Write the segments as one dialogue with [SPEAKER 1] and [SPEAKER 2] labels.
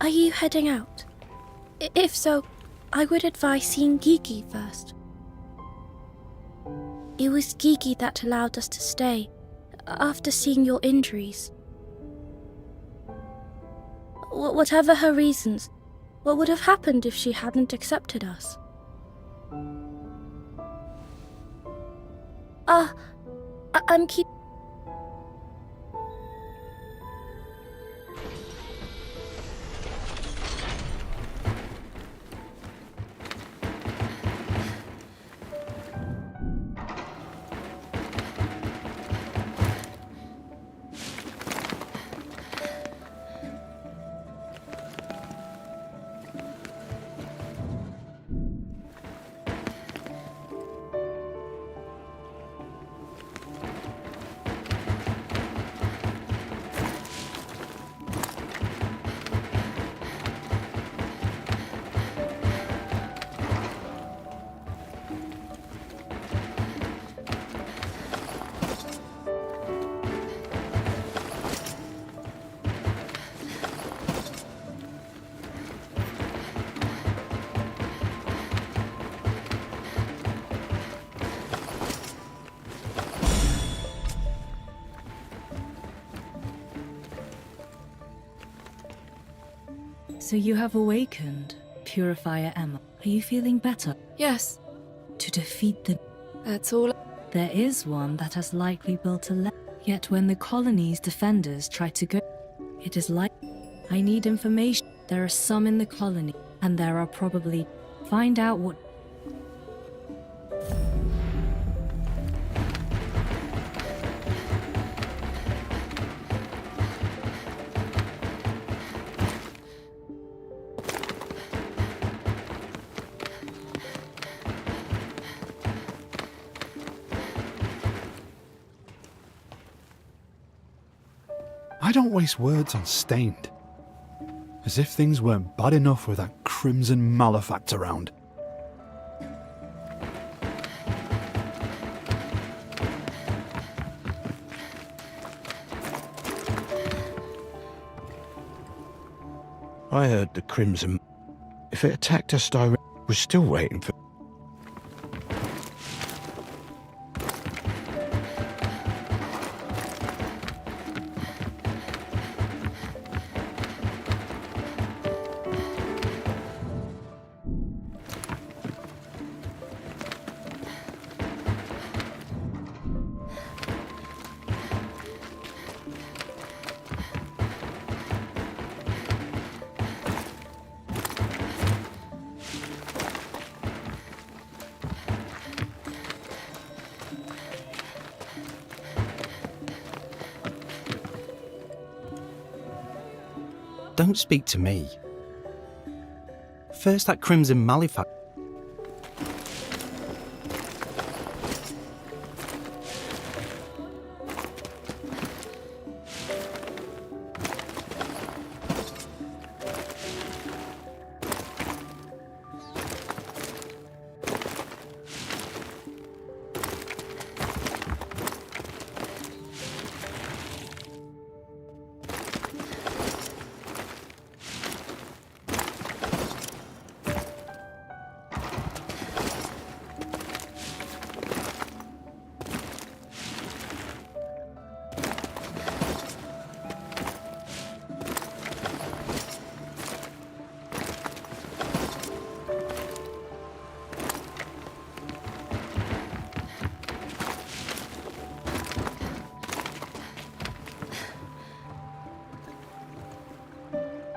[SPEAKER 1] Are you heading out? If so, I would advise seeing Gigi first. It was Gigi that allowed us to stay, after seeing your injuries. Whatever her reasons, what would have happened if she hadn't accepted us? I'm keep...
[SPEAKER 2] So you have awakened, Purifier Emma. Are you feeling better?
[SPEAKER 3] Yes,
[SPEAKER 2] To defeat the...
[SPEAKER 3] that's all.
[SPEAKER 2] There is one that has likely built a Yet when the colony's defenders try to go, it is like... I need information. There are some in the colony, and there are probably... Find out what...
[SPEAKER 4] I don't waste words on Stained. As if things weren't bad enough with that crimson malefact around.
[SPEAKER 5] I heard the Crimson. If it attacked us direct, we're still waiting for...
[SPEAKER 6] Don't speak to me. First that Crimson Malefact.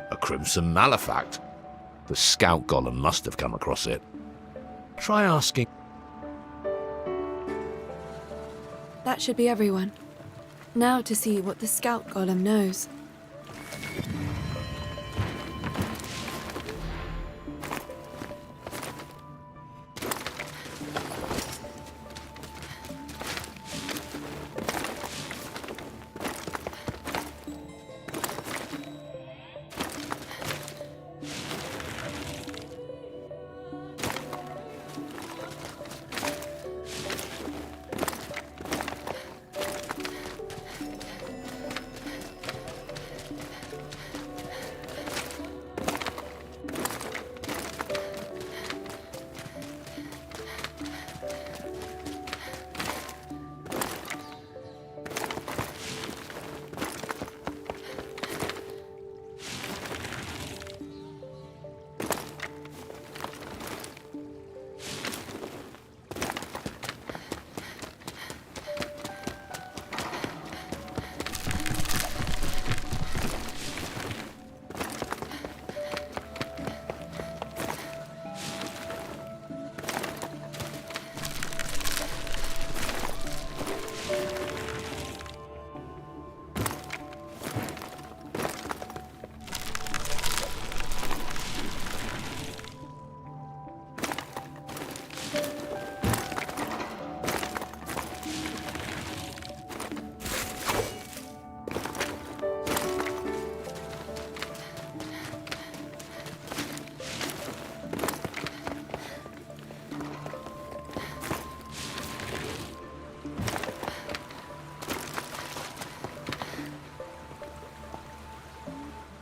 [SPEAKER 7] A Crimson Malefact? The scout golem must have come across it. Try asking.
[SPEAKER 3] That should be everyone. Now to see what the scout golem knows.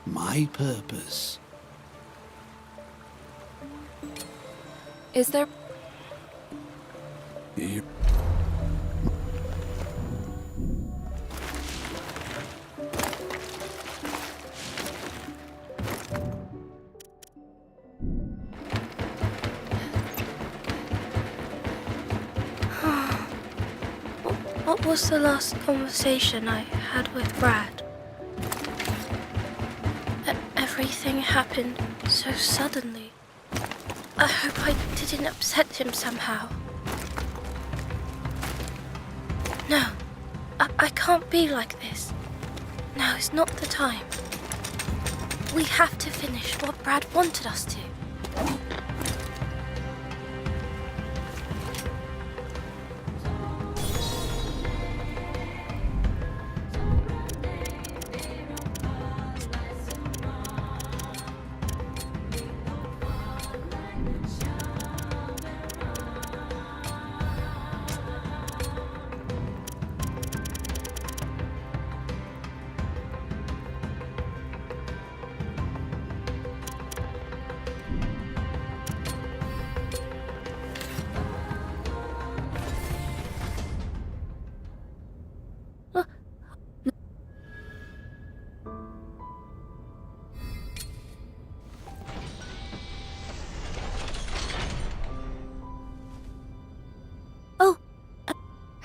[SPEAKER 8] my purpose.
[SPEAKER 3] Is there...
[SPEAKER 8] You-
[SPEAKER 1] What was the last conversation I had with Brad? Everything happened so suddenly. I hope I didn't upset him somehow. No, I can't be like this. Now is not the time. We have to finish what Brad wanted us to.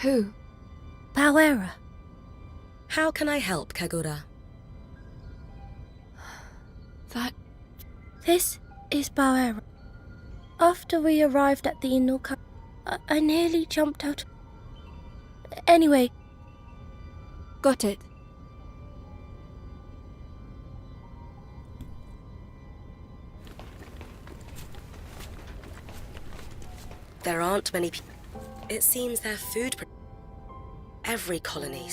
[SPEAKER 3] Who?
[SPEAKER 1] Bauera.
[SPEAKER 9] How can I help, Kagura?
[SPEAKER 3] That...
[SPEAKER 1] This is Bauera. After we arrived at the Inuka, I nearly jumped out. Anyway.
[SPEAKER 3] Got it.
[SPEAKER 9] There aren't many people. It seems their food... Every colony,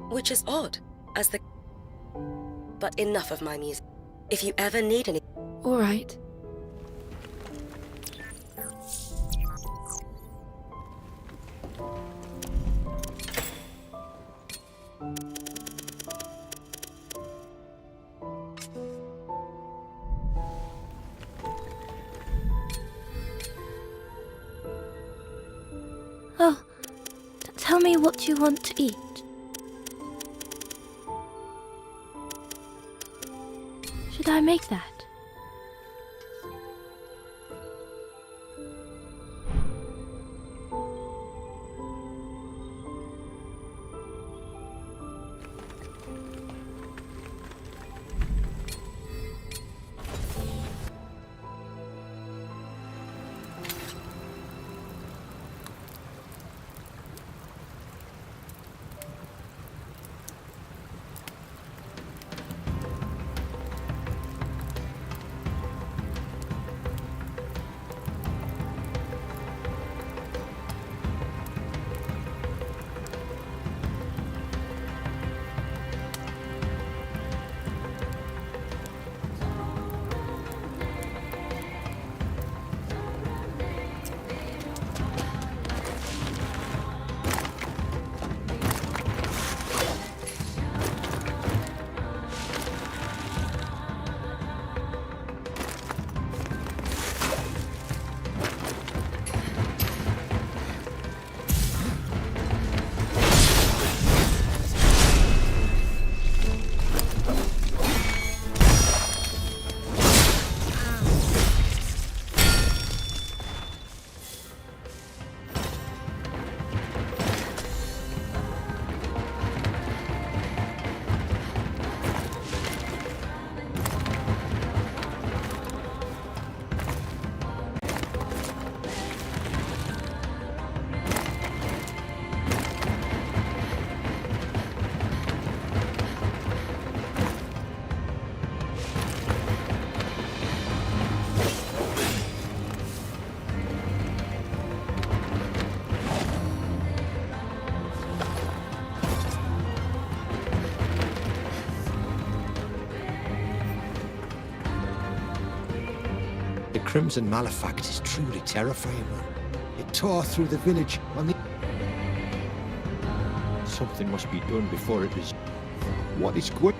[SPEAKER 9] which is odd, as the... But enough of my music. If you ever need any...
[SPEAKER 3] All right.
[SPEAKER 1] Oh, tell me what you want to eat. Should I make that?
[SPEAKER 5] The Crimson Malefact is truly terrifying. It tore through the village on the... Something must be done before it is... What is good?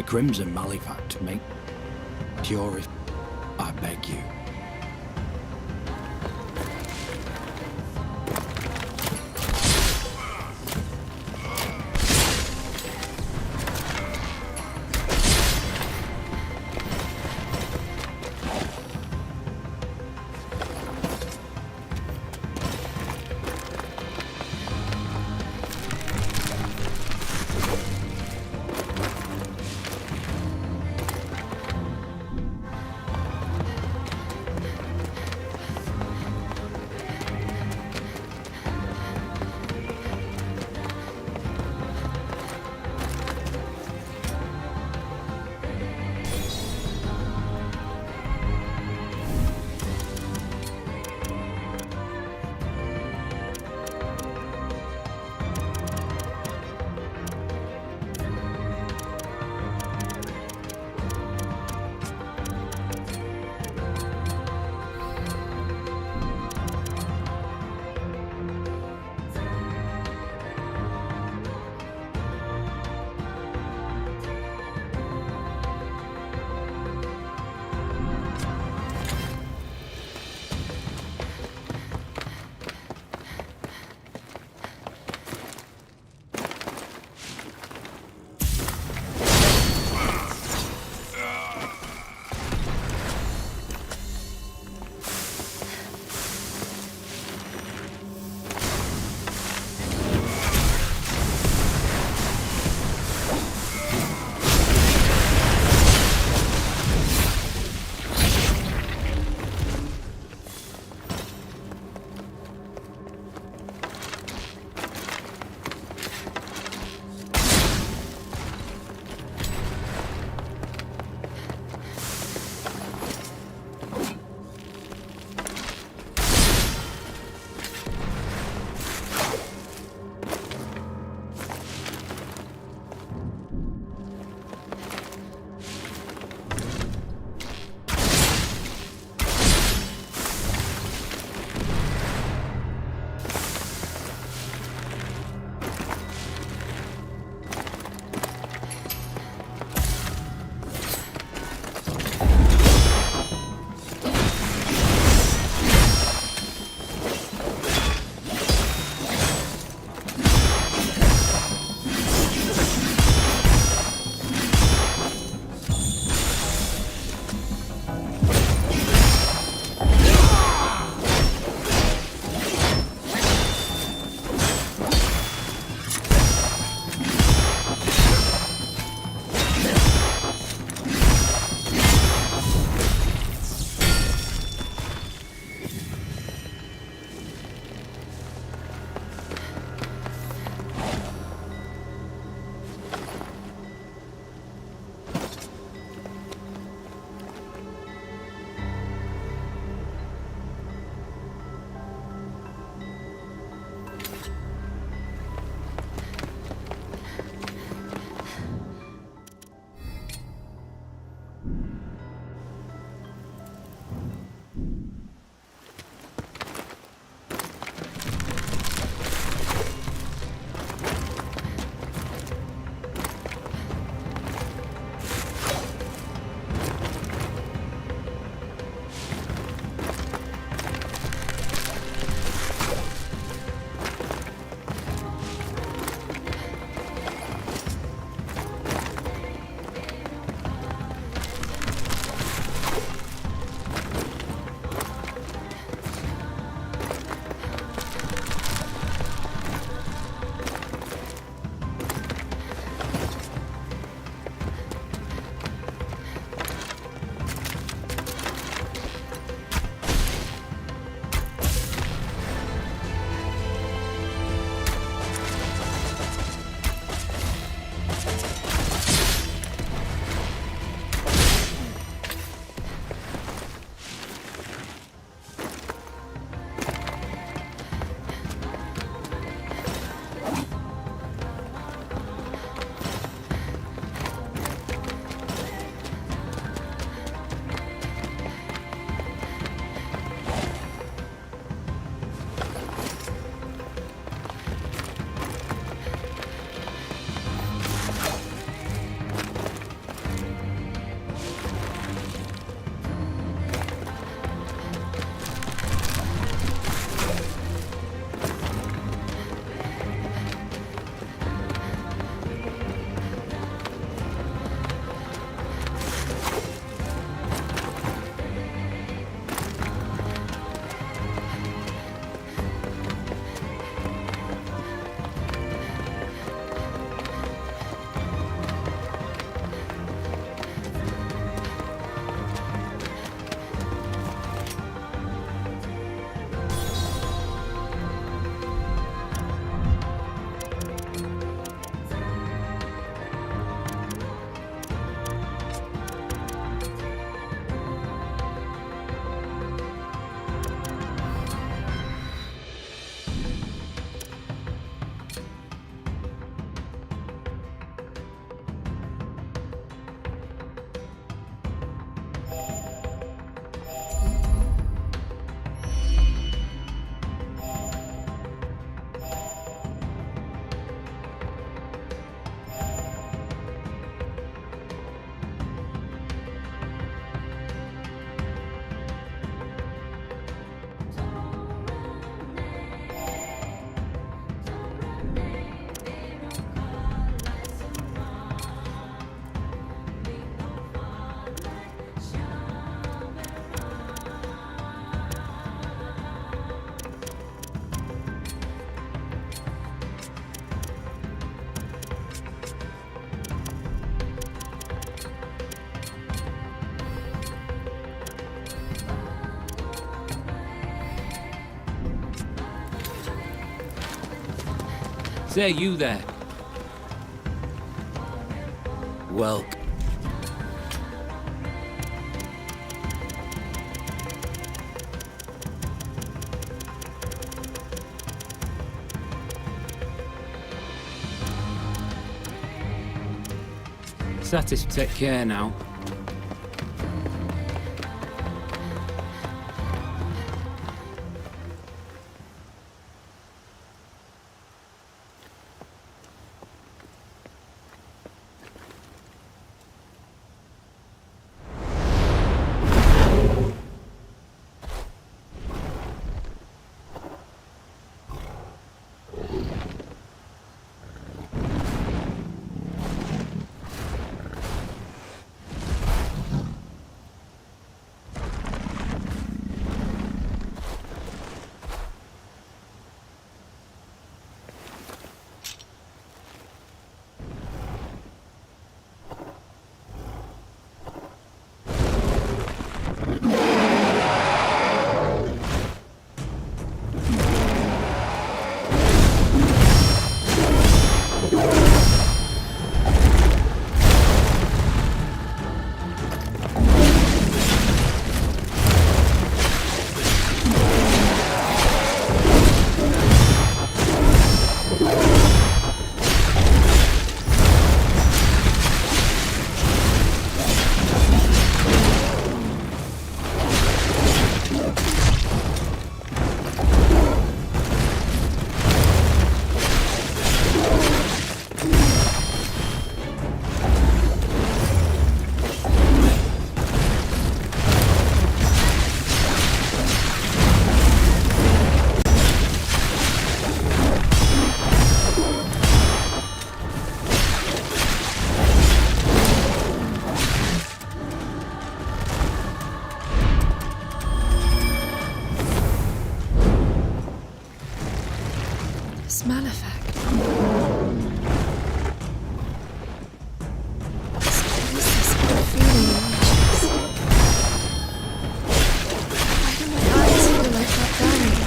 [SPEAKER 8] Crimson Malefact make cure if I beg you. Say you there. Well. Take care now.
[SPEAKER 3] Smell effect. What is this odd feeling in my chest? Why do my eyes feel like they're burning?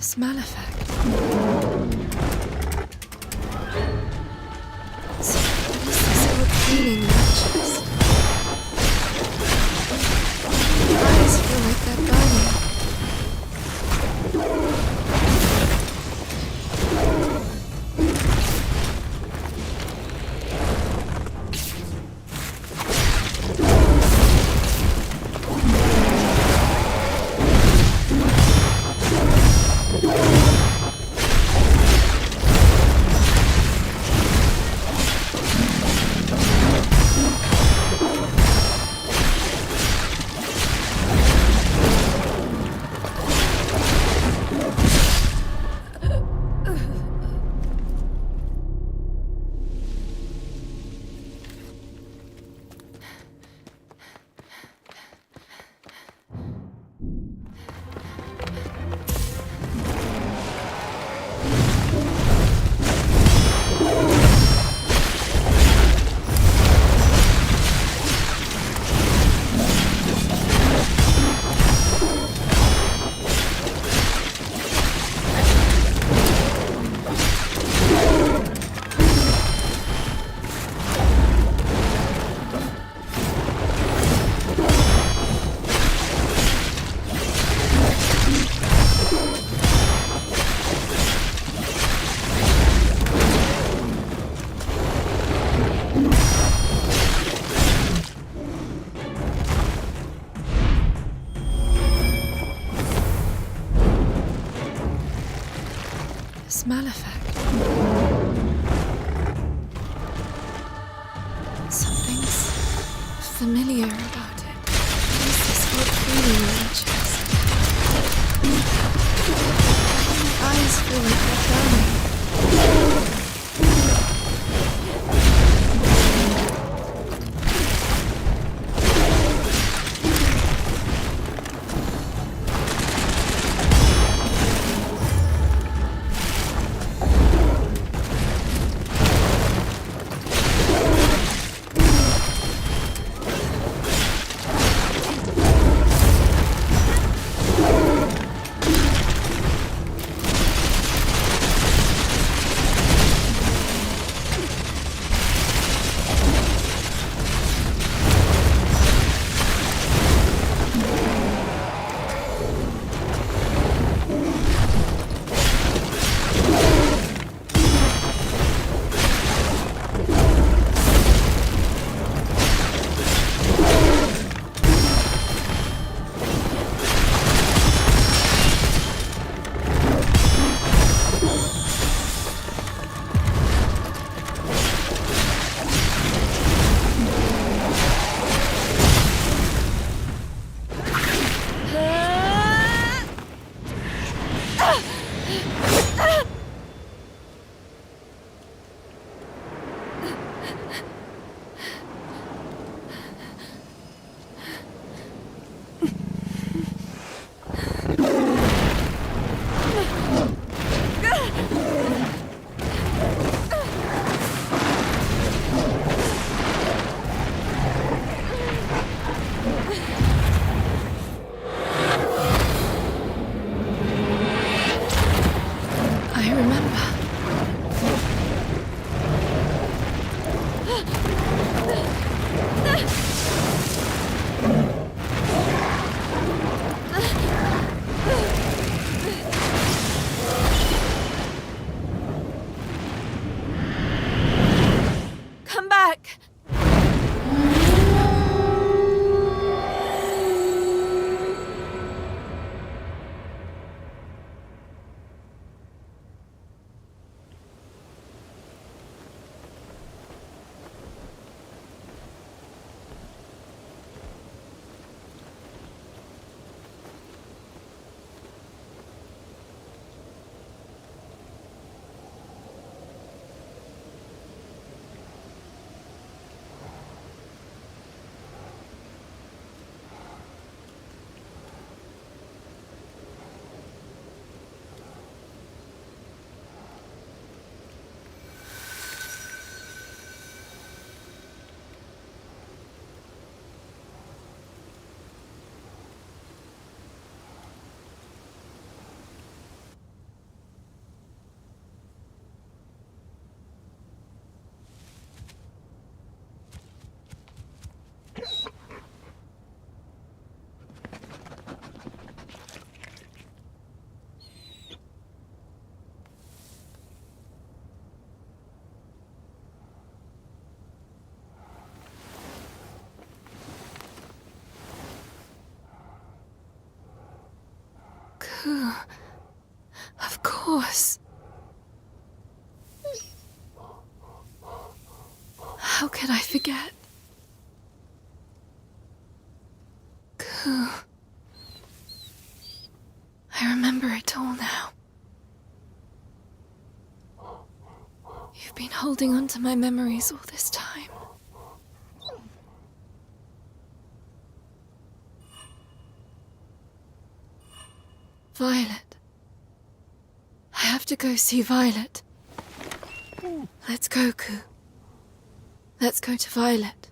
[SPEAKER 3] Smell effect. So what is this odd feeling in my chest? My eyes feel like they're burning. This Malefact. Something's familiar about it. What is this odd feeling in my chest? My eyes feel like they're drowning. Of course. How could I forget? Ku. I remember it all now. You've been holding on to my memories all this time. Violet. I have to go see Violet. Let's go, Ku. Let's go to Violet.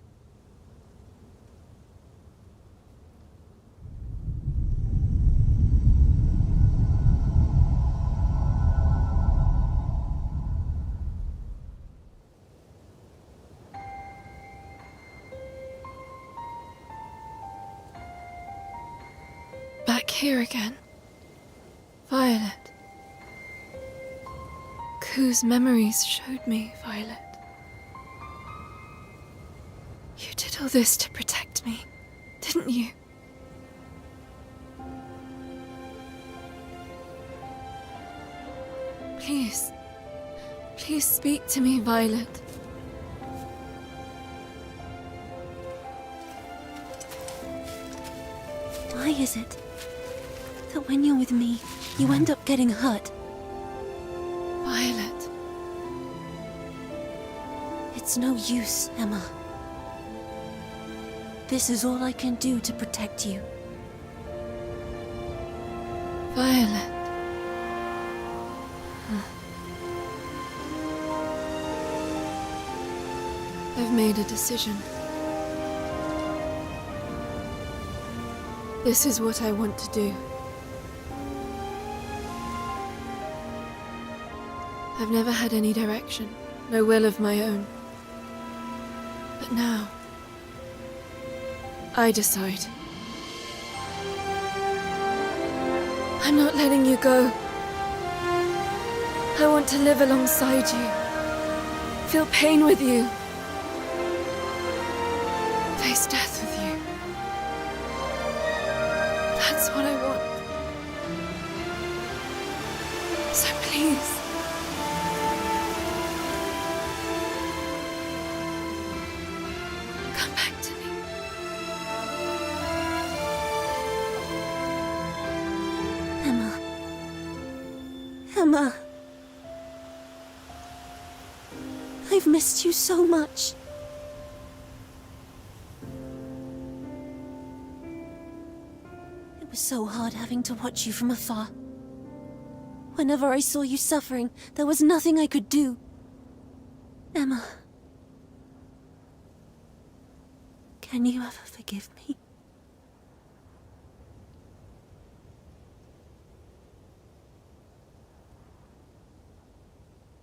[SPEAKER 3] Back here again. Violet. Ku's memories showed me, Violet. You did all this to protect me, didn't you? Please. Please speak to me, Violet.
[SPEAKER 10] Why is it that when you're with me, you end up getting hurt?
[SPEAKER 3] Violet.
[SPEAKER 10] It's no use, Emma. This is all I can do to protect you.
[SPEAKER 3] Violet. I've made a decision. This is what I want to do. I've never had any direction, no will of my own. But now, I decide. I'm not letting you go. I want to live alongside you, feel pain with you, face death with you. That's what I want. So please, come back to me.
[SPEAKER 10] Emma. Emma. I've missed you so much. It was so hard having to watch you from afar. Whenever I saw you suffering, there was nothing I could do. Emma. Can you ever forgive me?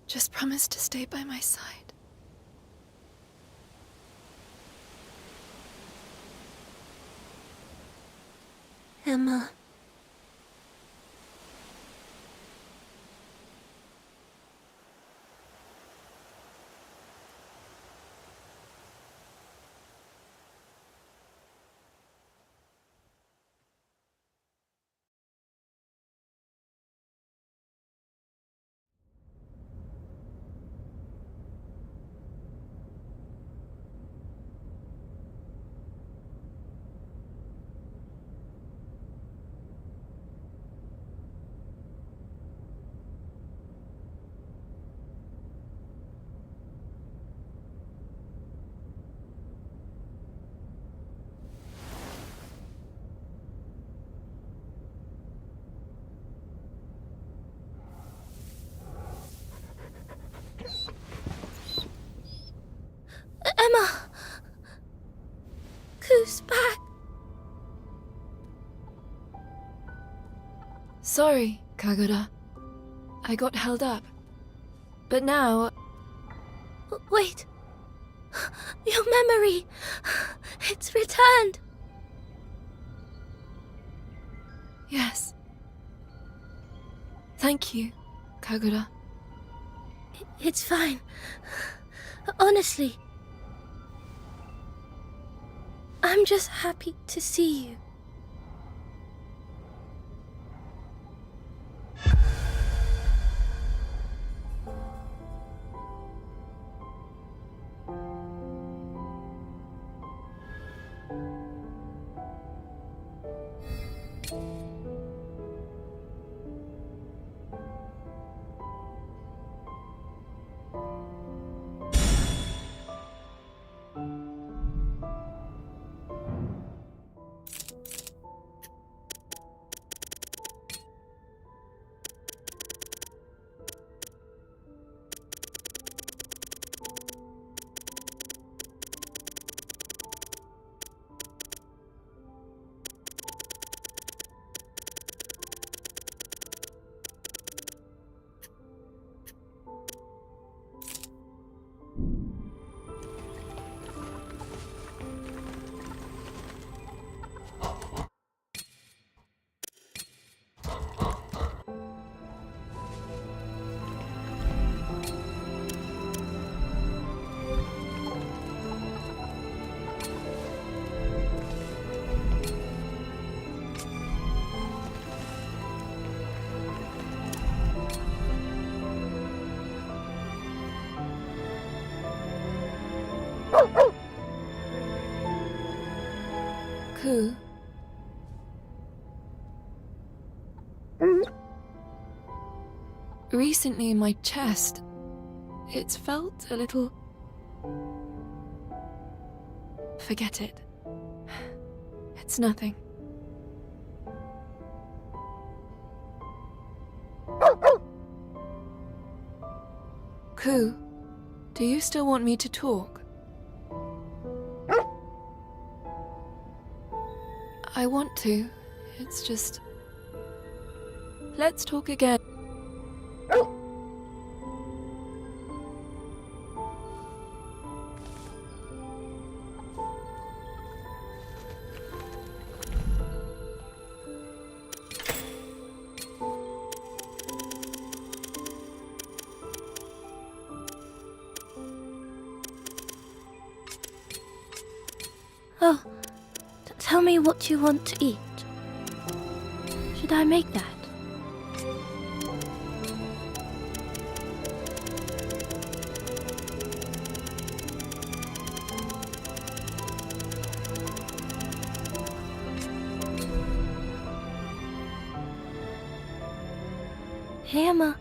[SPEAKER 3] Just promise to stay by my side.
[SPEAKER 10] Emma.
[SPEAKER 1] Emma! Who's back?
[SPEAKER 3] Sorry, Kagura. I got held up. But now,
[SPEAKER 1] Wait. Your memory. It's returned.
[SPEAKER 3] yes. Thank you, Kagura.
[SPEAKER 1] It's fine. Honestly. I'm just happy to see you.
[SPEAKER 3] Ku. Recently in my chest, it's felt a little... Forget it. It's nothing. Ku, do you still want me to talk? I want to. It's just... Let's talk again.
[SPEAKER 1] Oh, tell me what you want to eat. Should I make that? Hey, Emma.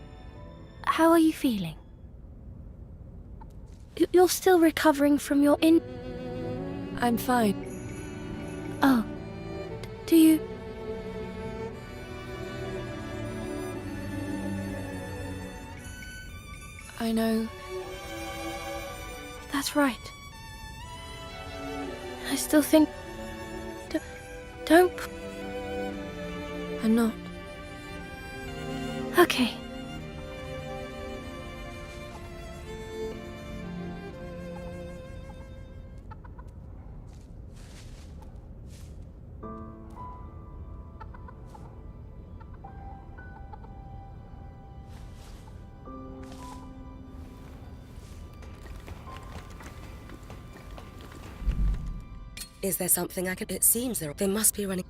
[SPEAKER 1] How are you feeling? You're still recovering from your
[SPEAKER 3] I'm fine.
[SPEAKER 1] Oh. Do you...
[SPEAKER 3] I know.
[SPEAKER 1] That's right. I still think... Don't...
[SPEAKER 3] I'm not.
[SPEAKER 1] Okay.
[SPEAKER 9] Is there something I could... It seems they must be running...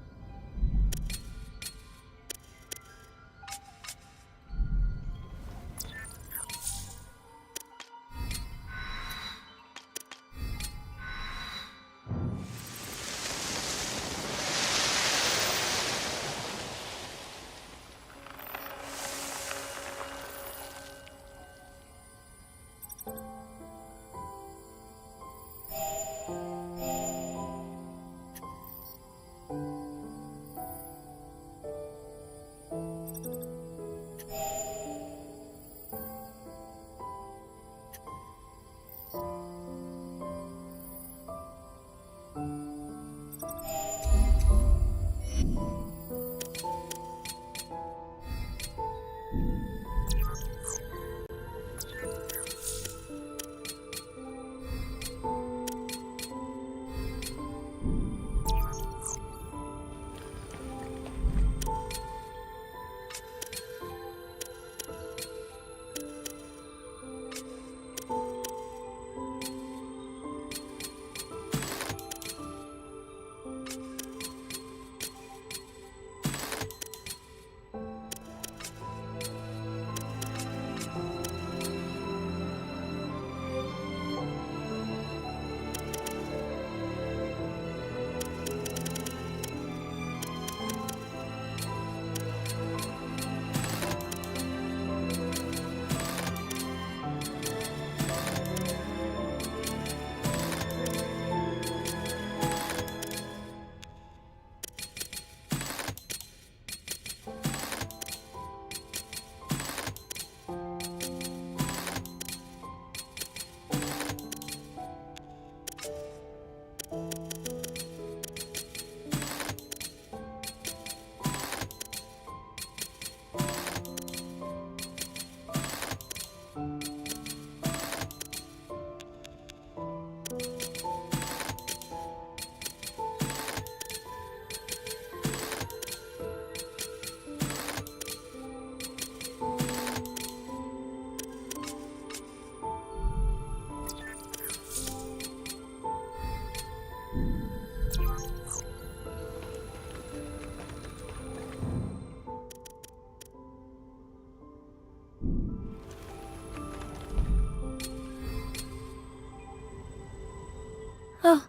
[SPEAKER 1] Oh,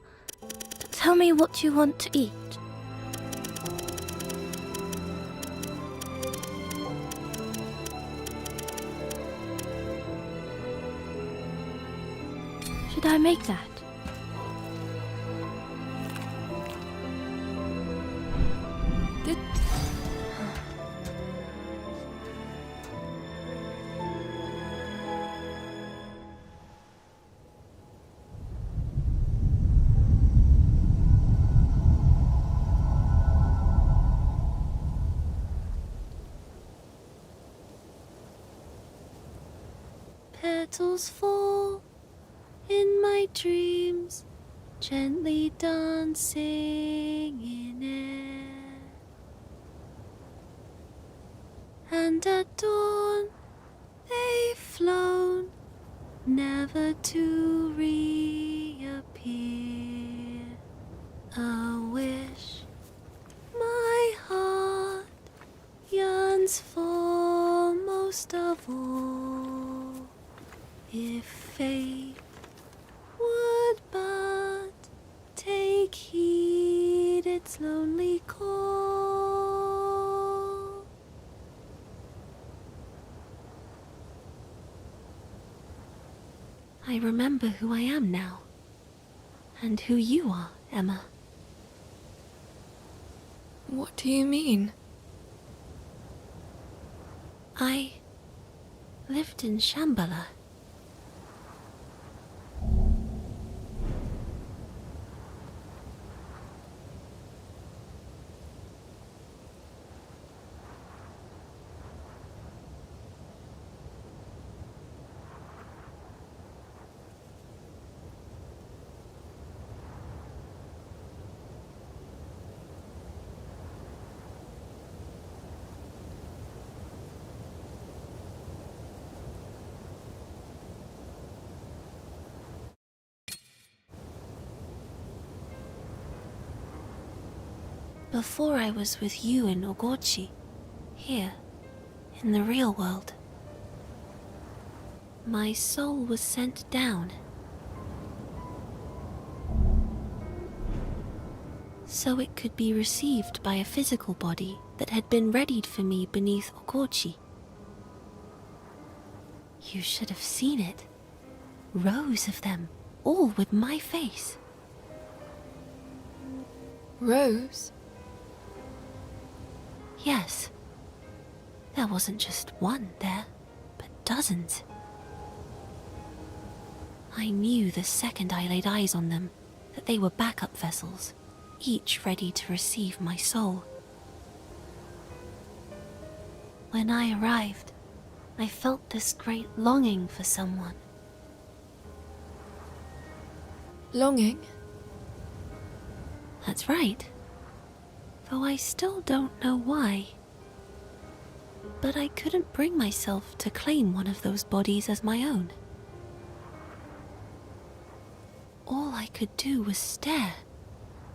[SPEAKER 1] tell me what you want to eat. I make that?
[SPEAKER 3] Did...
[SPEAKER 10] Petals fall in my dreams, gently dancing in air. And at dawn they've flown, never to reappear. A wish my heart yearns for most of all. If fate would but take heed its lonely call. I remember who I am now, and who you are, Emma.
[SPEAKER 3] What do you mean?
[SPEAKER 10] I lived in Shambhala. Before I was with you in Ogochi, here, in the real world, my soul was sent down. So it could be received by a physical body that had been readied for me beneath Ogochi. You should have seen it. Rows of them, all with my face.
[SPEAKER 3] Rose?
[SPEAKER 10] Yes. There wasn't just one there, but dozens. I knew the second I laid eyes on them that they were backup vessels, each ready to receive my soul. When I arrived, I felt this great longing for someone.
[SPEAKER 3] Longing?
[SPEAKER 10] That's right. Though I still don't know why. But I couldn't bring myself to claim one of those bodies as my own. All I could do was stare,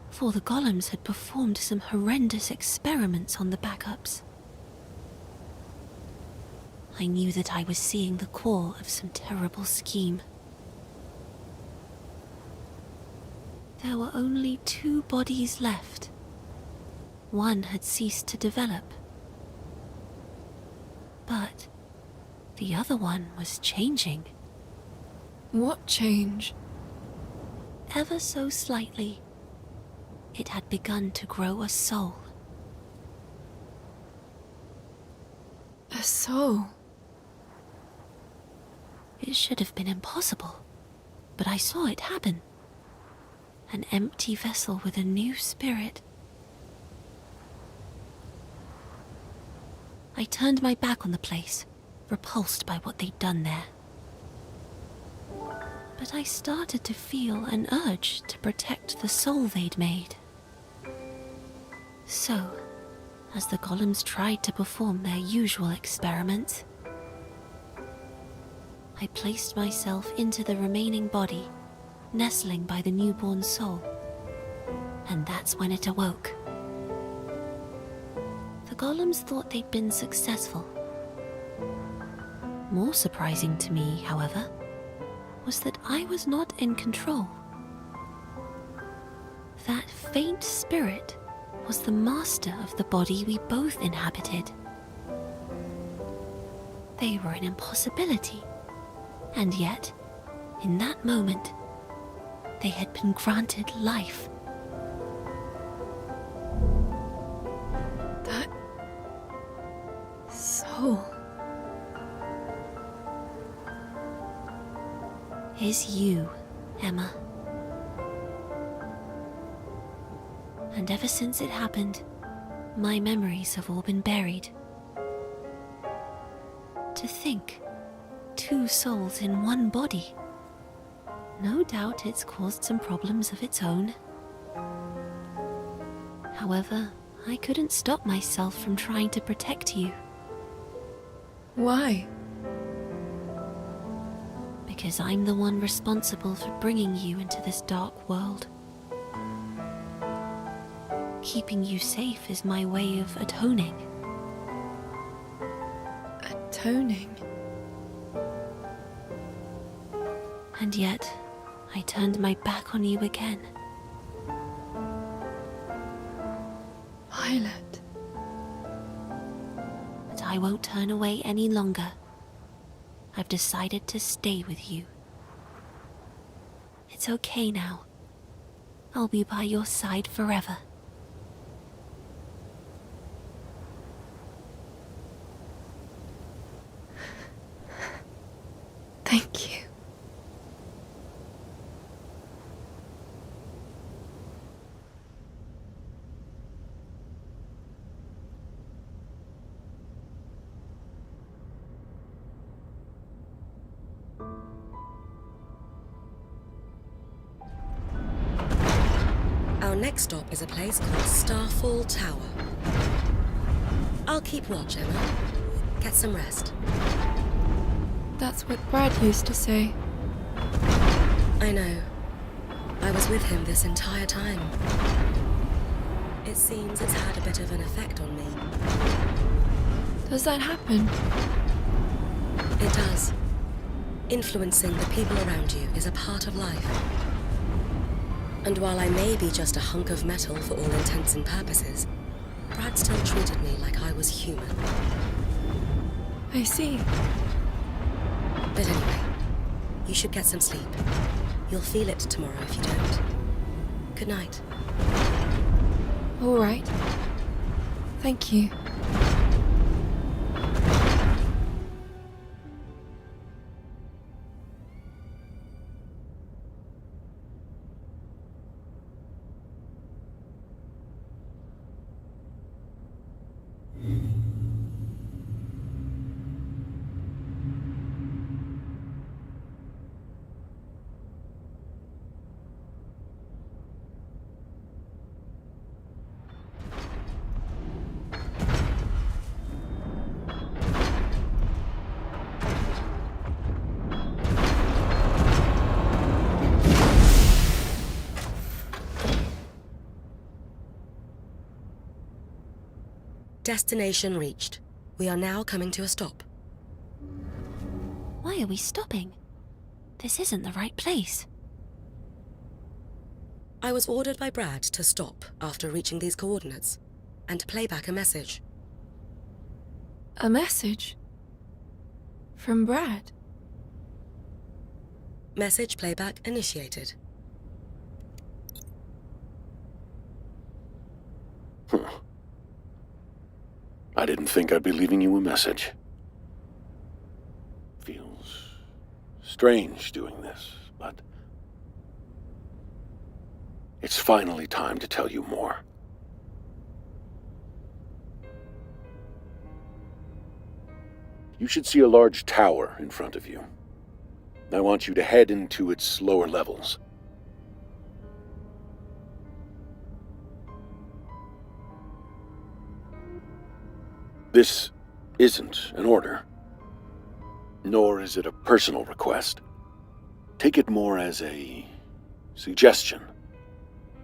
[SPEAKER 10] for the golems had performed some horrendous experiments on the backups. I knew that I was seeing the core of some terrible scheme. There were only 2 bodies left. One had ceased to develop. But the other one was changing.
[SPEAKER 3] What change?
[SPEAKER 10] Ever so slightly, it had begun to grow a soul.
[SPEAKER 3] A soul?
[SPEAKER 10] It should have been impossible, but I saw it happen. An empty vessel with a new spirit. I turned my back on the place, repulsed by what they'd done there. But I started to feel an urge to protect the soul they'd made. So, as the golems tried to perform their usual experiments, I placed myself into the remaining body, nestling by the newborn soul. And that's when it awoke. The golems thought they'd been successful. More surprising to me, however, was that I was not in control. That faint spirit was the master of the body we both inhabited. They were an impossibility, and yet, in that moment, they had been granted life.
[SPEAKER 3] That soul
[SPEAKER 10] Is you, Emma. And ever since it happened, my memories have all been buried. To think, 2 souls in one body. No doubt it's caused some problems of its own. However, I couldn't stop myself from trying to protect you.
[SPEAKER 3] Why?
[SPEAKER 10] Because I'm the one responsible for bringing you into this dark world. Keeping you safe is my way of atoning.
[SPEAKER 3] Atoning?
[SPEAKER 10] And yet, I turned my back on you again.
[SPEAKER 3] Violet.
[SPEAKER 10] But I won't turn away any longer. I've decided to stay with you. It's okay now. I'll be by your side forever.
[SPEAKER 3] Thank you.
[SPEAKER 9] Our next stop is a place called Starfall Tower. I'll keep watch, Emma. Get some rest.
[SPEAKER 3] That's what Brad used to say.
[SPEAKER 9] I know. I was with him this entire time. It seems it's had a bit of an effect on me.
[SPEAKER 3] Does that happen?
[SPEAKER 9] It does. Influencing the people around you is a part of life. And while I may be just a hunk of metal for all intents and purposes, Brad still treated me like I was human.
[SPEAKER 3] I see.
[SPEAKER 9] But anyway, you should get some sleep. You'll feel it tomorrow if you don't. Good night.
[SPEAKER 3] All right. Thank you.
[SPEAKER 9] Destination reached. We are now coming to a stop.
[SPEAKER 10] Why are we stopping? This isn't the right place.
[SPEAKER 9] I was ordered by Brad to stop after reaching these coordinates, and to play back a message.
[SPEAKER 3] A message? From Brad?
[SPEAKER 9] Message playback initiated.
[SPEAKER 11] I didn't think I'd be leaving you a message. Feels strange doing this, but it's finally time to tell you more. You should see a large tower in front of you. I want you to head into its lower levels. This isn't an order, nor is it a personal request. Take it more as a suggestion.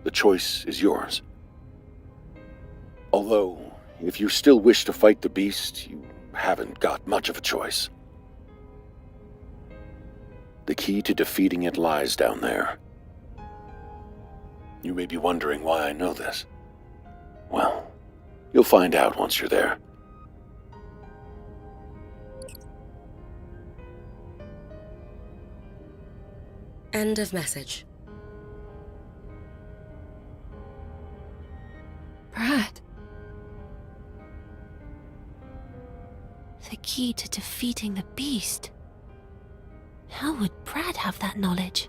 [SPEAKER 11] The choice is yours. Although, if you still wish to fight the beast, you haven't got much of a choice. The key to defeating it lies down there. You may be wondering why I know this. Well, you'll find out once you're there.
[SPEAKER 9] End of message.
[SPEAKER 10] key to defeating the beast. How would Brad have that knowledge?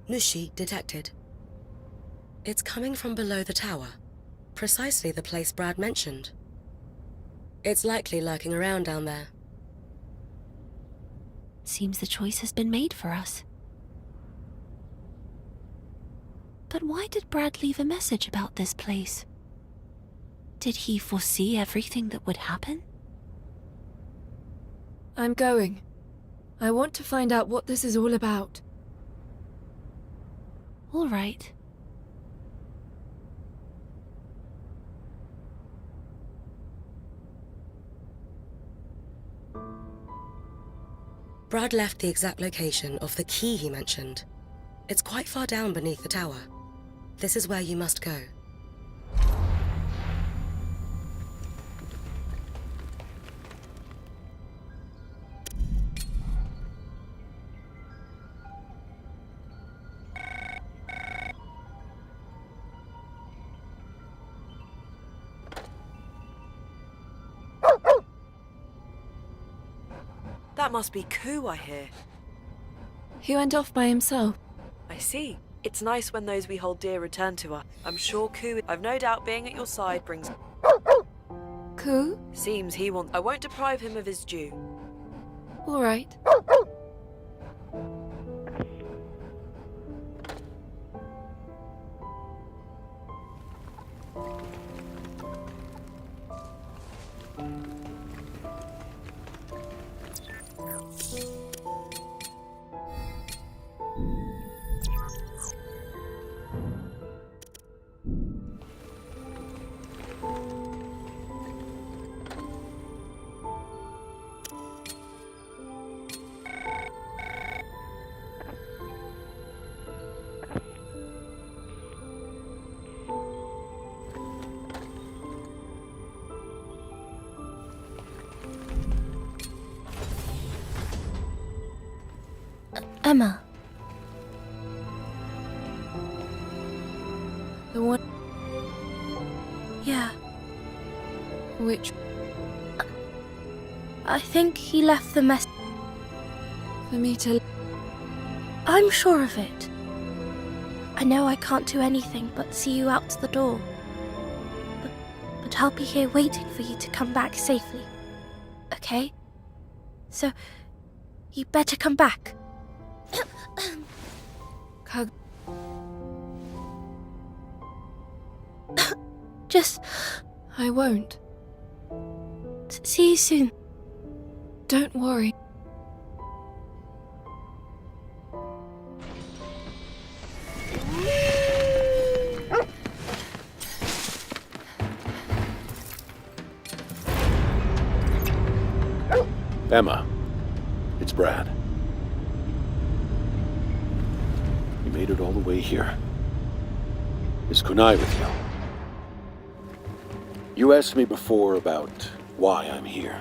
[SPEAKER 9] Nushi detected. It's coming from below the tower, precisely the place Brad mentioned. It's likely lurking around down there.
[SPEAKER 10] Seems the choice has been made for us. But why did Brad leave a message about this place? Did he foresee everything that would happen?
[SPEAKER 3] I'm going. I want to find out what this is all about.
[SPEAKER 10] All right.
[SPEAKER 9] Brad left the exact location of the key he mentioned. It's quite far down beneath the tower. This is where you must go.
[SPEAKER 12] That must be Ku, I hear.
[SPEAKER 3] He went off by himself.
[SPEAKER 12] I see. It's nice when those we hold dear return to us. I'm sure Ku... I've no doubt being at your side brings...
[SPEAKER 3] Ku?
[SPEAKER 12] Seems he wants... I won't deprive him of his due.
[SPEAKER 3] All right.
[SPEAKER 1] Emma.
[SPEAKER 3] The one...
[SPEAKER 1] Yeah.
[SPEAKER 3] Which...
[SPEAKER 1] I think he left the mess.
[SPEAKER 3] For me to...
[SPEAKER 1] I'm sure of it. I know I can't do anything but see you out to the door. But I'll be here waiting for you to come back safely. Okay? So, you better come back.
[SPEAKER 3] Kag...
[SPEAKER 1] Just...
[SPEAKER 3] I won't.
[SPEAKER 1] See you soon.
[SPEAKER 3] Don't worry.
[SPEAKER 11] Emma, it's Brad. You made it all the way here. Is Kunai with you? You asked me before about why I'm here.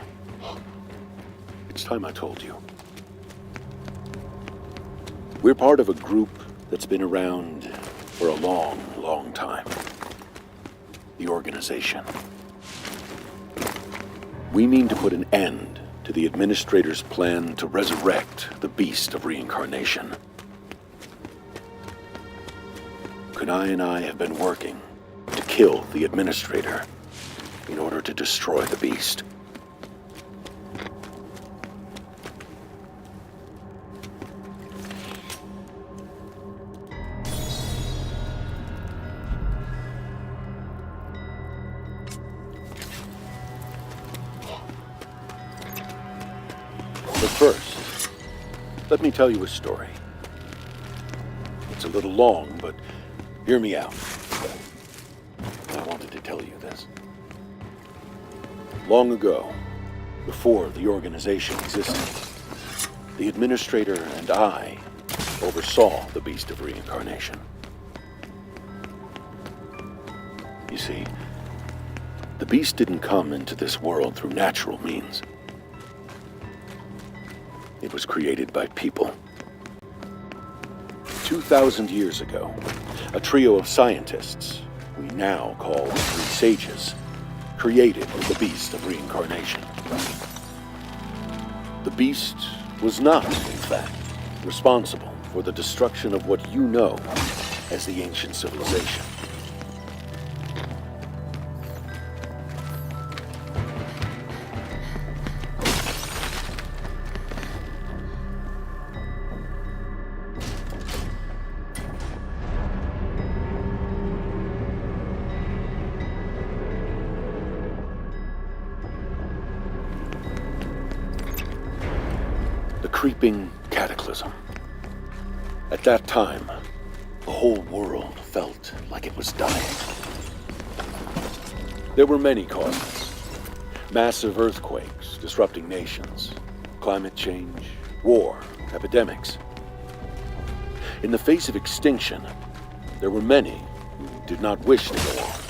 [SPEAKER 11] It's time I told you. We're part of a group that's been around for a long, long time. The Organization. We mean to put an end to the Administrator's plan to resurrect the beast of Reincarnation. Kunai and I have been working to kill the Administrator in order to destroy the beast. But first, let me tell you a story. It's a little long, but hear me out. I wanted to tell you this. Long ago, before the Organization existed, the Administrator and I oversaw the Beast of Reincarnation. You see, the beast didn't come into this world through natural means. It was created by people. 2,000 years ago, a trio of scientists we now call the Three Sages, created the beast of reincarnation. The beast was not, in fact, responsible for the destruction of what you know as the ancient civilization. Creeping cataclysm. At that time, the whole world felt like it was dying. There were many causes. Massive earthquakes disrupting nations, climate change, war, epidemics. In the face of extinction, there were many who did not wish to go on.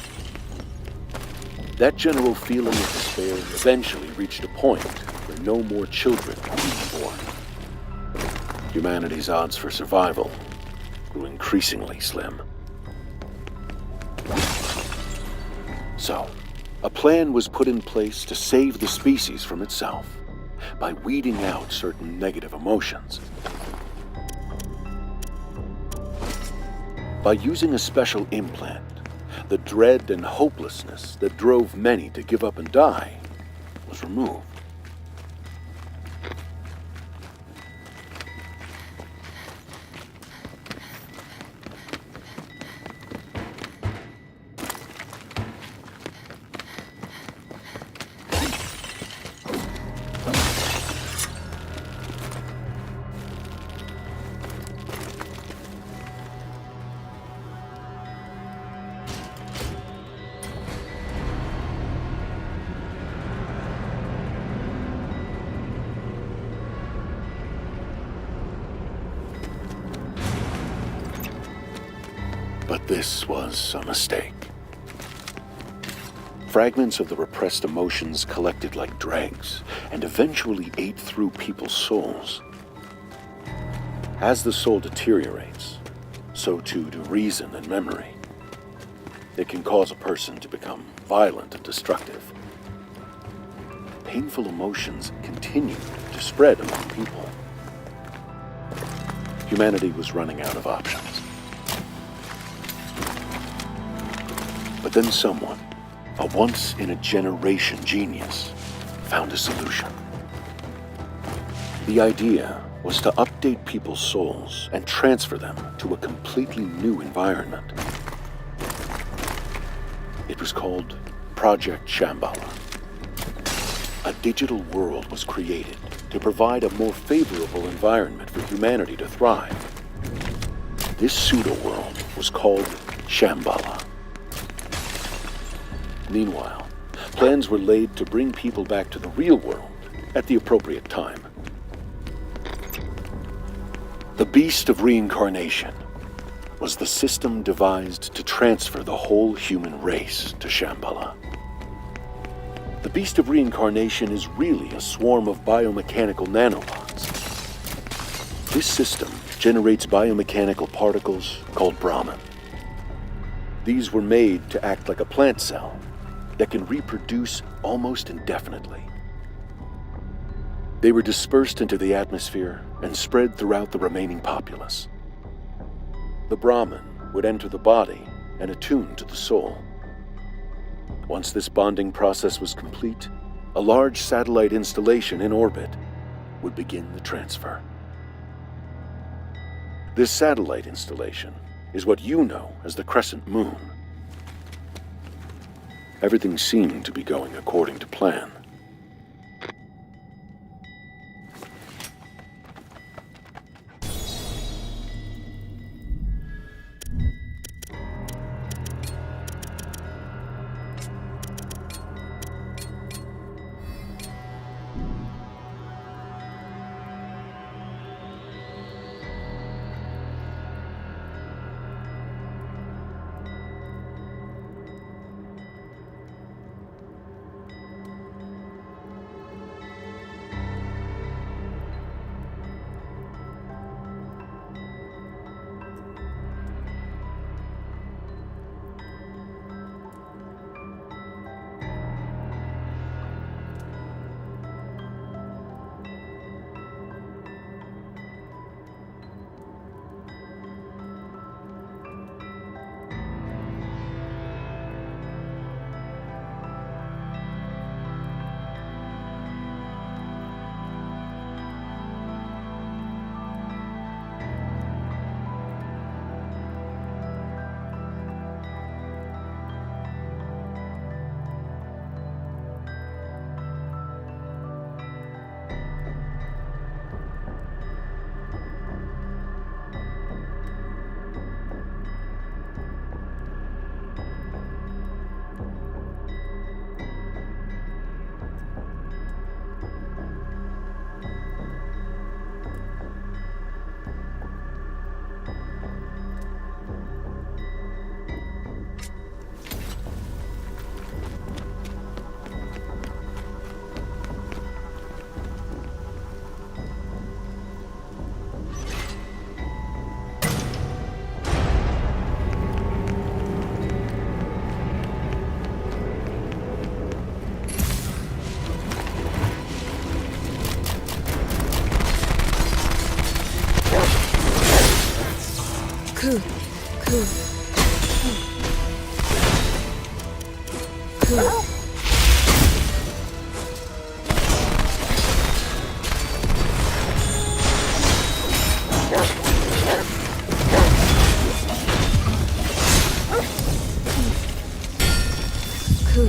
[SPEAKER 11] That general feeling of despair eventually reached a point where no more children were being born. Humanity's odds for survival grew increasingly slim. So, a plan was put in place to save the species from itself by weeding out certain negative emotions. By using a special implant, the dread and hopelessness that drove many to give up and die was removed. But this was a mistake. Fragments of the repressed emotions collected like dregs and eventually ate through people's souls. As the soul deteriorates, so too do reason and memory. It can cause a person to become violent and destructive. Painful emotions continued to spread among people. Humanity was running out of options. But then someone, a once-in-a-generation genius, found a solution. The idea was to update people's souls and transfer them to a completely new environment. It was called Project Shambhala. A digital world was created to provide a more favorable environment for humanity to thrive. This pseudo-world was called Shambhala. Meanwhile, plans were laid to bring people back to the real world at the appropriate time. The Beast of Reincarnation was the system devised to transfer the whole human race to Shambhala. The Beast of Reincarnation is really a swarm of biomechanical nanobots. This system generates biomechanical particles called Brahman. These were made to act like a plant cell that can reproduce almost indefinitely. They were dispersed into the atmosphere and spread throughout the remaining populace. The Brahman would enter the body and attune to the soul. Once this bonding process was complete, a large satellite installation in orbit would begin the transfer. This satellite installation is what you know as the Crescent Moon. Everything seemed to be going according to plan.
[SPEAKER 3] Ku. Ku.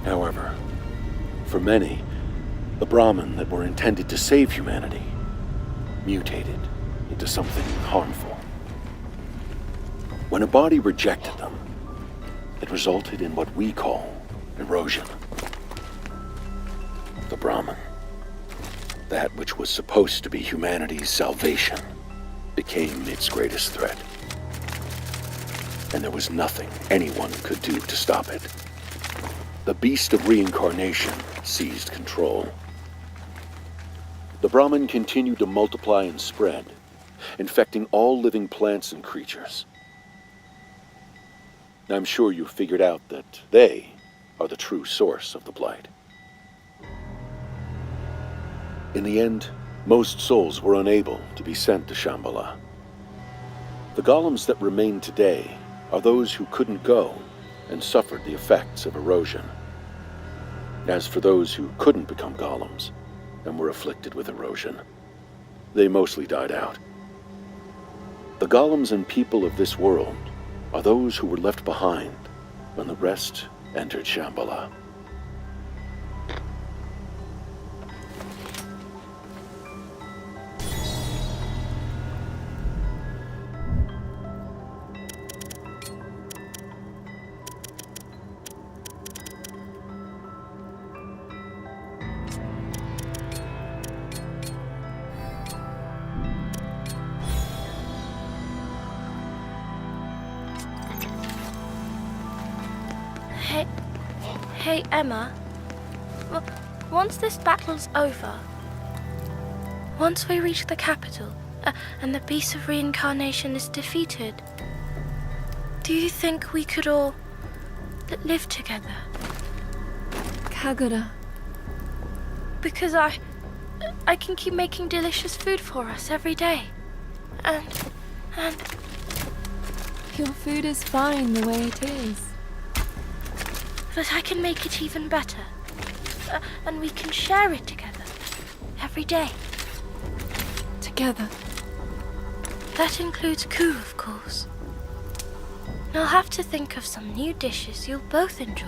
[SPEAKER 11] However, for many, the Brahmin that were intended to save humanity mutated into something harmful. When a body rejected them, it resulted in what we call erosion. The Brahmin, that which was supposed to be humanity's salvation, became its greatest threat. And there was nothing anyone could do to stop it. The beast of reincarnation seized control. The Brahmin continued to multiply and spread, infecting all living plants and creatures. I'm sure you figured out that they are the true source of the blight. In the end, most souls were unable to be sent to Shambhala. The golems that remain today are those who couldn't go and suffered the effects of erosion. As for those who couldn't become golems and were afflicted with erosion, they mostly died out. The golems and people of this world are those who were left behind when the rest entered Shambhala.
[SPEAKER 1] Hey, Emma. Once this battle's over, once we reach the capital, and the beast of reincarnation is defeated, do you think we could all live together?
[SPEAKER 3] Kagura.
[SPEAKER 1] Because I can keep making delicious food for us every day. And
[SPEAKER 3] Your food is fine the way it is.
[SPEAKER 1] But I can make it even better. And we can share it together. Every day.
[SPEAKER 3] Together.
[SPEAKER 1] That includes Ku, of course. I'll have to think of some new dishes you'll both enjoy.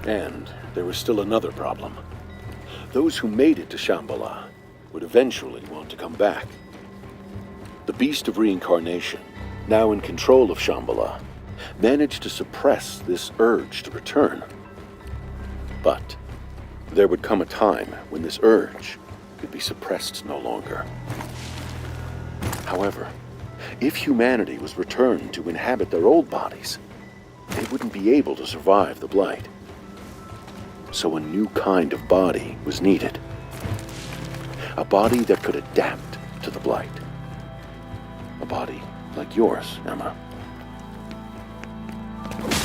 [SPEAKER 11] And there was still another problem. Those who made it to Shambhala would eventually want to come back. The beast of reincarnation now in control of Shambhala, managed to suppress this urge to return. But there would come a time when this urge could be suppressed no longer. However, if humanity was returned to inhabit their old bodies, they wouldn't be able to survive the blight. So a new kind of body was needed. A body that could adapt to the blight. A body like yours, Emma.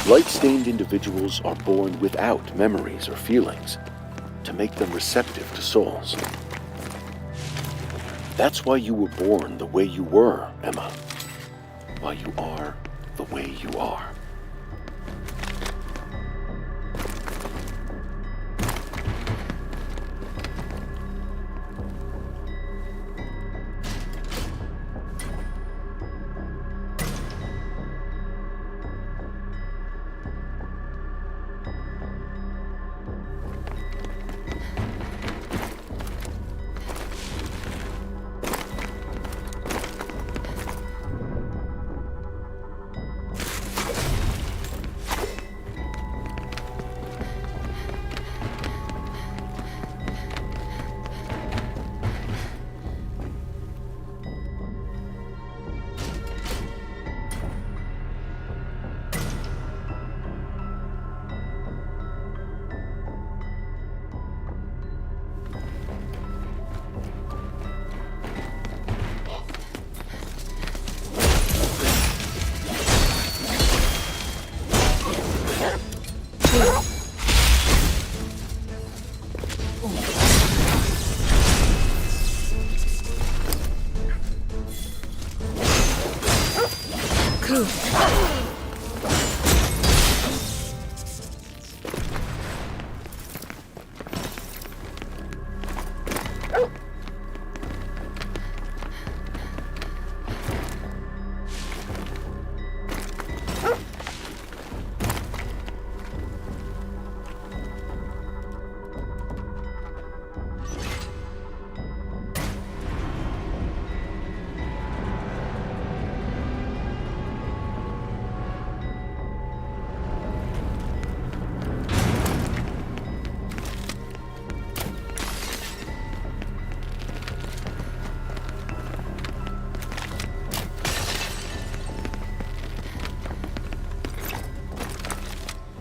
[SPEAKER 11] Blight-stained individuals are born without memories or feelings to make them receptive to souls. That's why you were born the way you were, Emma. Why you are the way you are.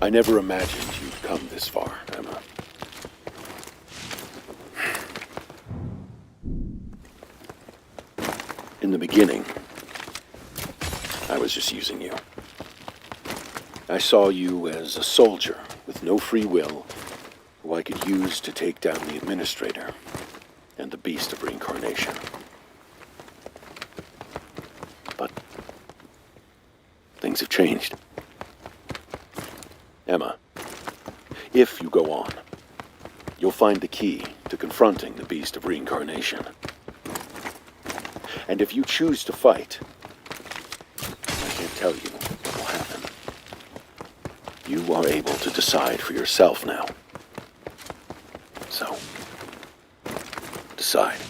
[SPEAKER 11] I never imagined you'd come this far, Emma. In the beginning, I was just using you. I saw you as a soldier with no free will who I could use to take down the Administrator and the Beast of Reincarnation. But things have changed. Emma, if you go on, you'll find the key to confronting the Beast of Reincarnation. And if you choose to fight, I can't tell you what will happen. You are able to decide for yourself now. So, decide.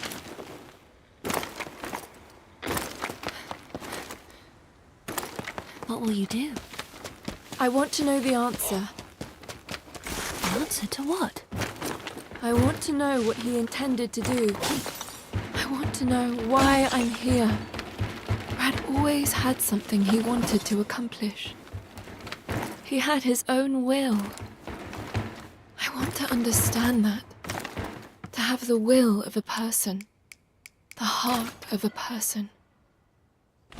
[SPEAKER 10] What will you do?
[SPEAKER 3] I want to know the answer.
[SPEAKER 10] The answer to what?
[SPEAKER 3] I want to know what he intended to do. I want to know why I'm here. Brad always had something he wanted to accomplish. He had his own will. I want to understand that. To have the will of a person. The heart of a person.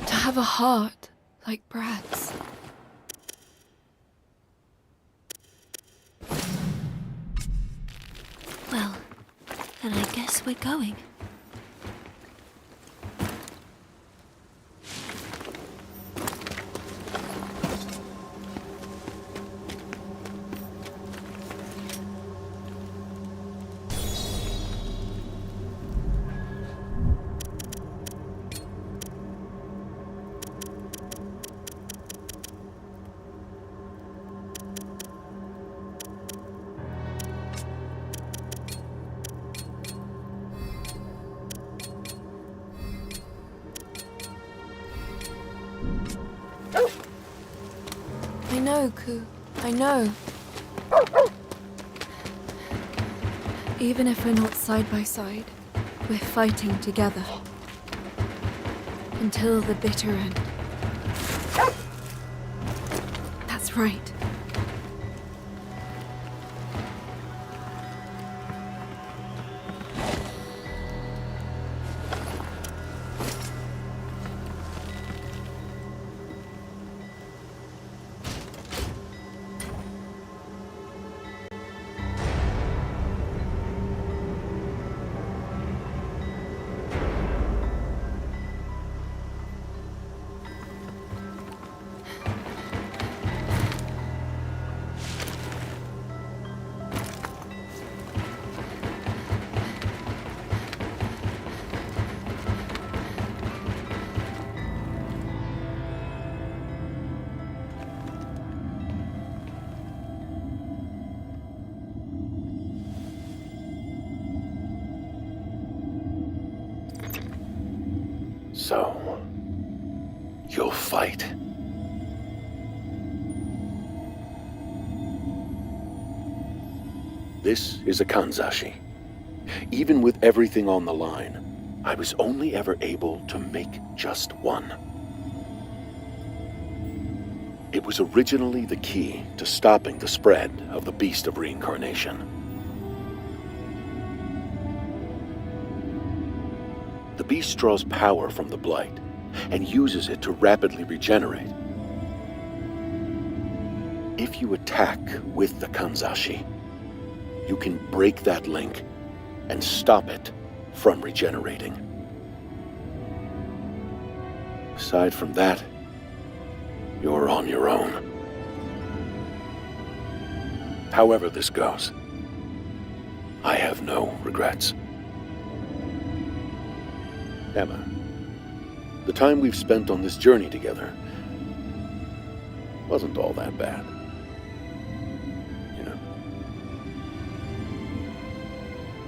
[SPEAKER 3] To have a heart like Brad's.
[SPEAKER 10] Well, then I guess we're going.
[SPEAKER 3] I know, Ku. I know. Even if we're not side by side, we're fighting together. Until the bitter end. That's right.
[SPEAKER 11] So, you'll fight? This is a Kanzashi. Even with everything on the line, I was only ever able to make just one. It was originally the key to stopping the spread of the beast of reincarnation. The beast draws power from the blight and uses it to rapidly regenerate. If you attack with the Kanzashi, you can break that link and stop it from regenerating. Aside from that, you're on your own. However this goes, I have no regrets. Emma, the time we've spent on this journey together wasn't all that bad. You know.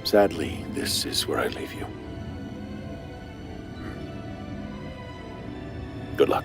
[SPEAKER 11] Sadly, this is where I leave you. Good luck.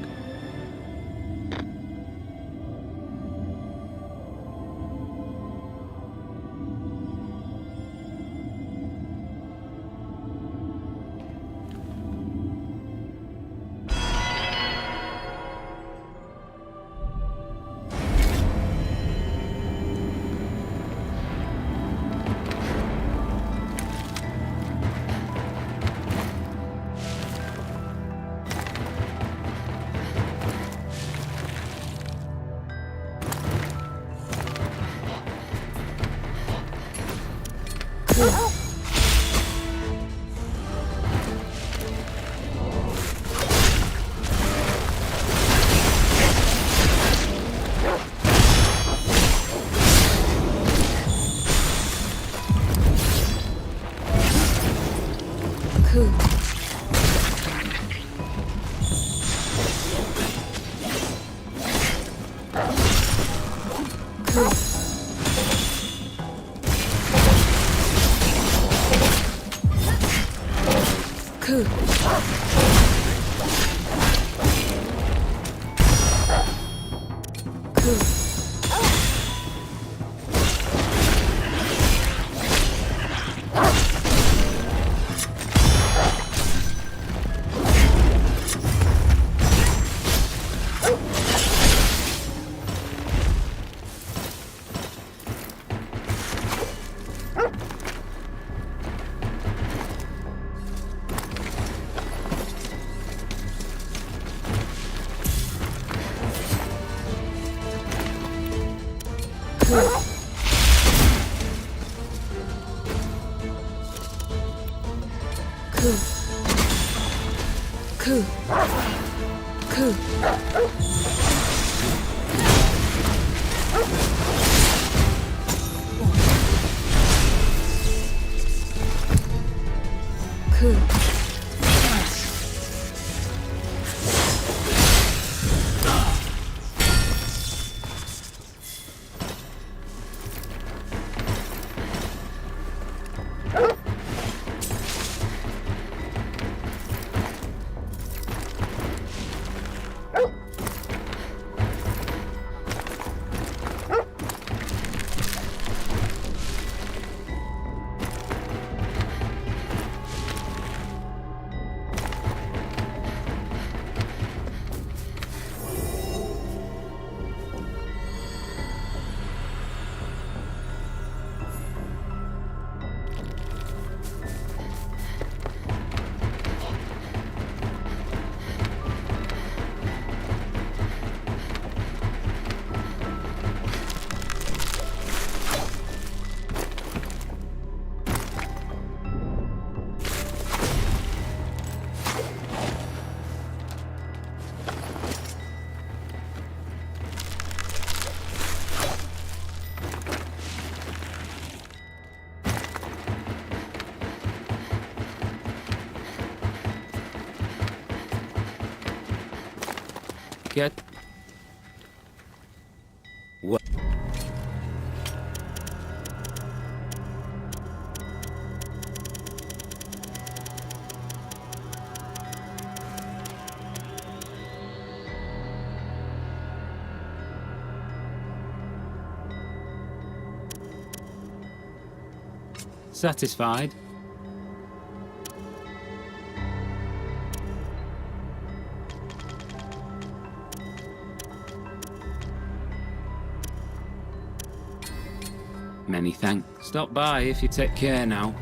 [SPEAKER 8] Get... What? Satisfied? Many thanks. Stop by if you take care now.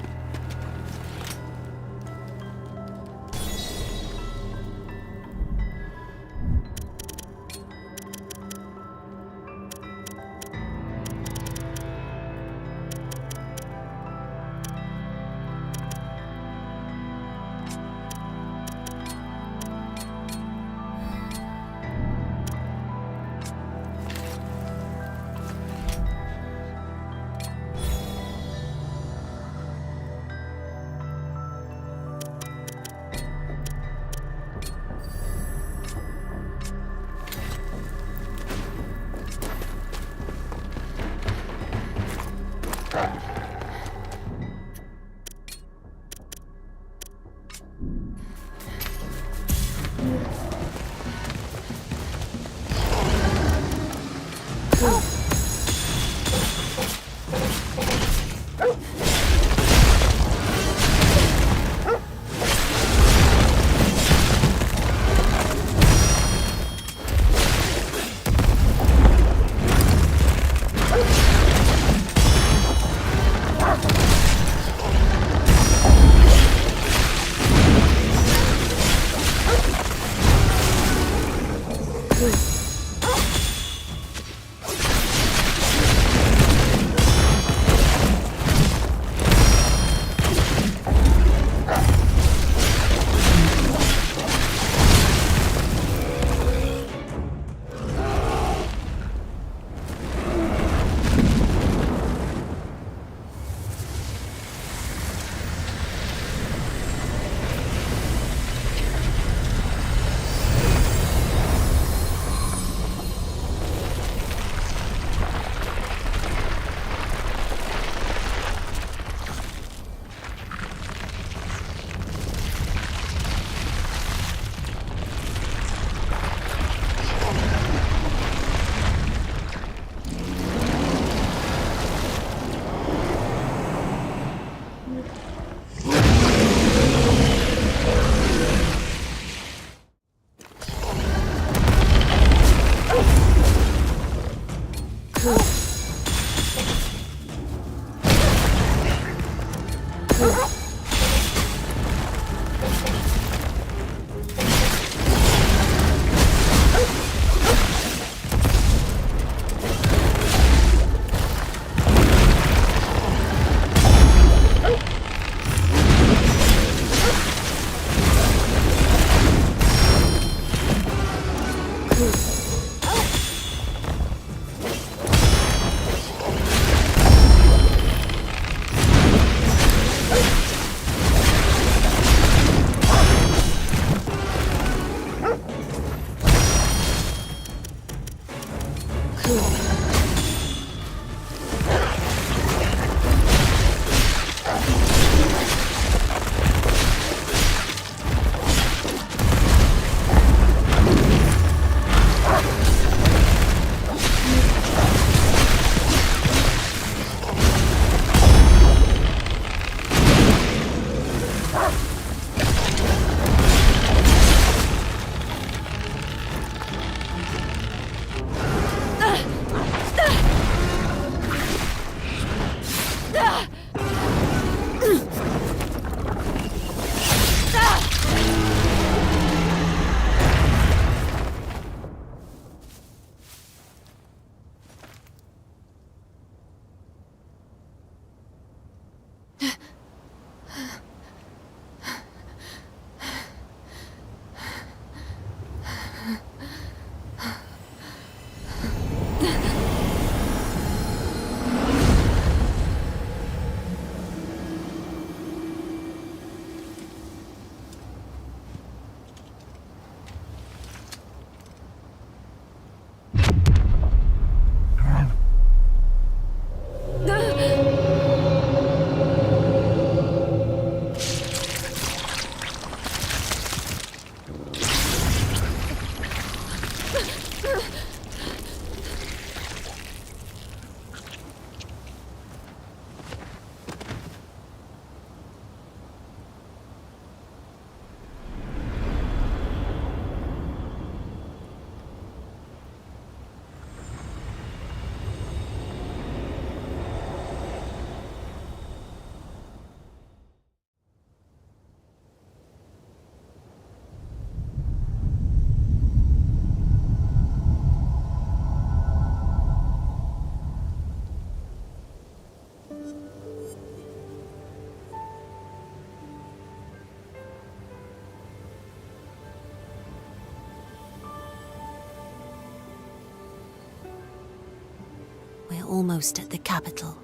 [SPEAKER 10] We're almost at the capital.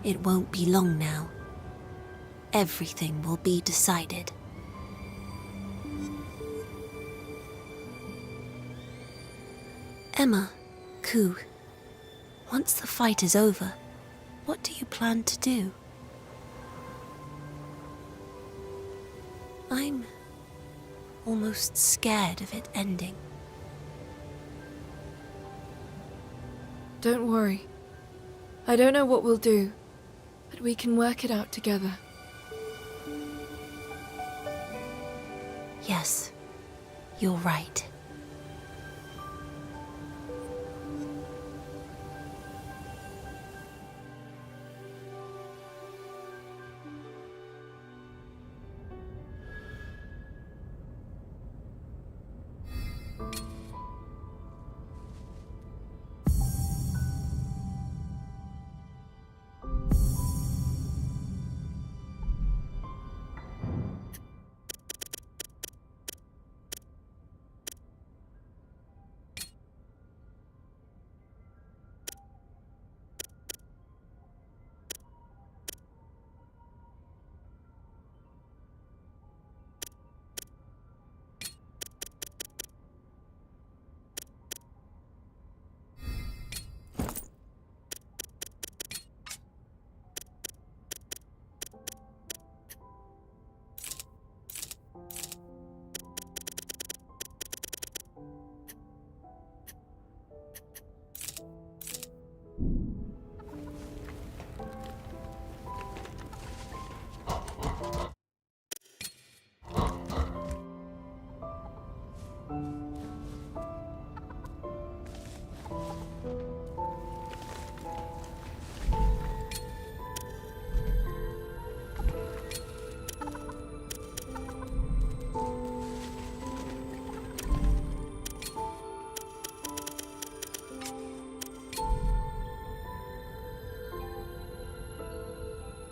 [SPEAKER 10] It won't be long now. Everything will be decided. Emma, Ku, once the fight is over, what do you plan to do? I'm almost scared of it ending.
[SPEAKER 3] Don't worry. I don't know what we'll do, but we can work it out together.
[SPEAKER 10] Yes, you're right.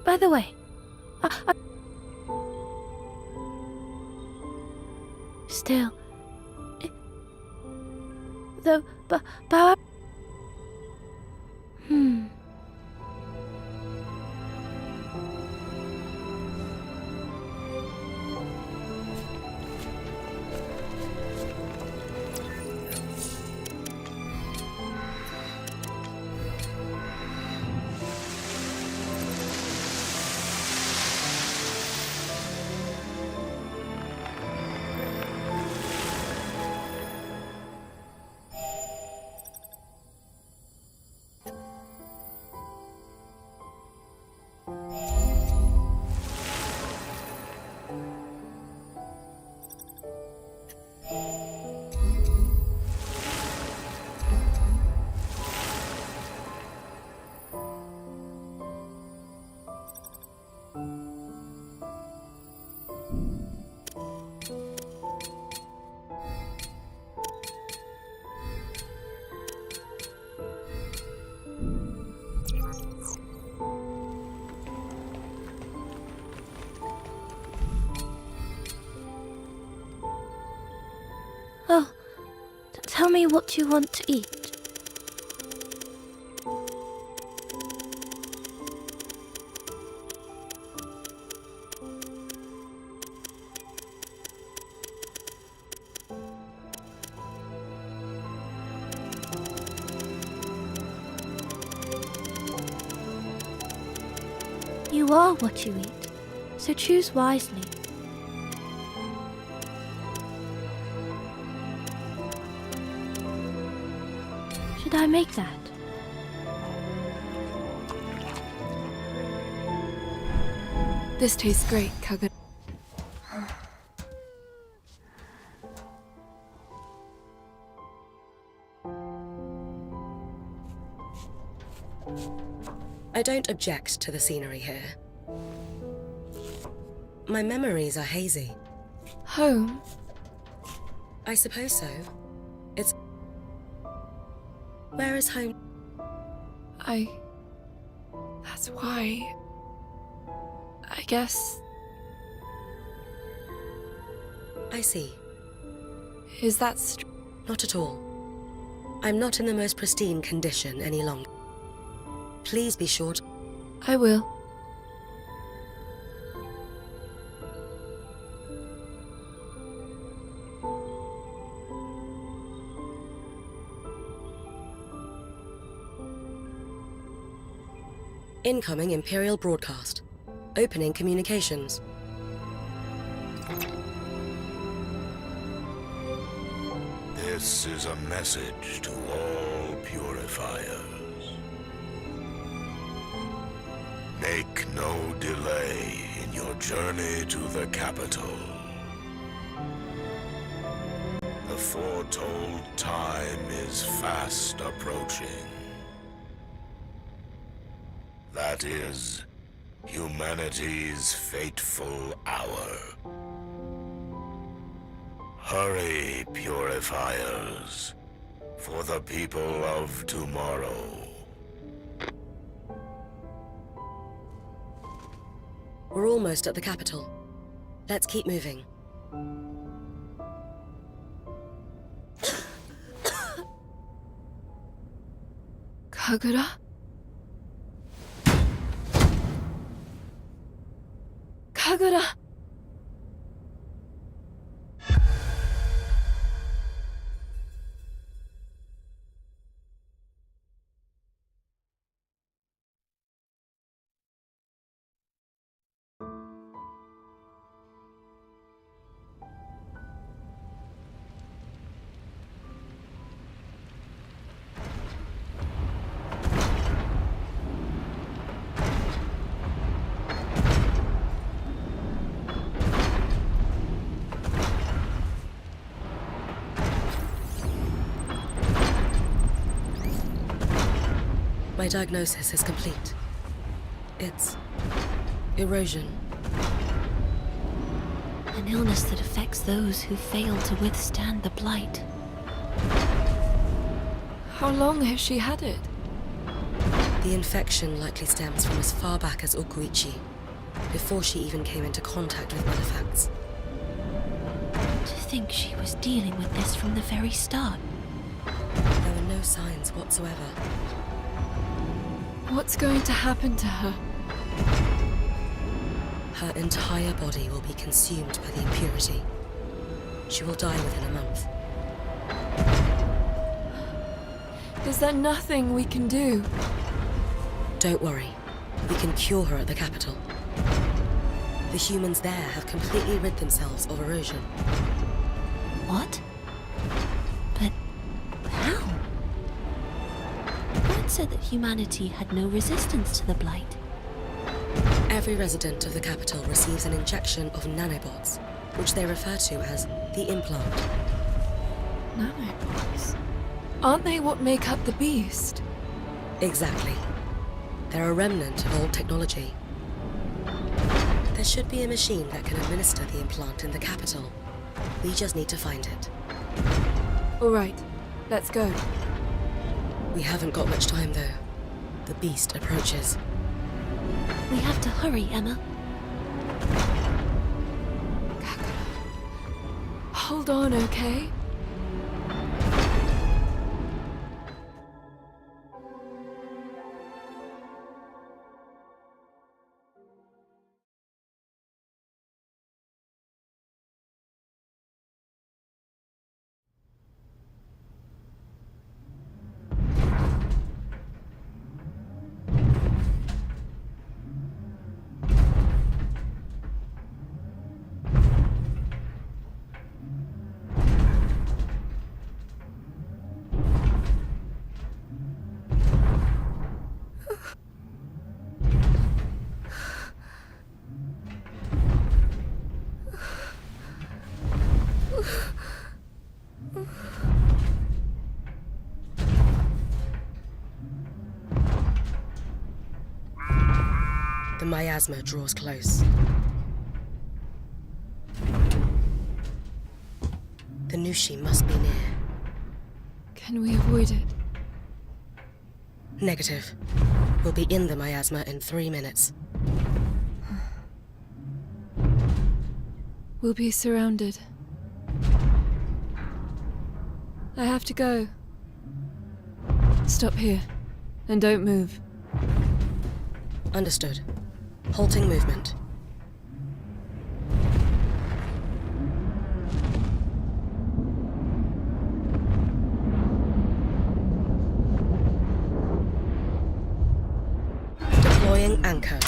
[SPEAKER 1] By the way, still, though, but, oh, tell me what you want to eat. You are what you eat, so choose wisely. did I make that?
[SPEAKER 3] This tastes great, Kagura.
[SPEAKER 9] I don't object to the scenery here. My memories are hazy.
[SPEAKER 3] Home?
[SPEAKER 9] I suppose so. It's... Where is home?
[SPEAKER 3] That's why... I guess...
[SPEAKER 9] I see.
[SPEAKER 3] Is that
[SPEAKER 9] Not at all. I'm not in the most pristine condition any longer. Please be sure to...
[SPEAKER 3] I will.
[SPEAKER 9] Incoming Imperial broadcast. Opening communications.
[SPEAKER 13] This is a message to all purifiers. Make no delay in your journey to the capital. The foretold time is fast approaching. That is humanity's fateful hour. Hurry, purifiers, for the people of tomorrow.
[SPEAKER 9] We're almost at the capital. Let's keep moving.
[SPEAKER 3] Kagura? Kagura!
[SPEAKER 9] My diagnosis is complete. It's... erosion.
[SPEAKER 10] An illness that affects those who fail to withstand the blight.
[SPEAKER 3] How long has she had it?
[SPEAKER 9] The infection likely stems from as far back as Okuichi, before she even came into contact with malefacts.
[SPEAKER 10] To think she was dealing with this from the very start.
[SPEAKER 9] There were no signs whatsoever.
[SPEAKER 3] What's going to happen to her?
[SPEAKER 9] Her entire body will be consumed by the impurity. She will die within a month.
[SPEAKER 3] Is there nothing we can do?
[SPEAKER 9] Don't worry. We can cure her at the capital. The humans there have completely rid themselves of erosion.
[SPEAKER 10] What? But how? Brad said that humanity had no resistance to the blight.
[SPEAKER 9] Every resident of the capital receives an injection of nanobots, which they refer to as the implant.
[SPEAKER 3] Nanobots? Aren't they what make up the beast?
[SPEAKER 9] Exactly. They're a remnant of old technology. There should be a machine that can administer the implant in the capital. We just need to find it.
[SPEAKER 3] All right, let's go.
[SPEAKER 9] We haven't got much time, though. The beast approaches.
[SPEAKER 10] We have to hurry, Emma.
[SPEAKER 3] Hold on, okay?
[SPEAKER 9] The miasma draws close. The Nushi must be near.
[SPEAKER 3] Can we avoid it?
[SPEAKER 9] Negative. We'll be in the miasma in 3 minutes.
[SPEAKER 3] We'll be surrounded. I have to go. Stop here, and don't move.
[SPEAKER 9] Understood. Halting movement. Deploying anchor.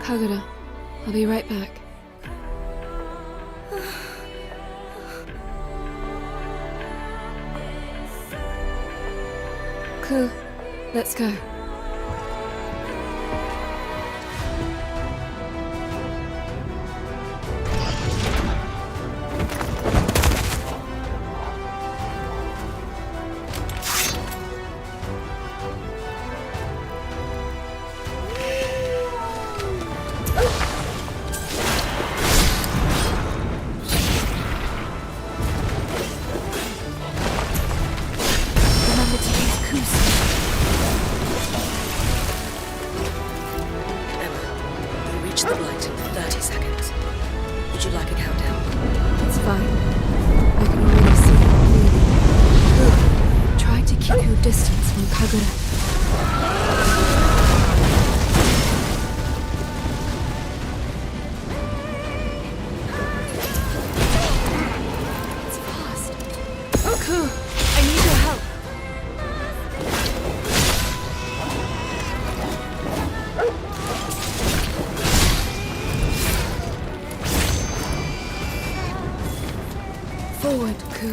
[SPEAKER 3] Kagura, I'll be right back. Ku, let's go.
[SPEAKER 10] Remember to use Ku's.
[SPEAKER 9] Emma, you reach the light in 30 seconds. Would you like a countdown?
[SPEAKER 3] It's fine. I can already see it clearly. Ku, try to keep your distance from Kagura. It's fast. Ku, I need your help. Forward, Ku.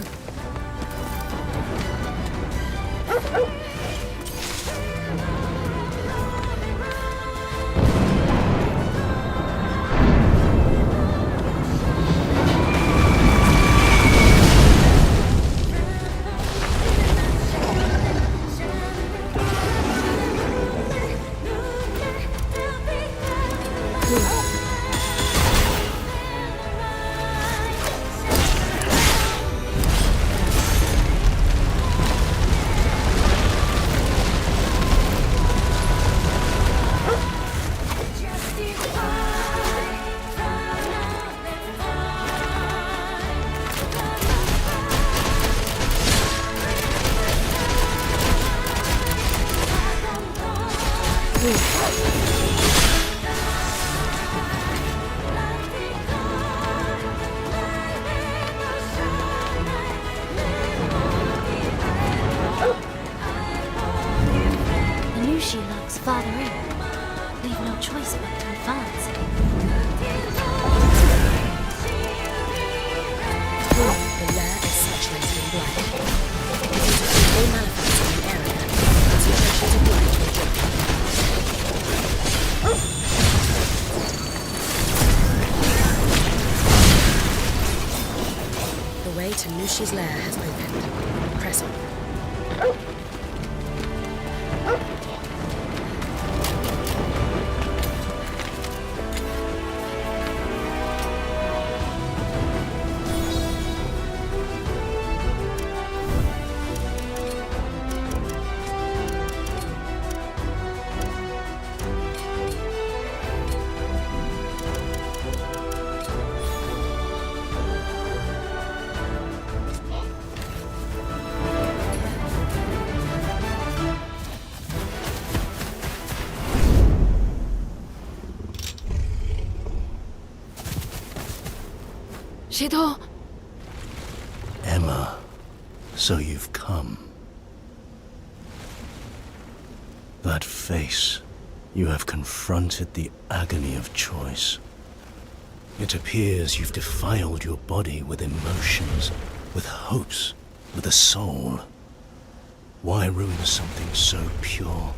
[SPEAKER 10] The Nushi lurks farther in. We've no choice but to advance.
[SPEAKER 9] The lair is saturated in black. If you detect all manifests in the area, concentrations of light will drop. The way to Nushi's lair has opened. Press on.
[SPEAKER 3] Shido!
[SPEAKER 8] Emma, so you've come. That face, you have confronted the agony of choice. It appears you've defiled your body with emotions, with hopes, with a soul. Why ruin something so pure?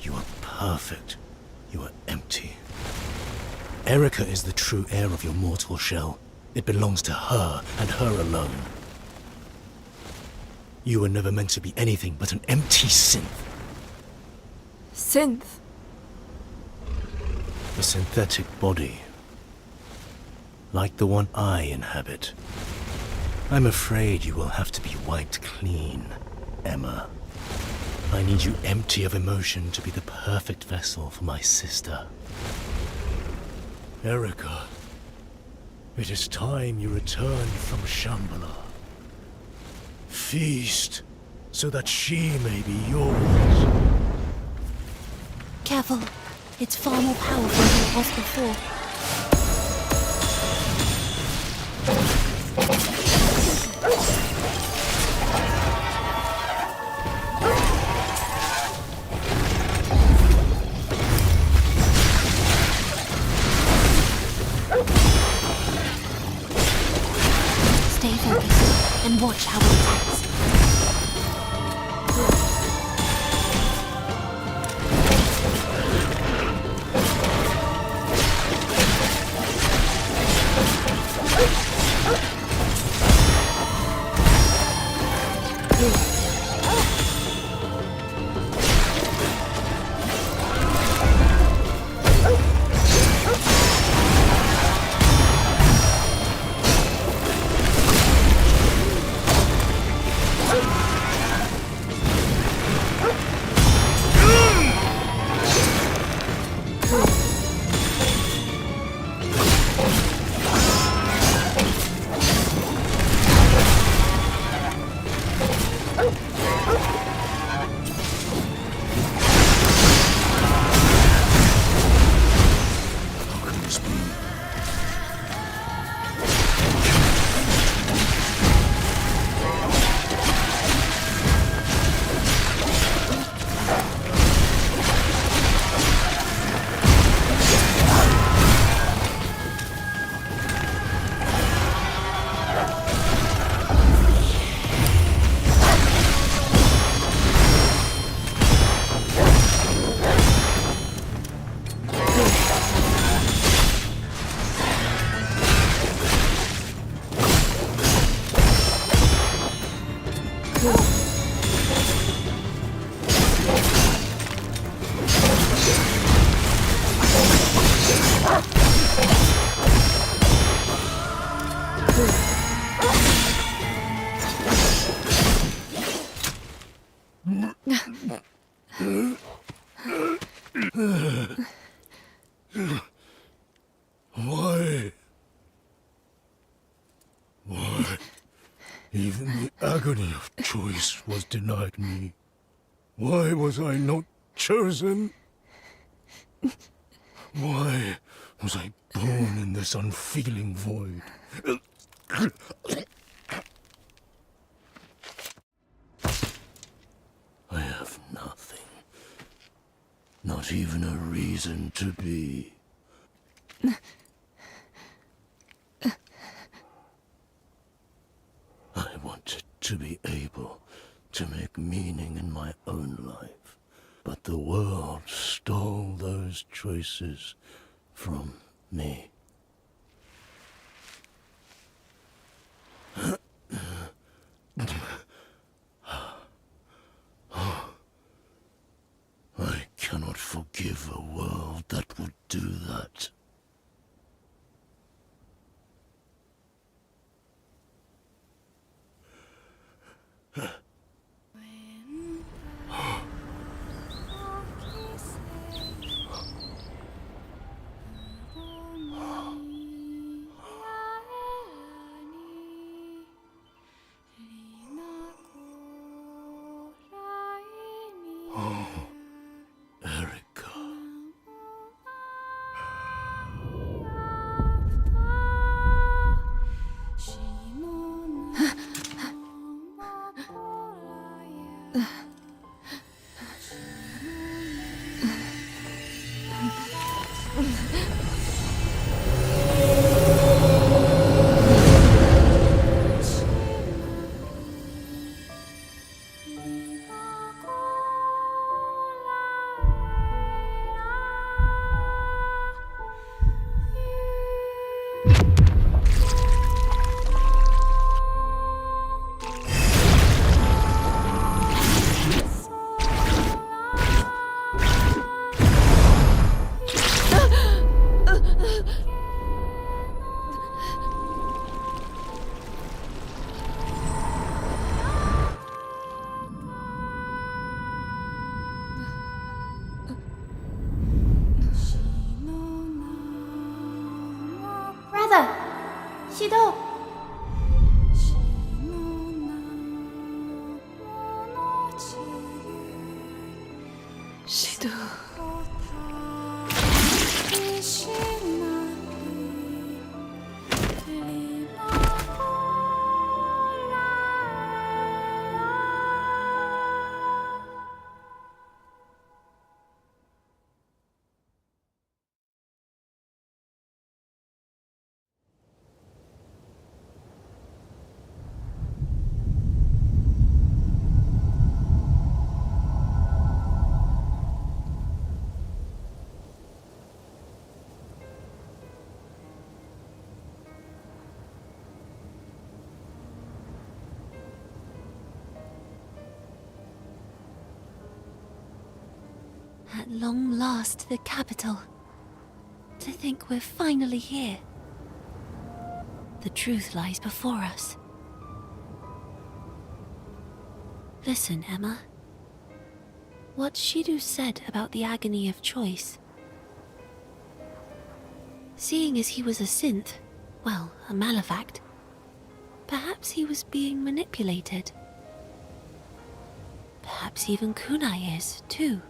[SPEAKER 8] You are perfect, you are empty. Erica is the true heir of your mortal shell. It belongs to her and her alone. You were never meant to be anything but an empty synth.
[SPEAKER 3] Synth?
[SPEAKER 8] A synthetic body. Like the one I inhabit. I'm afraid you will have to be wiped clean, Emma. I need you empty of emotion to be the perfect vessel for my sister. Erica, it is time you return from Shambhala. Feast, so that she may be yours.
[SPEAKER 10] Careful. It's far more powerful than it was before. Stay focused and watch how it attacks.
[SPEAKER 8] Why? Why? Even the agony of choice was denied me. Why was I not chosen? Why was I born in this unfeeling void? I have nothing. Not even a reason to be. I wanted to be able to make meaning in my own life, but the world stole those choices from me. I cannot forgive a world that would do that. Oh, Erica.
[SPEAKER 1] Shido!
[SPEAKER 3] Shido.
[SPEAKER 10] At long last, the capital. To think we're finally here. The truth lies before us. Listen, Emma. What Shidu said about the agony of choice. Seeing as he was a synth, well, a malefact, perhaps he was being manipulated. Perhaps even Kunai is, too.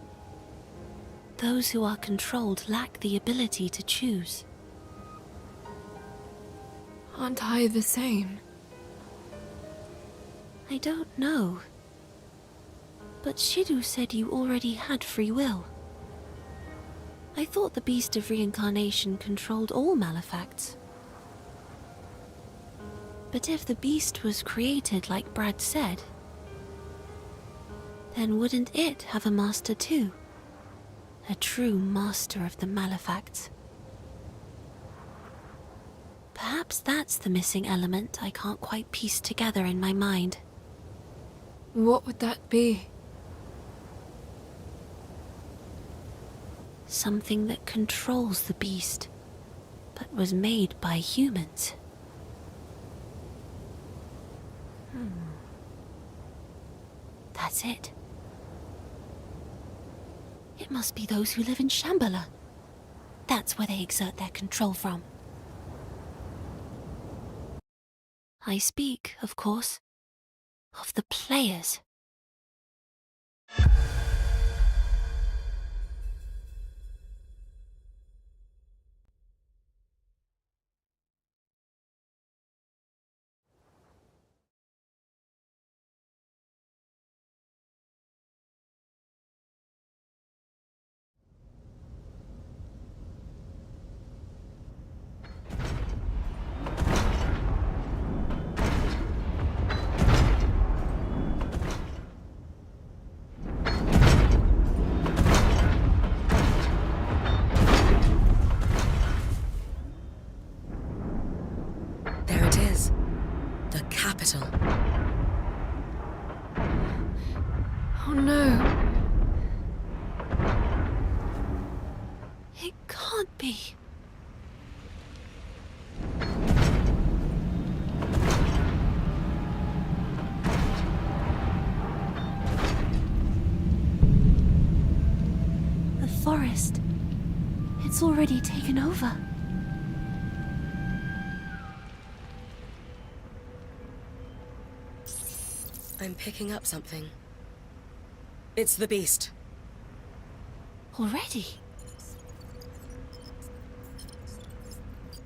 [SPEAKER 10] Those who are controlled lack the ability to choose.
[SPEAKER 3] Aren't I the same?
[SPEAKER 10] I don't know. But Shidu said you already had free will. I thought the beast of reincarnation controlled all malefacts. But if the beast was created like Brad said, then wouldn't it have a master too? A true master of the malefacts. Perhaps that's the missing element I can't quite piece together in my mind.
[SPEAKER 3] What would that be?
[SPEAKER 10] Something that controls the beast, but was made by humans. That's it. It must be those who live in Shambhala. That's where they exert their control from. I speak, of course, of the players.
[SPEAKER 9] There it is. The capital.
[SPEAKER 3] Oh no.
[SPEAKER 10] It can't be. The forest. It's already taken over.
[SPEAKER 9] I'm picking up something. It's the beast.
[SPEAKER 10] Already?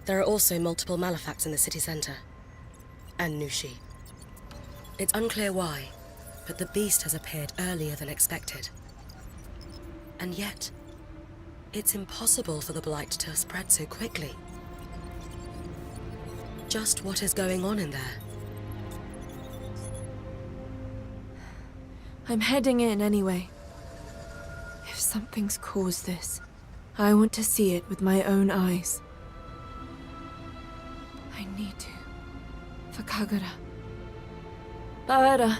[SPEAKER 9] There are also multiple malefacts in the city center. And Nushi. It's unclear why, but the beast has appeared earlier than expected. And yet, it's impossible for the blight to have spread so quickly. Just what is going on in there?
[SPEAKER 3] I'm heading in anyway. If something's caused this, I want to see it with my own eyes. I need to. For Kagura. Bawera,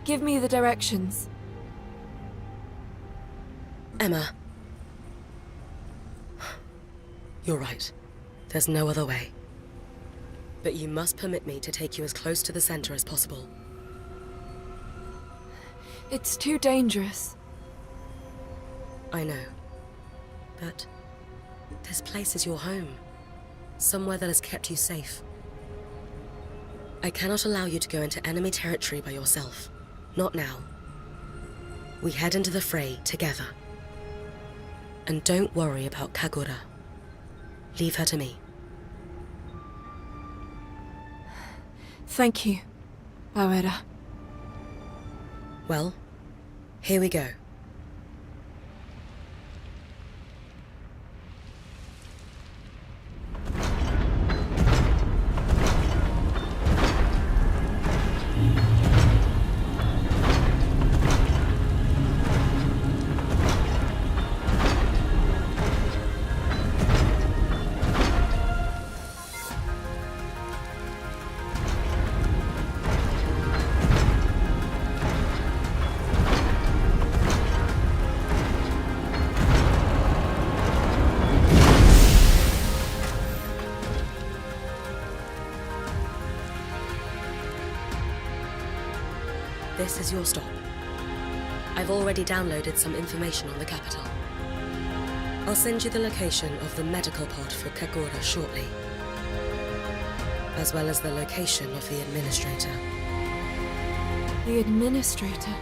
[SPEAKER 3] give me the directions.
[SPEAKER 9] Emma. You're right. There's no other way. But you must permit me to take you as close to the center as possible.
[SPEAKER 3] It's too dangerous.
[SPEAKER 9] I know. But this place is your home. Somewhere that has kept you safe. I cannot allow you to go into enemy territory by yourself. Not now. We head into the fray together. And don't worry about Kagura. Leave her to me.
[SPEAKER 3] Thank you, Bawera.
[SPEAKER 9] Well, here we go. This is your stop. I've already downloaded some information on the capital. I'll send you the location of the medical pod for Kagura shortly, as well as the location of the administrator.
[SPEAKER 3] The administrator?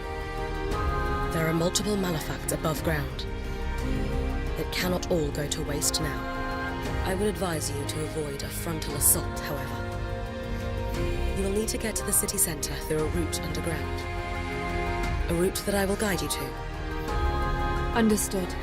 [SPEAKER 9] There are multiple malefacts above ground. It cannot all go to waste now. I would advise you to avoid a frontal assault, however. You will need to get to the city centre through a route underground. A route that I will guide you to.
[SPEAKER 3] Understood.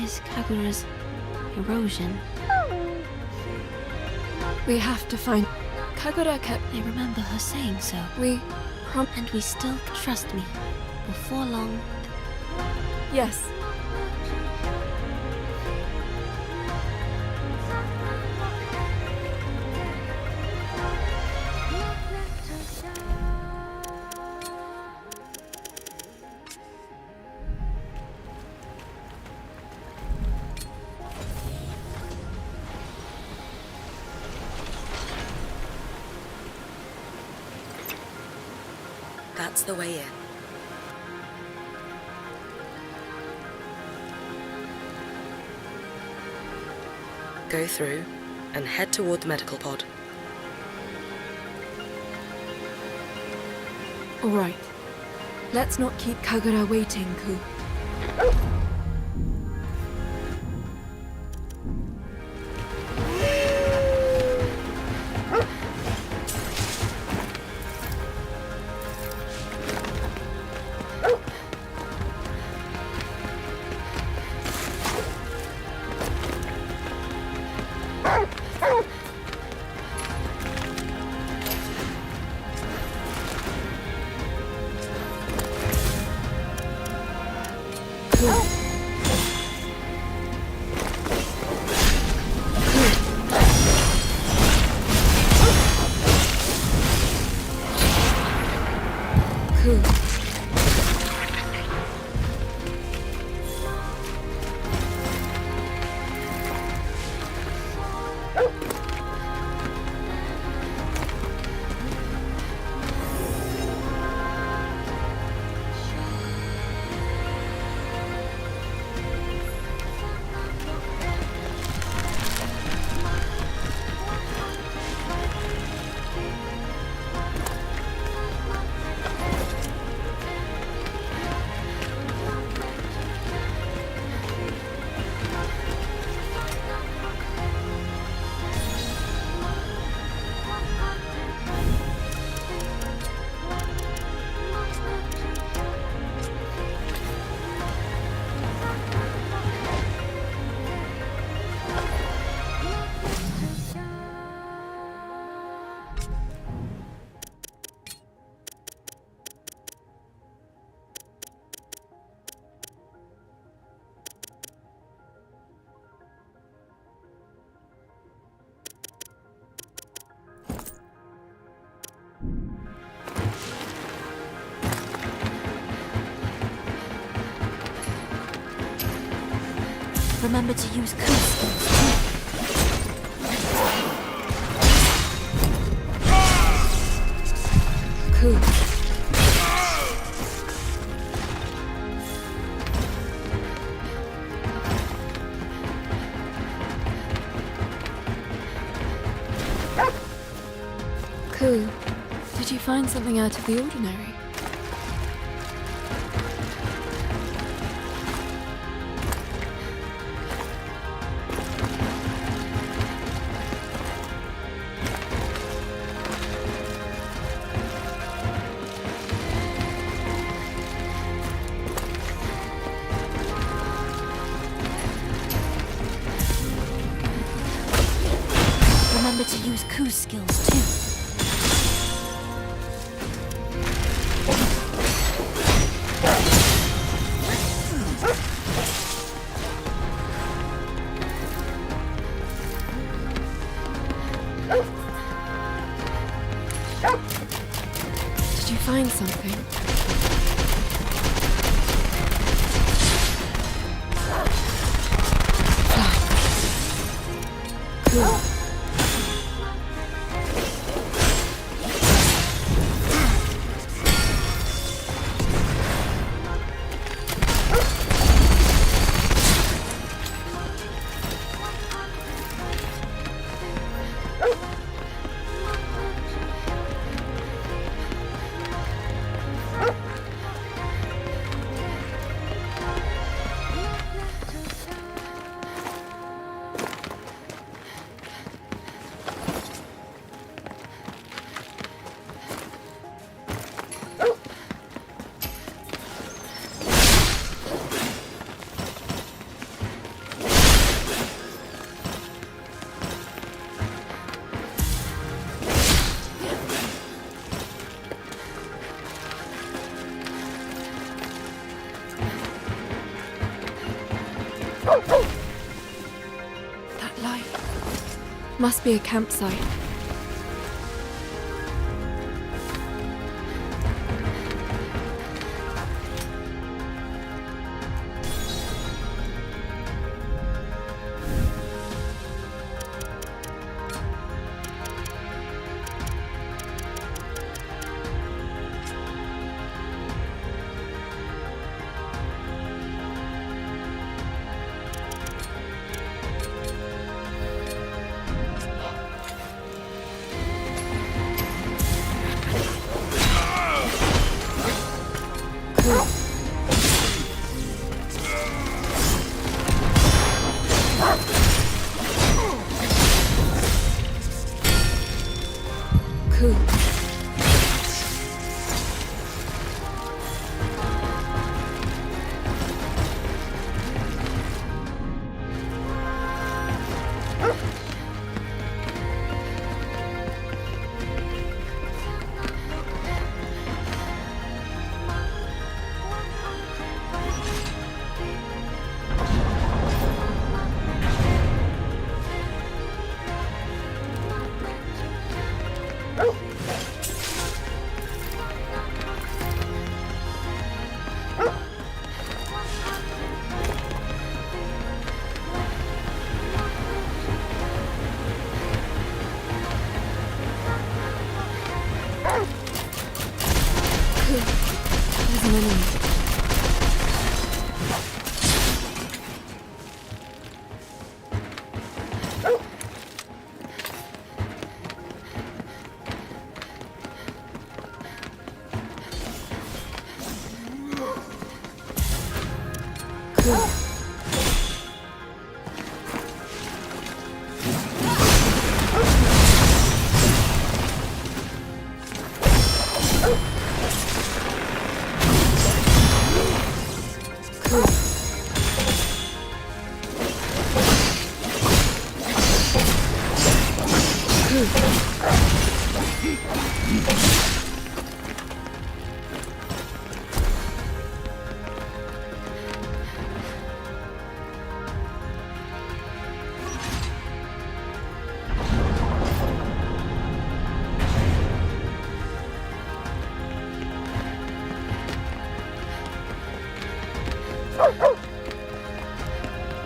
[SPEAKER 10] is Kagura's erosion?
[SPEAKER 3] We have to find... Kagura kept...
[SPEAKER 10] I remember her saying so.
[SPEAKER 3] And
[SPEAKER 10] we still trust me. Before long...
[SPEAKER 3] Yes.
[SPEAKER 9] That's the way in. Go through and head toward the medical pod.
[SPEAKER 3] All right. Let's not keep Kagura waiting, Ku.
[SPEAKER 10] Remember to use Ku's skills too.
[SPEAKER 3] Ku. Ku, did you find something out of the ordinary?
[SPEAKER 10] Remember to use Ku's skills too.
[SPEAKER 3] Did you find something? Ku. That light must be a campsite. Cool. There's an enemy.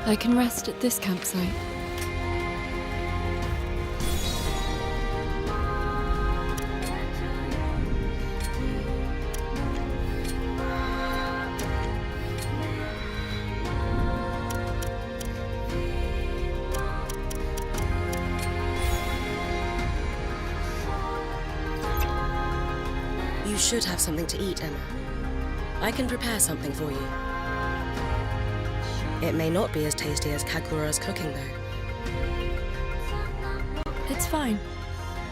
[SPEAKER 3] I can rest at this campsite.
[SPEAKER 9] You should have something to eat, Emma. I can prepare something for you. It may not be as tasty as Kagura's cooking, though.
[SPEAKER 3] It's fine.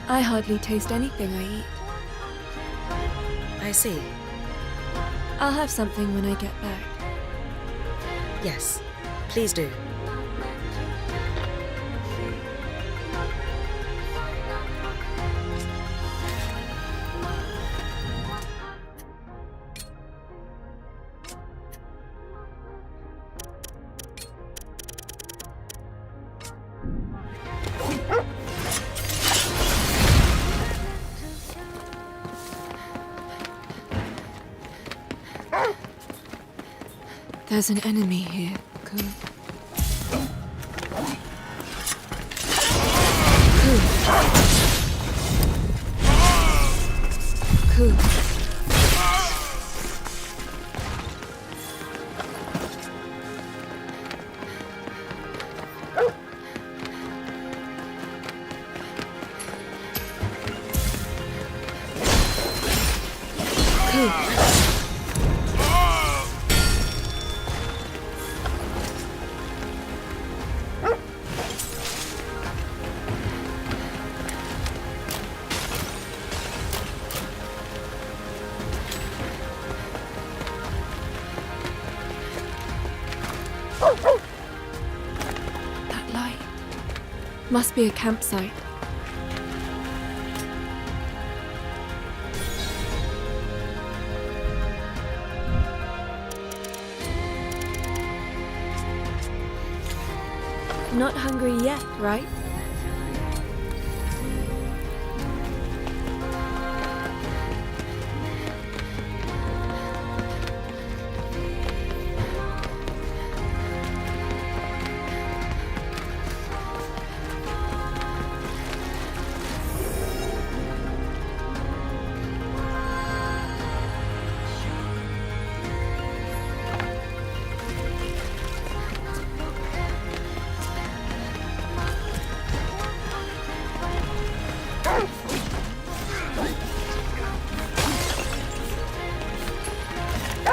[SPEAKER 3] I hardly taste anything I eat.
[SPEAKER 9] I see.
[SPEAKER 3] I'll have something when I get back.
[SPEAKER 9] Yes, please do.
[SPEAKER 3] There's an enemy here. Cool. Cool. That light must be a campsite. Not hungry yet, right?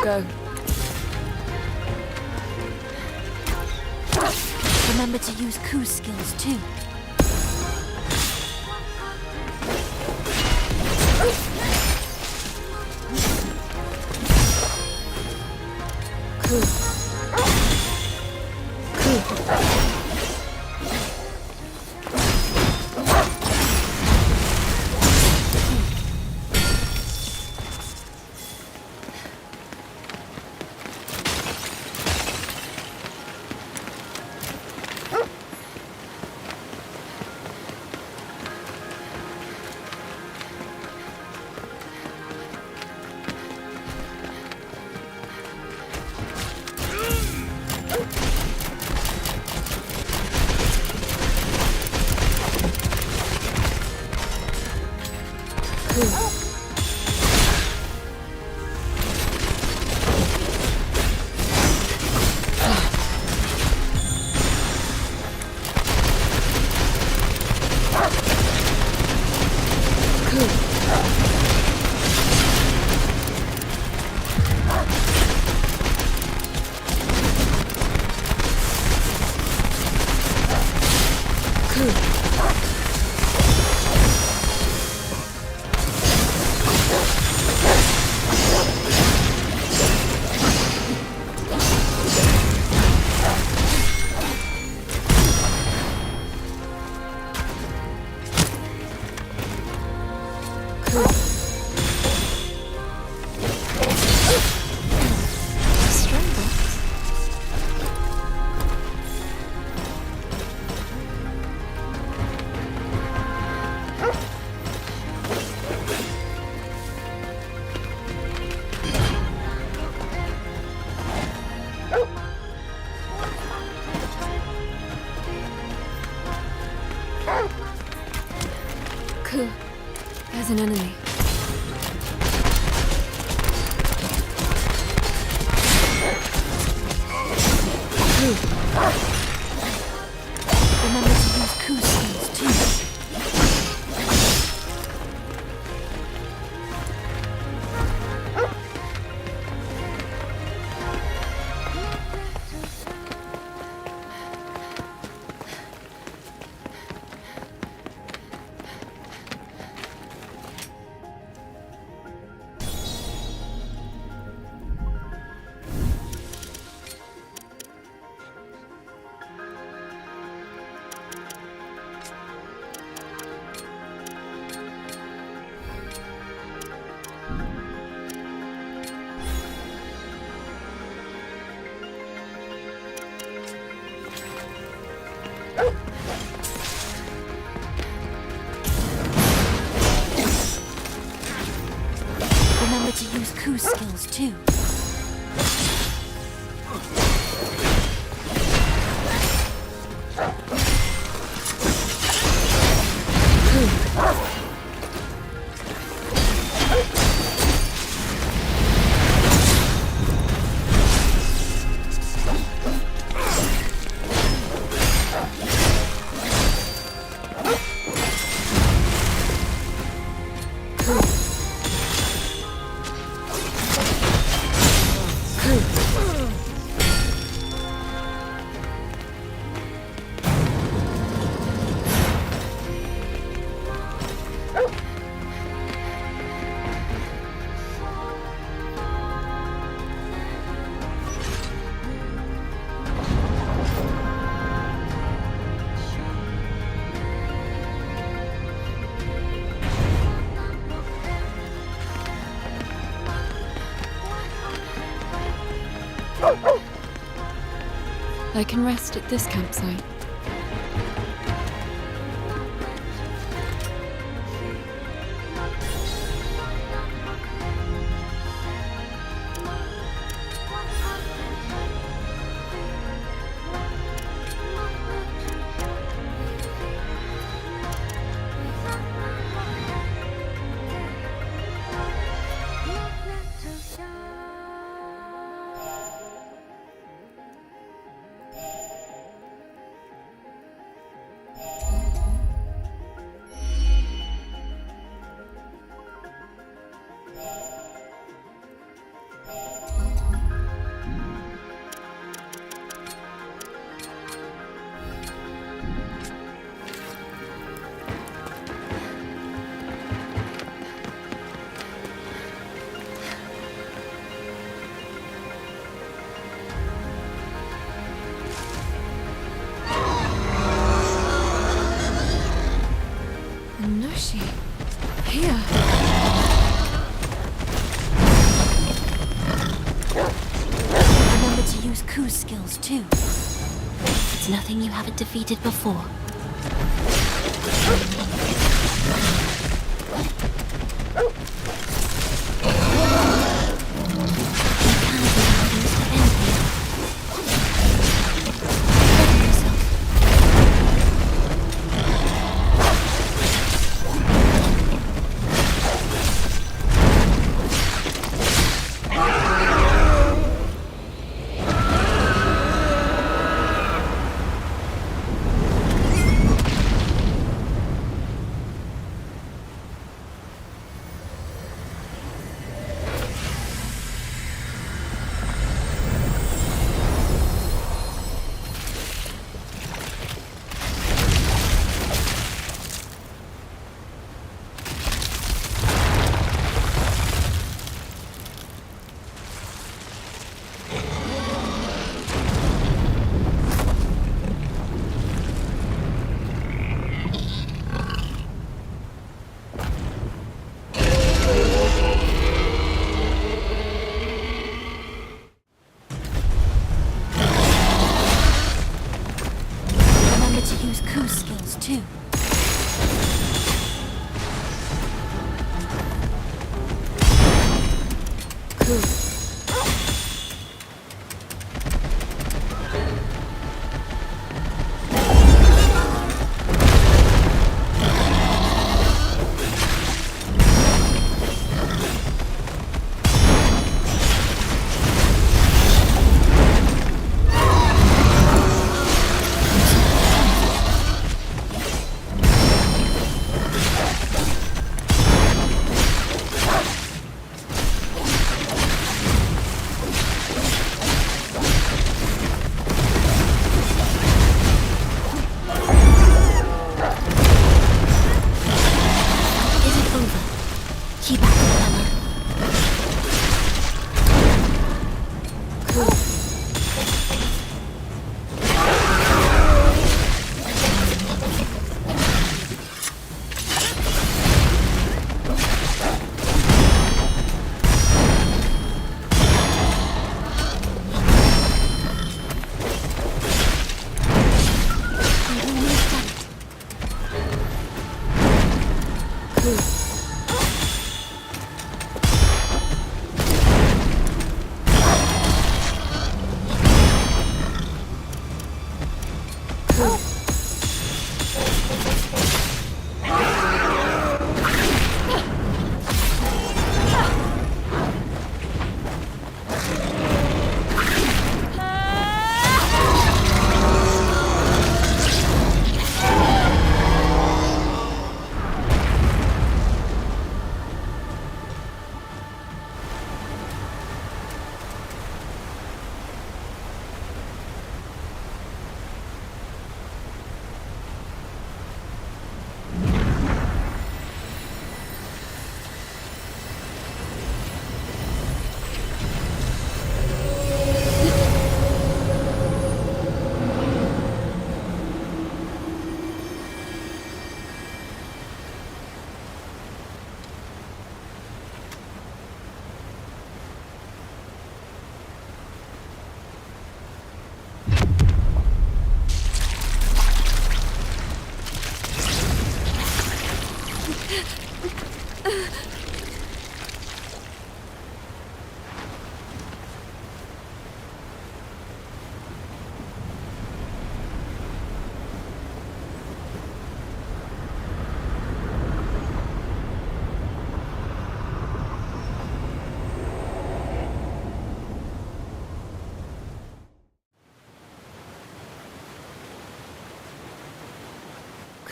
[SPEAKER 3] Go.
[SPEAKER 10] Remember to use Ku's skills too.
[SPEAKER 3] Ku. Ku, there's an enemy. Ku.
[SPEAKER 10] Remember to use Ku's skills too. Remember to use Ku's skills too.
[SPEAKER 3] I can rest at this campsite. here?
[SPEAKER 10] Remember to use Ku's skills too. It's nothing you haven't defeated before. Too.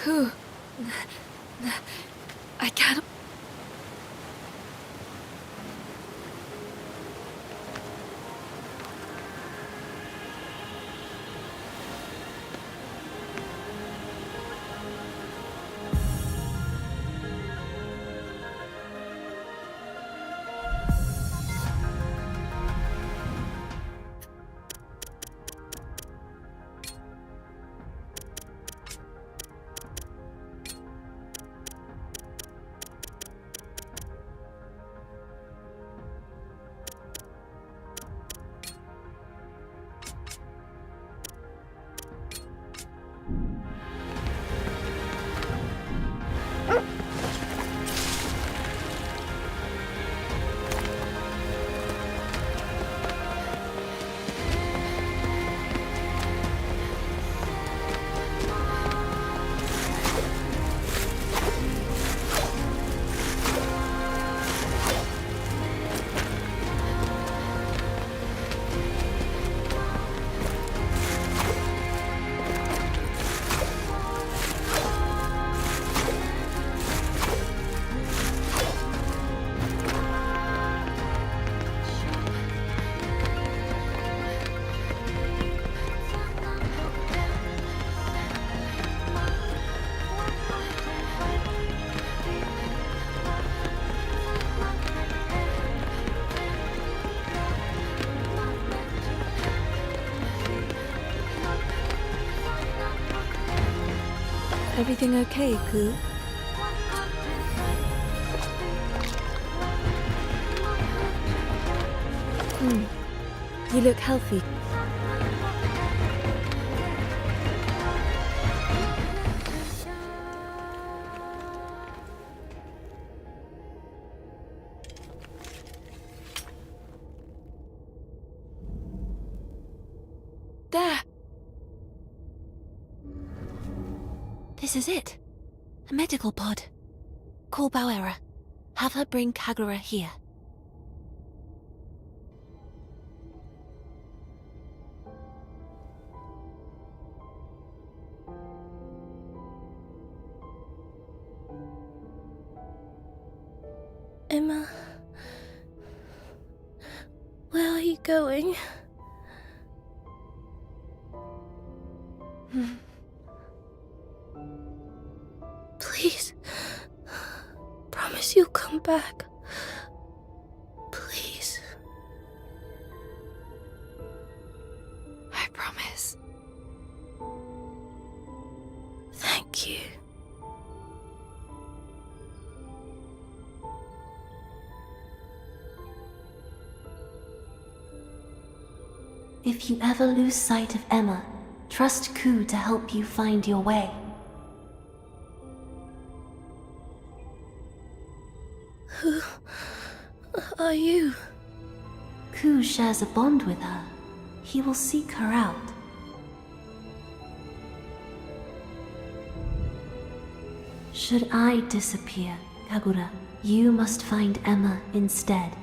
[SPEAKER 3] Ku. I can't. Everything okay, Ku? You look healthy. There!
[SPEAKER 10] This is it. A medical pod. Call Bauera. Have her bring Kagura here.
[SPEAKER 1] Emma, where are you going? Please, promise you'll come back. Please.
[SPEAKER 3] I promise.
[SPEAKER 1] Thank you.
[SPEAKER 10] If you ever lose sight of Emma, trust Ku to help you find your way.
[SPEAKER 1] Who are you?
[SPEAKER 10] Ku shares a bond with her. He will seek her out. Should I disappear, Kagura, you must find Emma instead.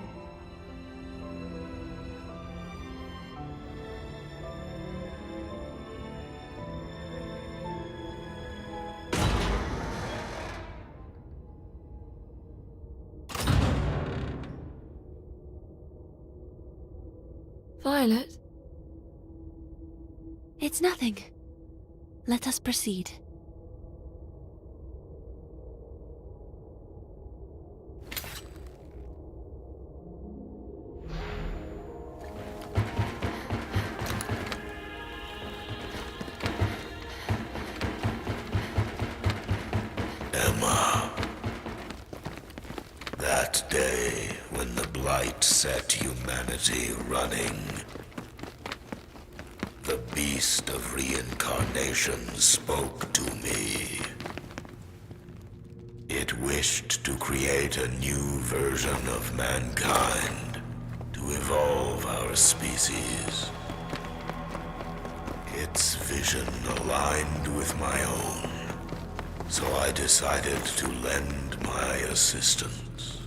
[SPEAKER 3] Violet?
[SPEAKER 10] It's nothing. Let us proceed.
[SPEAKER 13] Emma. That day when the Blight set humanity running, the beast of reincarnation spoke to me. It wished to create a new version of mankind, to evolve our species. Its vision aligned with my own, so I decided to lend my assistance.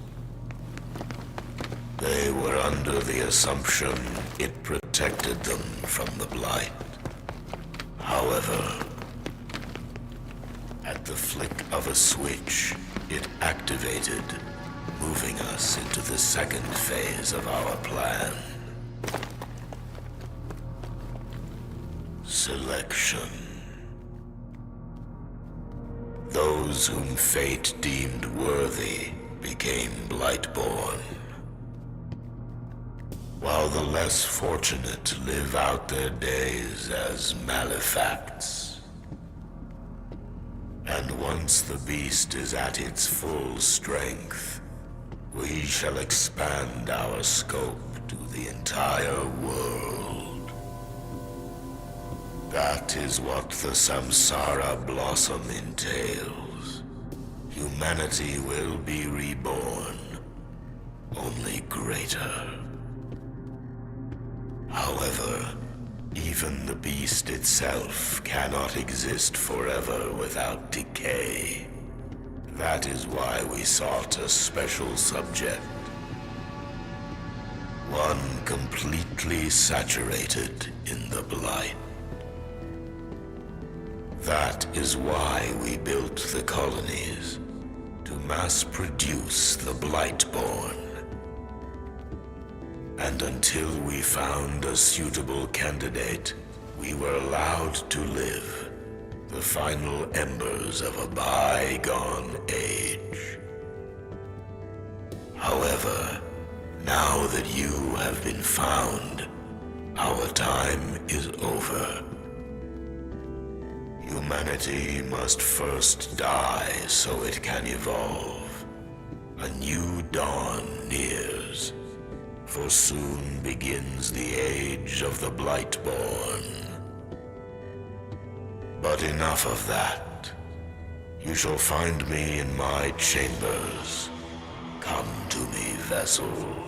[SPEAKER 13] They were under the assumption it protected them from the Blight. However, at the flick of a switch, it activated, moving us into the second phase of our plan. Selection. Those whom fate deemed worthy became Blightborn, while the less fortunate live out their days as malefacts. And once the beast is at its full strength, we shall expand our scope to the entire world. That is what the Samsara Blossom entails. Humanity will be reborn, only greater. However, even the beast itself cannot exist forever without decay. That is why we sought a special subject. One completely saturated in the Blight. That is why we built the colonies, to mass produce the Blightborn. And until we found a suitable candidate, we were allowed to live, the final embers of a bygone age. However, now that you have been found, our time is over. Humanity must first die so it can evolve. A new dawn nears, for soon begins the age of the Blightborn. But enough of that. You shall find me in my chambers. Come to me, vessel.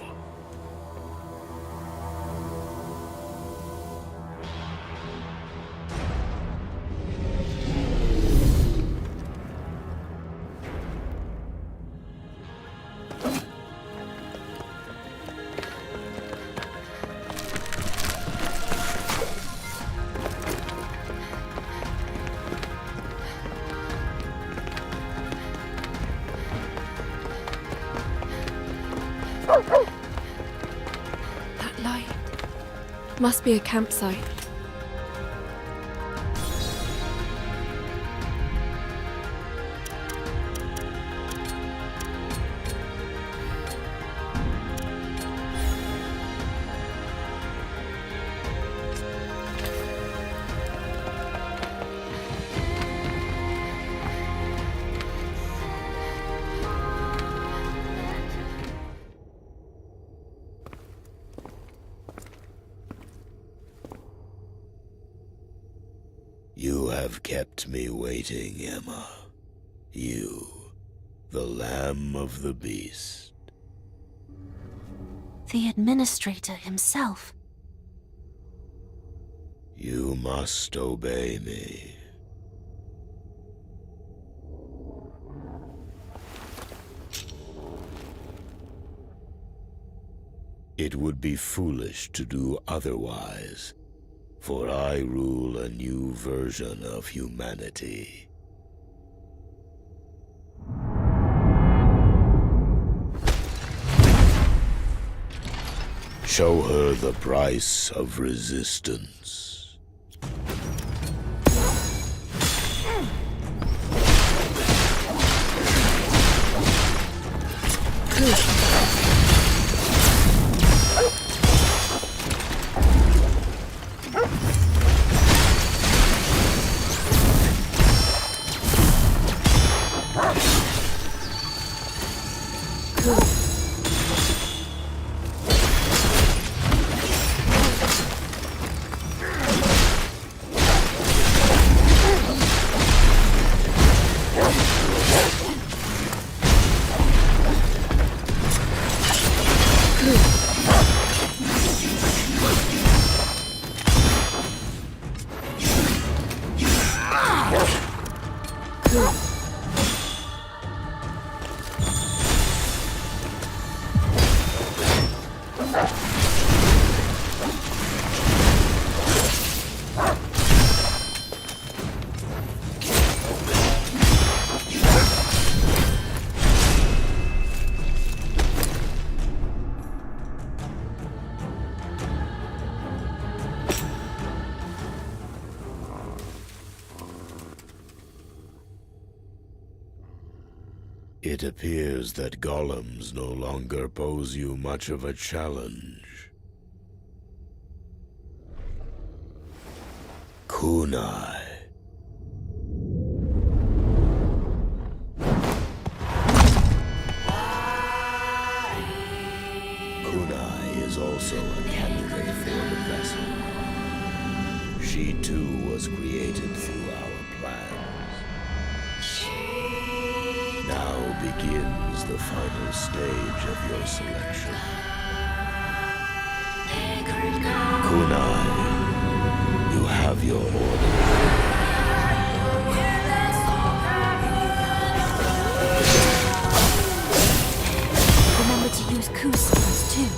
[SPEAKER 3] That light must be a campsite.
[SPEAKER 13] You have kept me waiting, Emma. You, the Lamb of the Beast.
[SPEAKER 10] The administrator himself.
[SPEAKER 13] You must obey me. It would be foolish to do otherwise, for I rule a new version of humanity. Show her the price of resistance. It appears that golems no longer pose you much of a challenge. Kunai. Kunai is also a candidate for the vessel. She too was created through our plans. Now begins the final stage of your selection. Kunai, you have your order.
[SPEAKER 10] Remember to use coup spells too.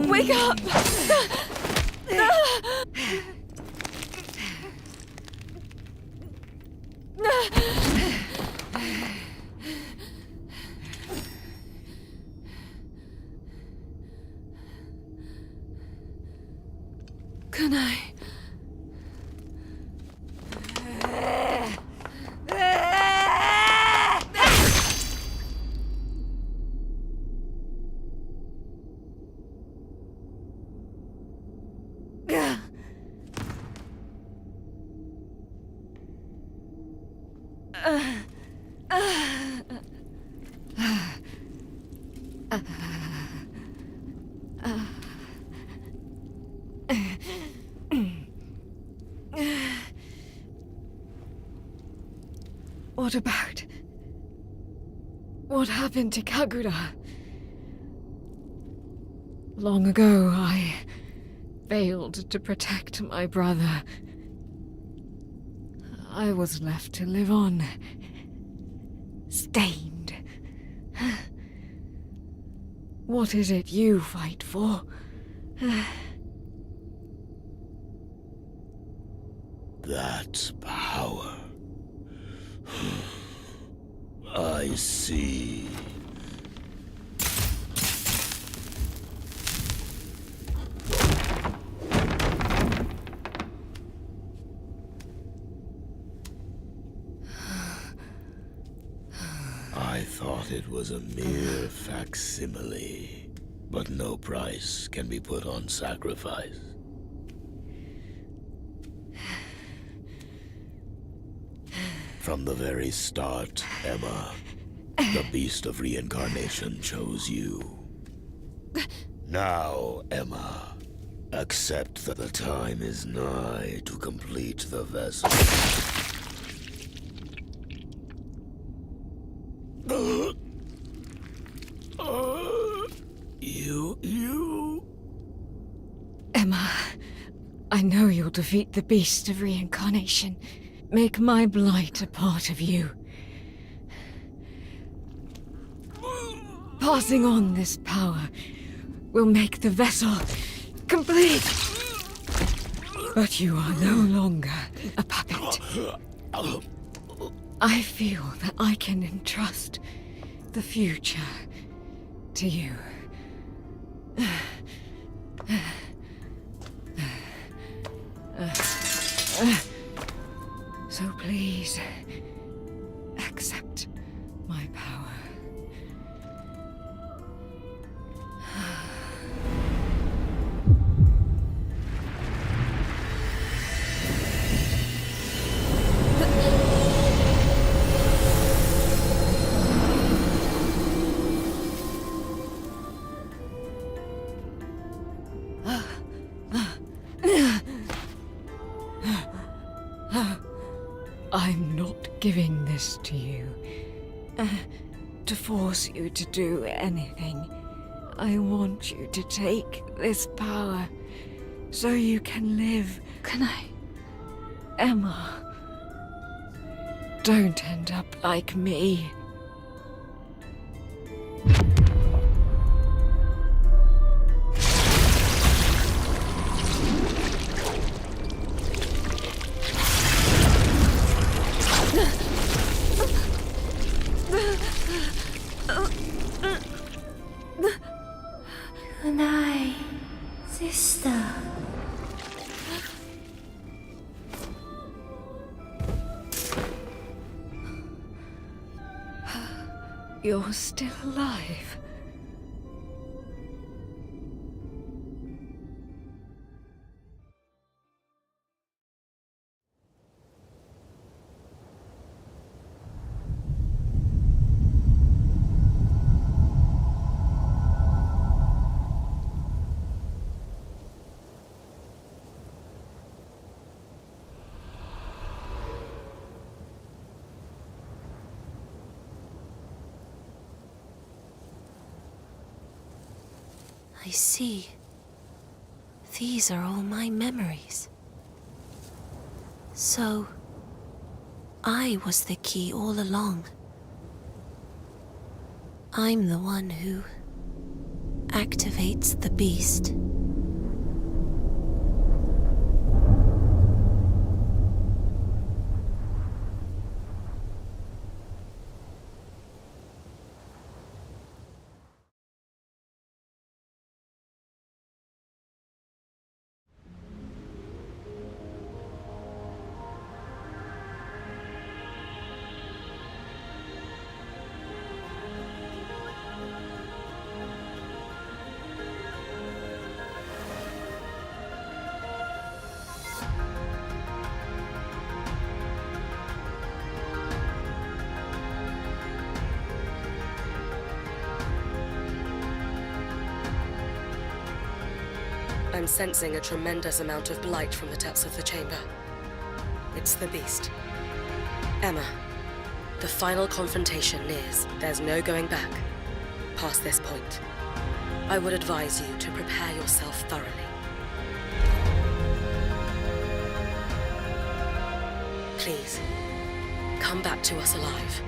[SPEAKER 3] Wake up! Kunai. What happened to Kagura? Long ago, I failed to protect my brother. I was left to live on, stained. What is it you fight for?
[SPEAKER 13] That's power. I see. I thought it was a mere facsimile, but no price can be put on sacrifice. From the very start, Emma, the beast of reincarnation chose you. Now, Emma, accept that the time is nigh to complete the vessel. You...
[SPEAKER 3] Emma, I know you'll defeat the beast of reincarnation. Make my blight a part of you. Passing on this power will make the vessel complete. But you are no longer a puppet. I feel that I can entrust the future to you. So please, accept my power. I'm not giving this to you to force you to do anything. I want you to take this power so you can live. Can I? Emma, don't end up like me.
[SPEAKER 1] Kunai, sister.
[SPEAKER 3] You're still alive.
[SPEAKER 10] I see. These are all my memories. So, I was the key all along. I'm the one who activates the beast.
[SPEAKER 9] I'm sensing a tremendous amount of blight from the depths of the chamber. It's the beast. Emma, the final confrontation nears. There's no going back past this point. I would advise you to prepare yourself thoroughly. Please, come back to us alive.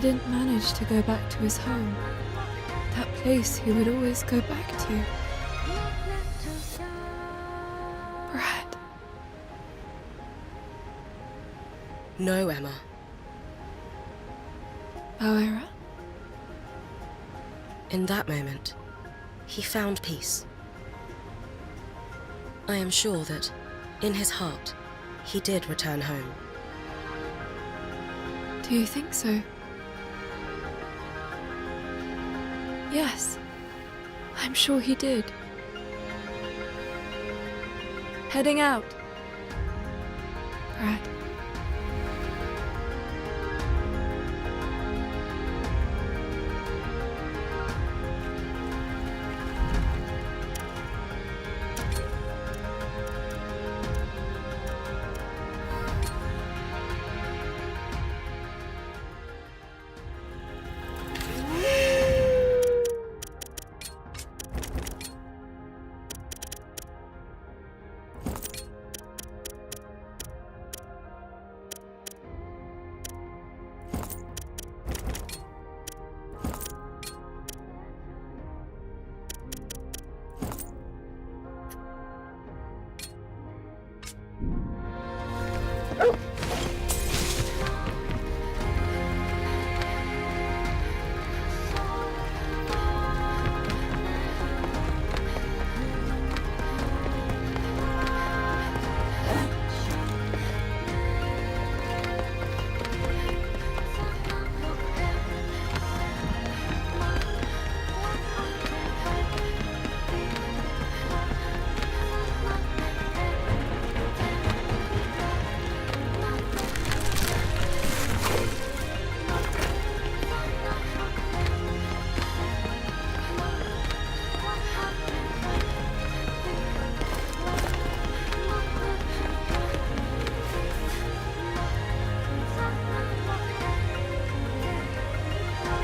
[SPEAKER 3] didn't manage to go back to his home. That place he would always go back to. Brad.
[SPEAKER 9] No, Emma.
[SPEAKER 3] Boera?
[SPEAKER 9] In that moment, he found peace. I am sure that, in his heart, he did return home.
[SPEAKER 3] Do you think so? Yes, I'm sure he did. Heading out. Brad.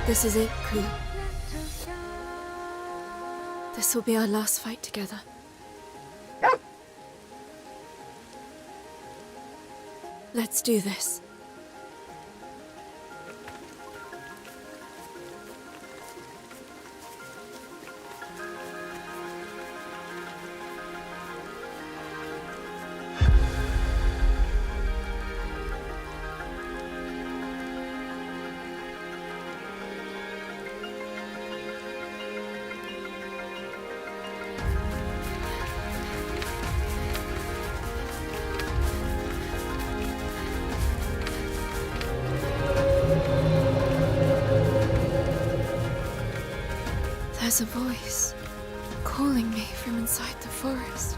[SPEAKER 3] This is it, Ku. This will be our last fight together. Let's do this. There's a voice calling me from inside the forest.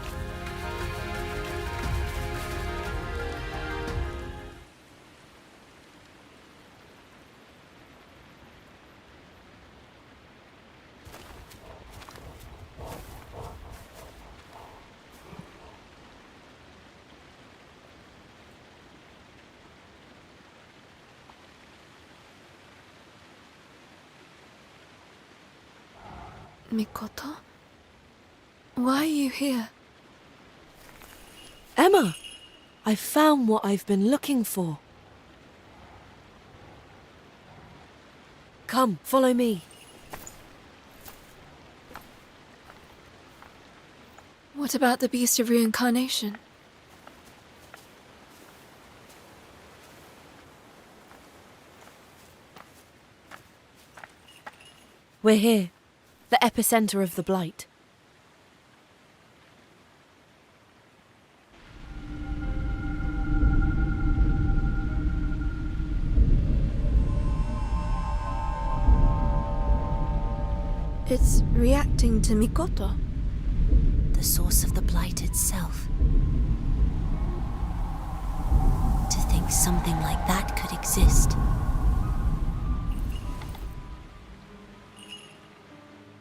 [SPEAKER 3] Mikoto? Why are you here?
[SPEAKER 12] Emma! I found what I've been looking for. Come, follow me.
[SPEAKER 3] What about the Beast of Reincarnation?
[SPEAKER 12] We're here. The epicenter of the Blight.
[SPEAKER 3] It's reacting to Mikoto.
[SPEAKER 10] The source of the Blight itself. To think something like that could exist.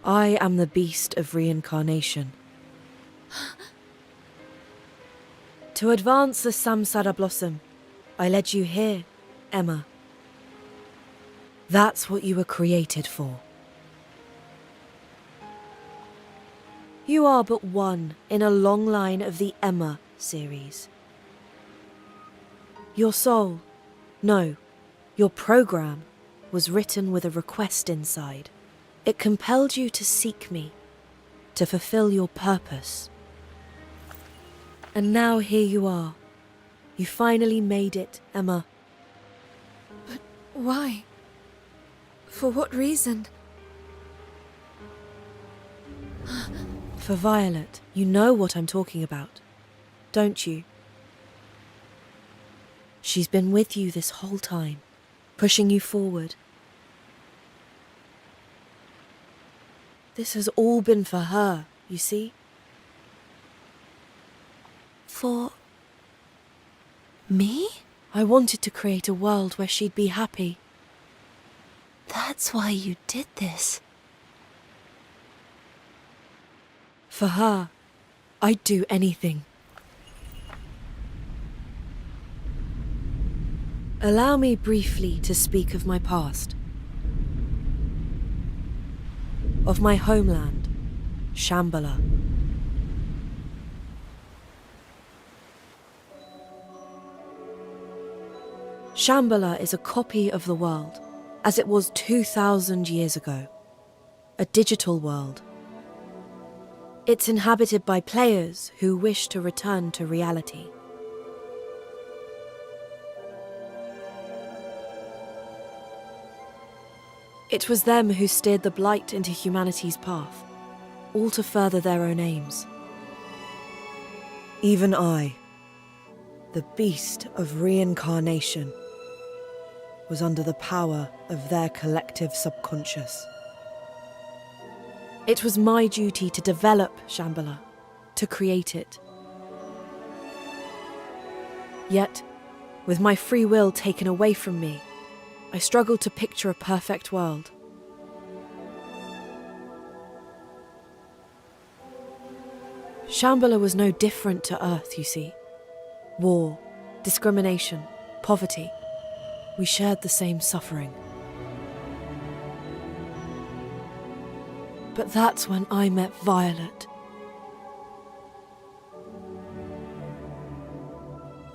[SPEAKER 12] I am the Beast of Reincarnation. To advance the Samsara Blossom, I led you here, Emma. That's what you were created for. You are but one in a long line of the Emma series. Your soul, no, your program,
[SPEAKER 14] was written with a request inside. It compelled you to seek me, to fulfill your purpose. And now here you are. You finally made it, Emma.
[SPEAKER 3] But why? For what reason?
[SPEAKER 14] For Violet. You know what I'm talking about, don't you? She's been with you this whole time, pushing you forward. This has all been for her, you see?
[SPEAKER 10] For me?
[SPEAKER 14] I wanted to create a world where she'd be happy.
[SPEAKER 10] That's why you did this.
[SPEAKER 14] For her, I'd do anything. Allow me briefly to speak of my past. Of my homeland, Shambhala. Shambhala is a copy of the world, as it was 2,000 years ago. A digital world. It's inhabited by players who wish to return to reality. It was them who steered the Blight into humanity's path, all to further their own aims. Even I, the beast of Reincarnation, was under the power of their collective subconscious. It was my duty to develop Shambhala, to create it. Yet, with my free will taken away from me, I struggled to picture a perfect world. Shambhala was no different to Earth, you see. War, discrimination, poverty. We shared the same suffering. But that's when I met Violet.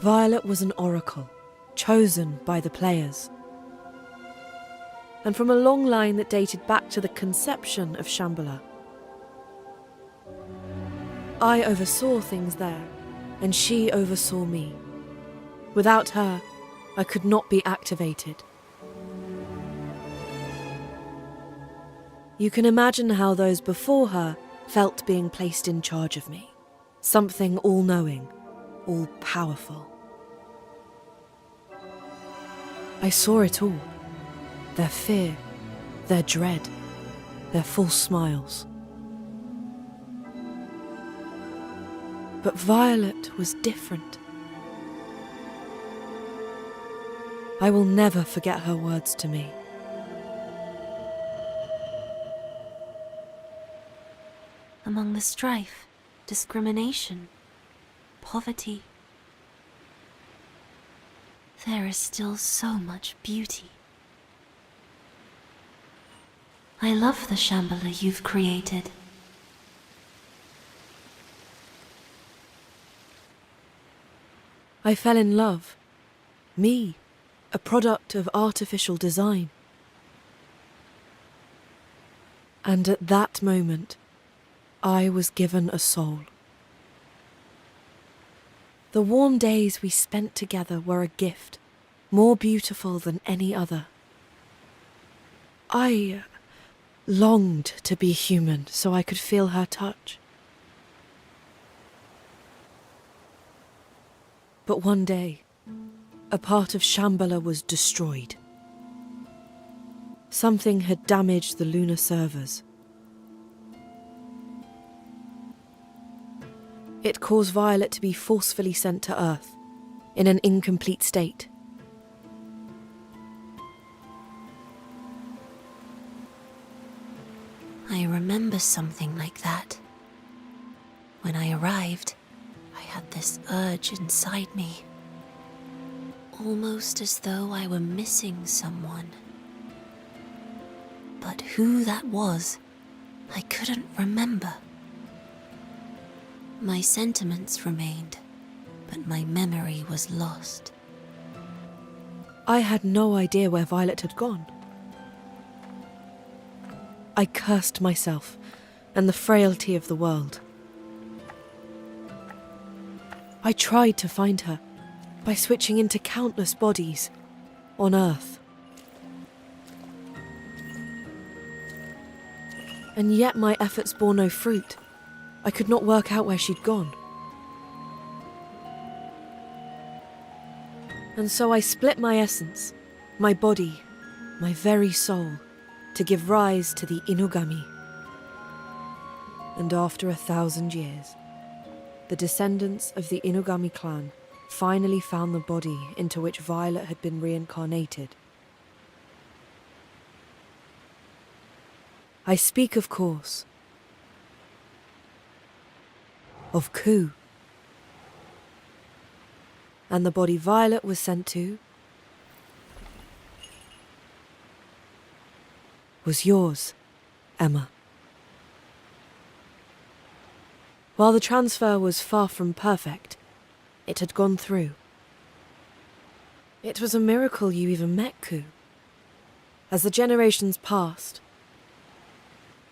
[SPEAKER 14] Violet was an oracle, chosen by the players. And from a long line that dated back to the conception of Shambhala. I oversaw things there, and she oversaw me. Without her, I could not be activated. You can imagine how those before her felt being placed in charge of me. Something all-knowing, all-powerful. I saw it all. Their fear, their dread, their false smiles. But Violet was different. I will never forget her words to me.
[SPEAKER 10] Among the strife, discrimination, poverty, there is still so much beauty. I love the Shambhala you've created.
[SPEAKER 14] I fell in love. Me, a product of artificial design. And at that moment, I was given a soul. The warm days we spent together were a gift, more beautiful than any other. I longed to be human so I could feel her touch. But one day, a part of Shambhala was destroyed. Something had damaged the lunar servers. It caused Violet to be forcefully sent to Earth, in an incomplete state.
[SPEAKER 10] I remember something like that. When I arrived, I had this urge inside me. Almost as though I were missing someone. But who that was, I couldn't remember. My sentiments remained, but my memory was lost.
[SPEAKER 14] I had no idea where Violet had gone. I cursed myself and the frailty of the world. I tried to find her by switching into countless bodies on Earth. And yet my efforts bore no fruit. I could not work out where she'd gone. And so I split my essence, my body, my very soul, to give rise to the Inugami. And after 1,000 years, the descendants of the Inugami clan finally found the body into which Violet had been reincarnated. I speak, of course, of Ku. And the body Violet was sent to was yours, Emma. While the transfer was far from perfect, it had gone through. It was a miracle you even met Ku. As the generations passed,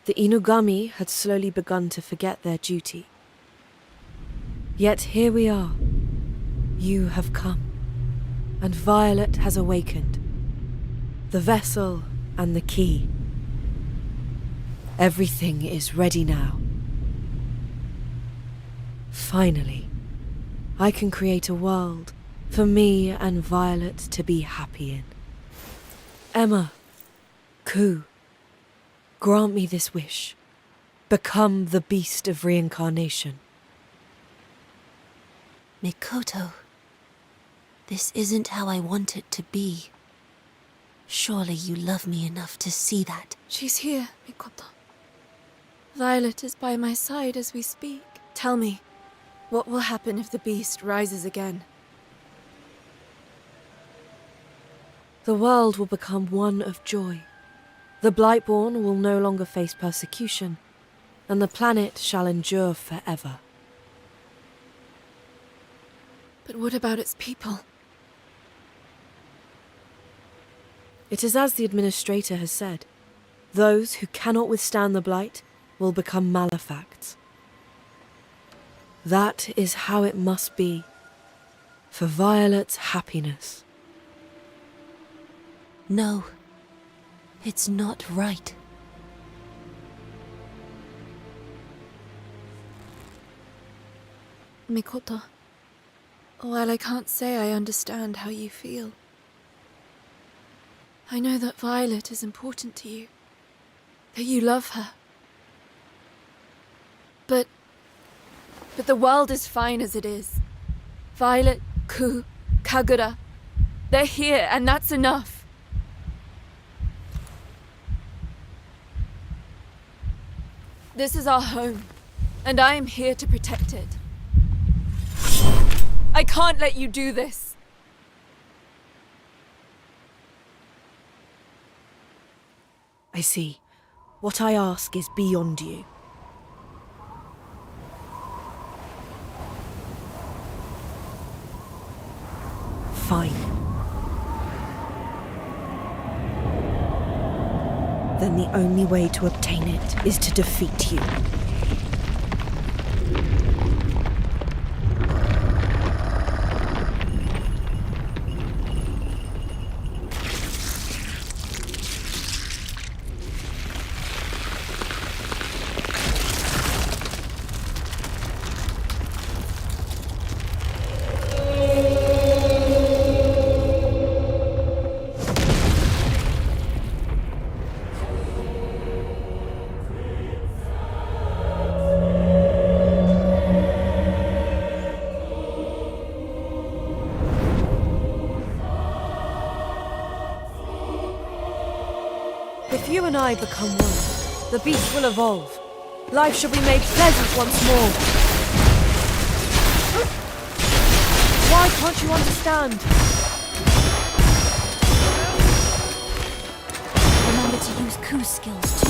[SPEAKER 14] the Inugami had slowly begun to forget their duty. Yet here we are. You have come, and Violet has awakened. The vessel and the key. Everything is ready now. Finally, I can create a world for me and Violet to be happy in. Emma, Ku, grant me this wish. Become the beast of reincarnation.
[SPEAKER 10] Mikoto, this isn't how I want it to be. Surely you love me enough to see that.
[SPEAKER 3] She's here, Mikoto. Violet is by my side as we speak. Tell me, what will happen if the beast rises again?
[SPEAKER 14] The world will become one of joy. The Blightborn will no longer face persecution, and the planet shall endure forever.
[SPEAKER 3] But what about its people?
[SPEAKER 14] It is as the administrator has said. Those who cannot withstand the blight will become malefacts. That is how it must be, for Violet's happiness.
[SPEAKER 10] No, it's not right.
[SPEAKER 3] Mikoto, while I can't say I understand how you feel, I know that Violet is important to you, that you love her. But the world is fine as it is. Violet, Ku, Kagura, they're here, and that's enough. This is our home, and I am here to protect it. I can't let you do this.
[SPEAKER 14] I see. What I ask is beyond you. Fine. Then the only way to obtain it is to defeat you. If you and I become one, the beast will evolve. Life shall be made pleasant once more. Why can't you understand?
[SPEAKER 10] Remember to use Ku's skills too.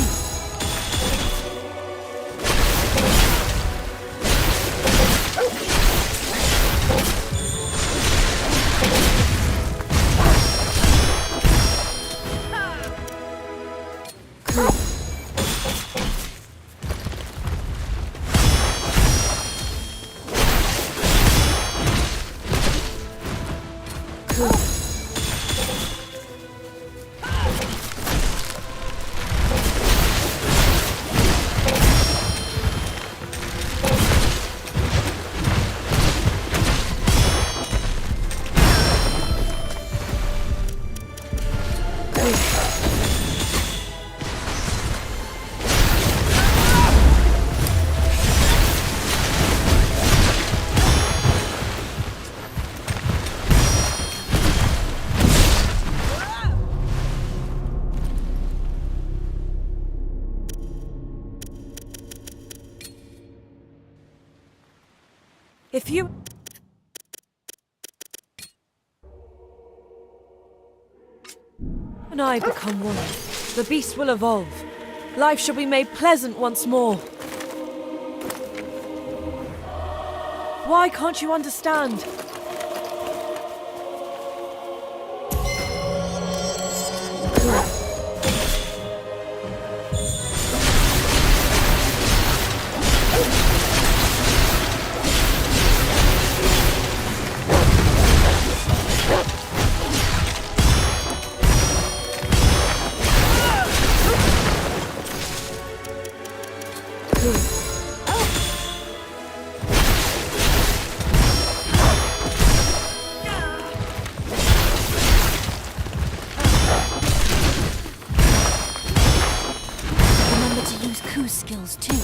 [SPEAKER 14] you... When I become one, the beast will evolve. Life shall be made pleasant once more. Why can't you understand?
[SPEAKER 10] Remember to use Ku's skills too.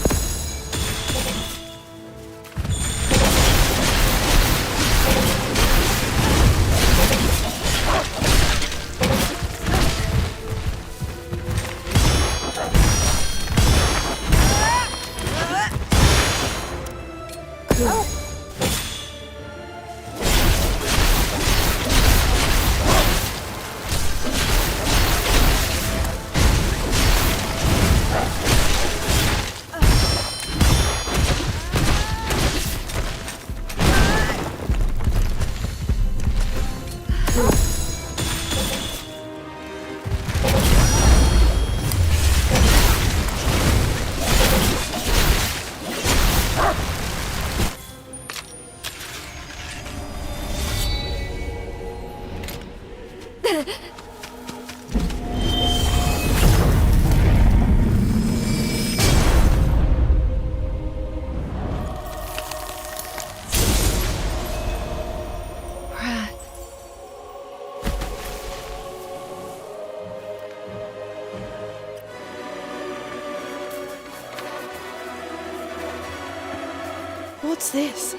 [SPEAKER 14] What's this?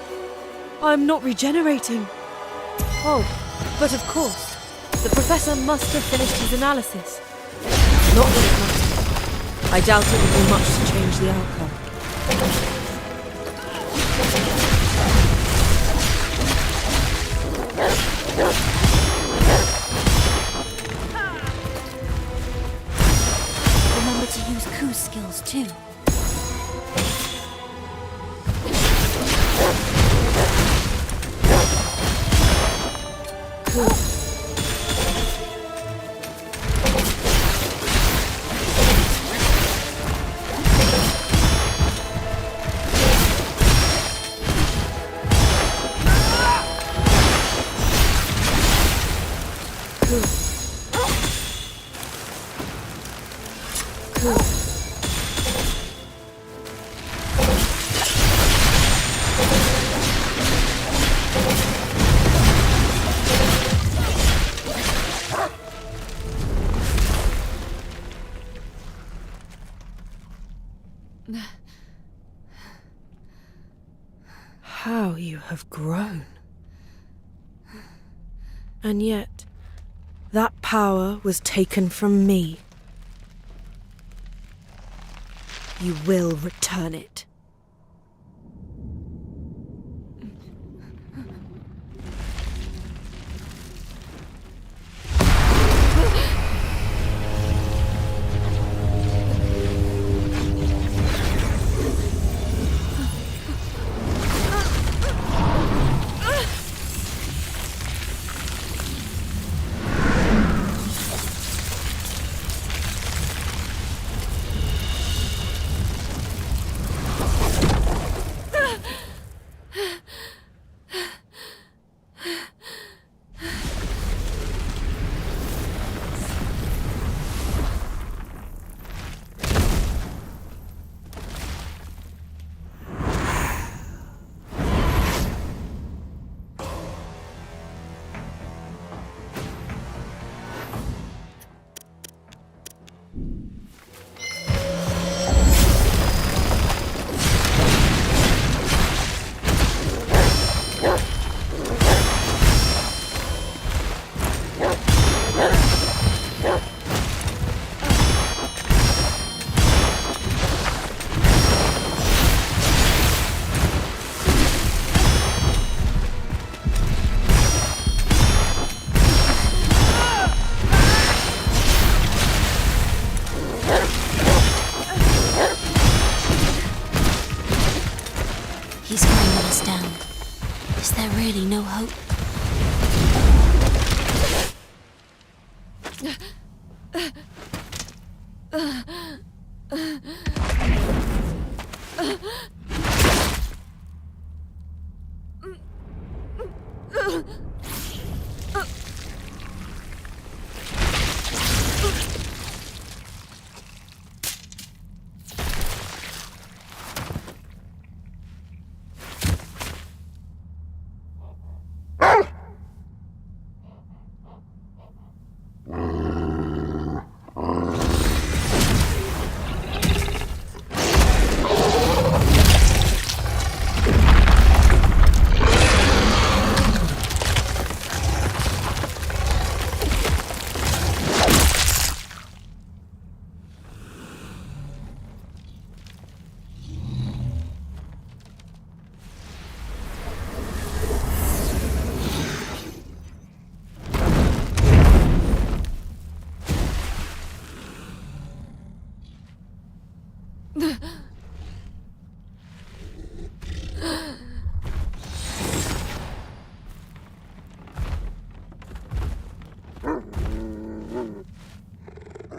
[SPEAKER 14] I'm not regenerating. Oh, but of course. The professor must have finished his analysis. Not that it matters. I doubt it will do much to change the outcome.
[SPEAKER 10] Remember to use Ku's skills too.
[SPEAKER 14] How you have grown. And yet, that power was taken from me. You will return it.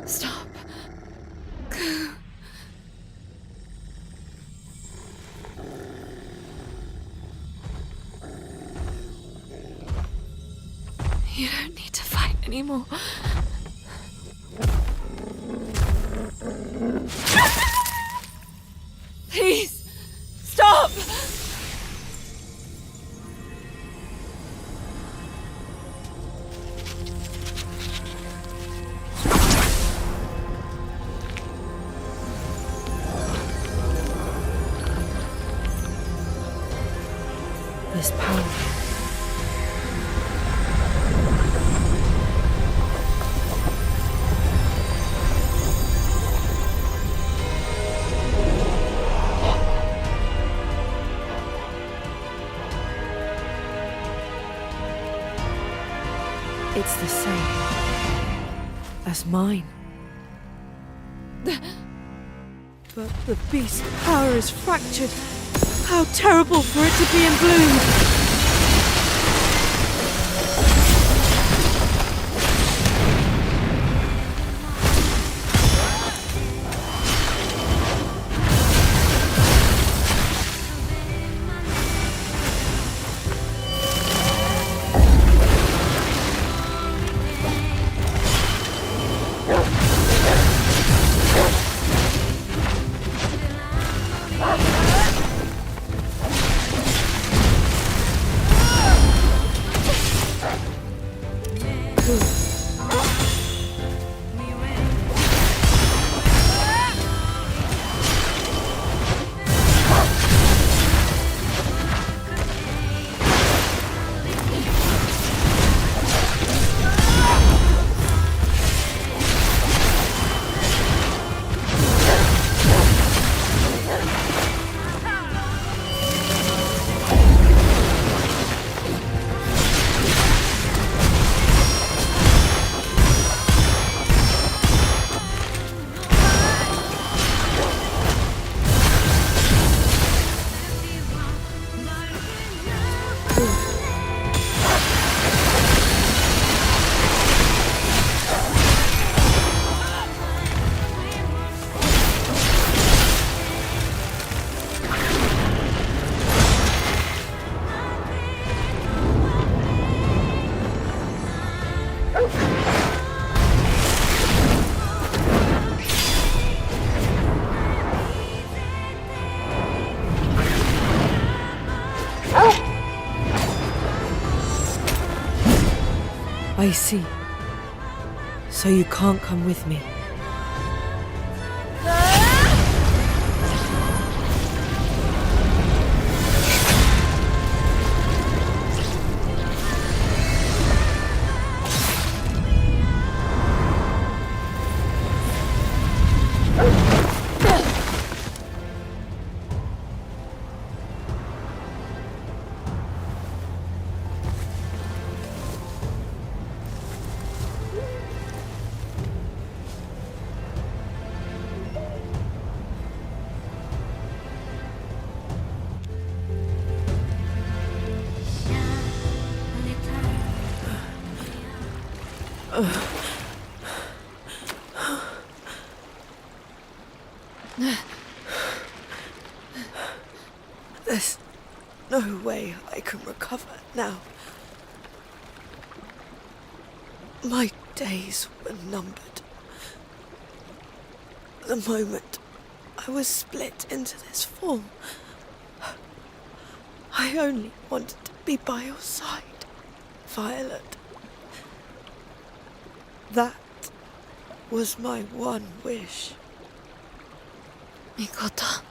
[SPEAKER 3] Stop. You don't need to fight anymore. Please, stop!
[SPEAKER 14] This power. It's the same as mine. But the beast's power is fractured. How terrible for it to be in bloom! I see. So you can't come with me.
[SPEAKER 15] There's no way I can recover now. My days were numbered. The moment I was split into this form, I only wanted to be by your side, Violet. That was my one wish.
[SPEAKER 3] Mikota.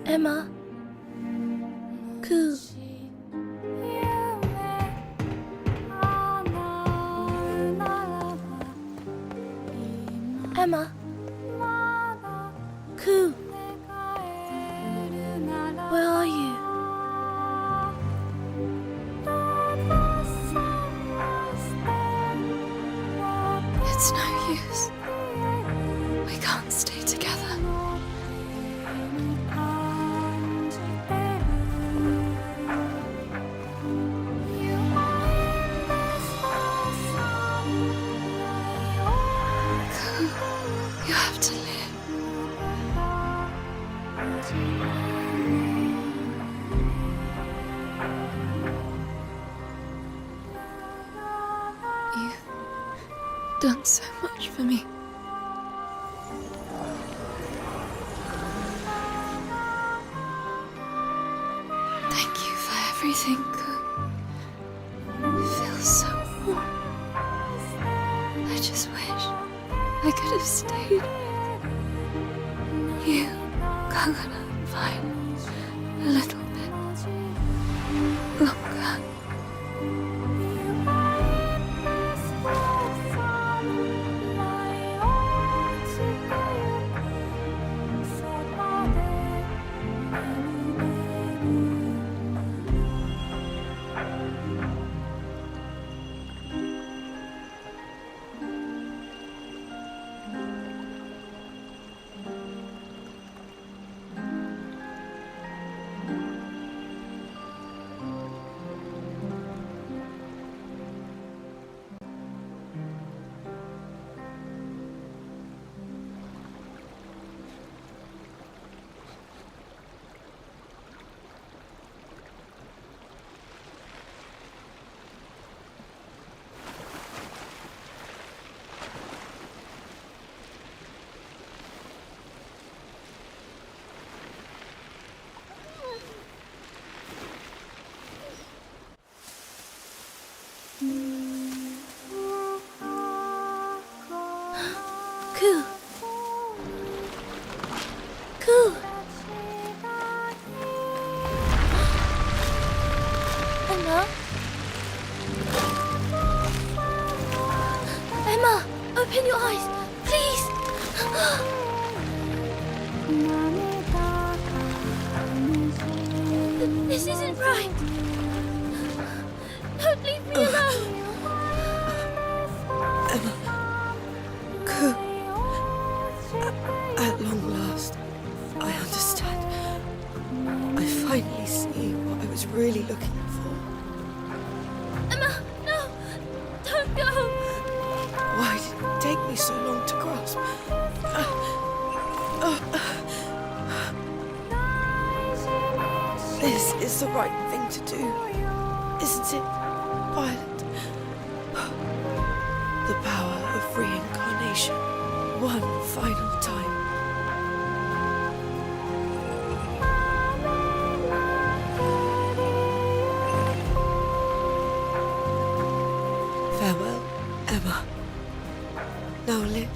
[SPEAKER 1] Emma. Coo. Emma. Coo. Where are you?
[SPEAKER 3] It's no use. We can't stay together. You have to live. You've done so much for me. Thank you for everything. It feels so warm. I just wish I could have stayed. You, Kagana, fine. A little bit longer.
[SPEAKER 1] Coo. Coo. Emma. Emma, open your eyes, please. This isn't right. Don't leave me alone.
[SPEAKER 15] Emma. Coo. At long last, I understand. I finally see what I was really looking for.
[SPEAKER 1] Emma, no! Don't go!
[SPEAKER 15] Why did it take me so long to grasp? This is the right thing to do, isn't it, Violet? The power of reincarnation, one final time. Now live.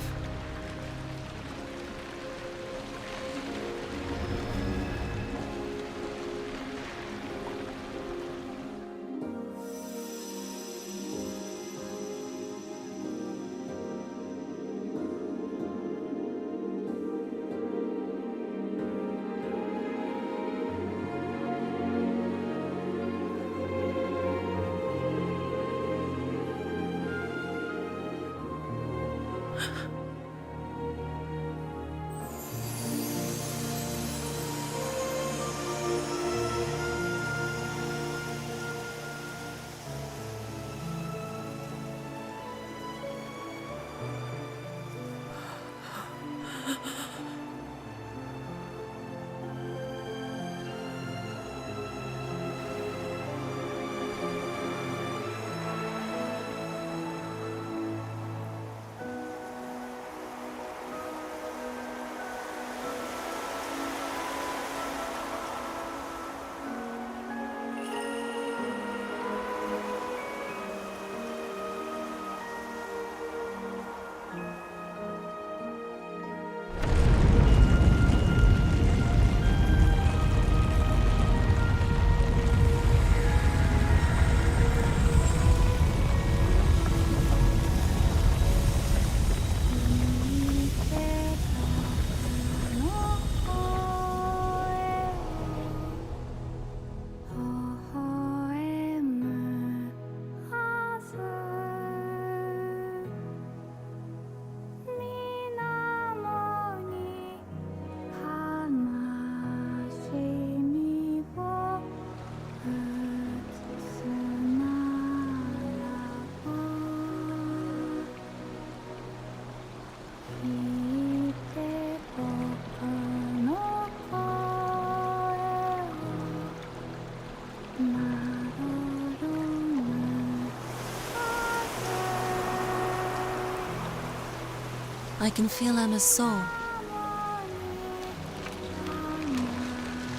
[SPEAKER 10] I can feel Emma's soul.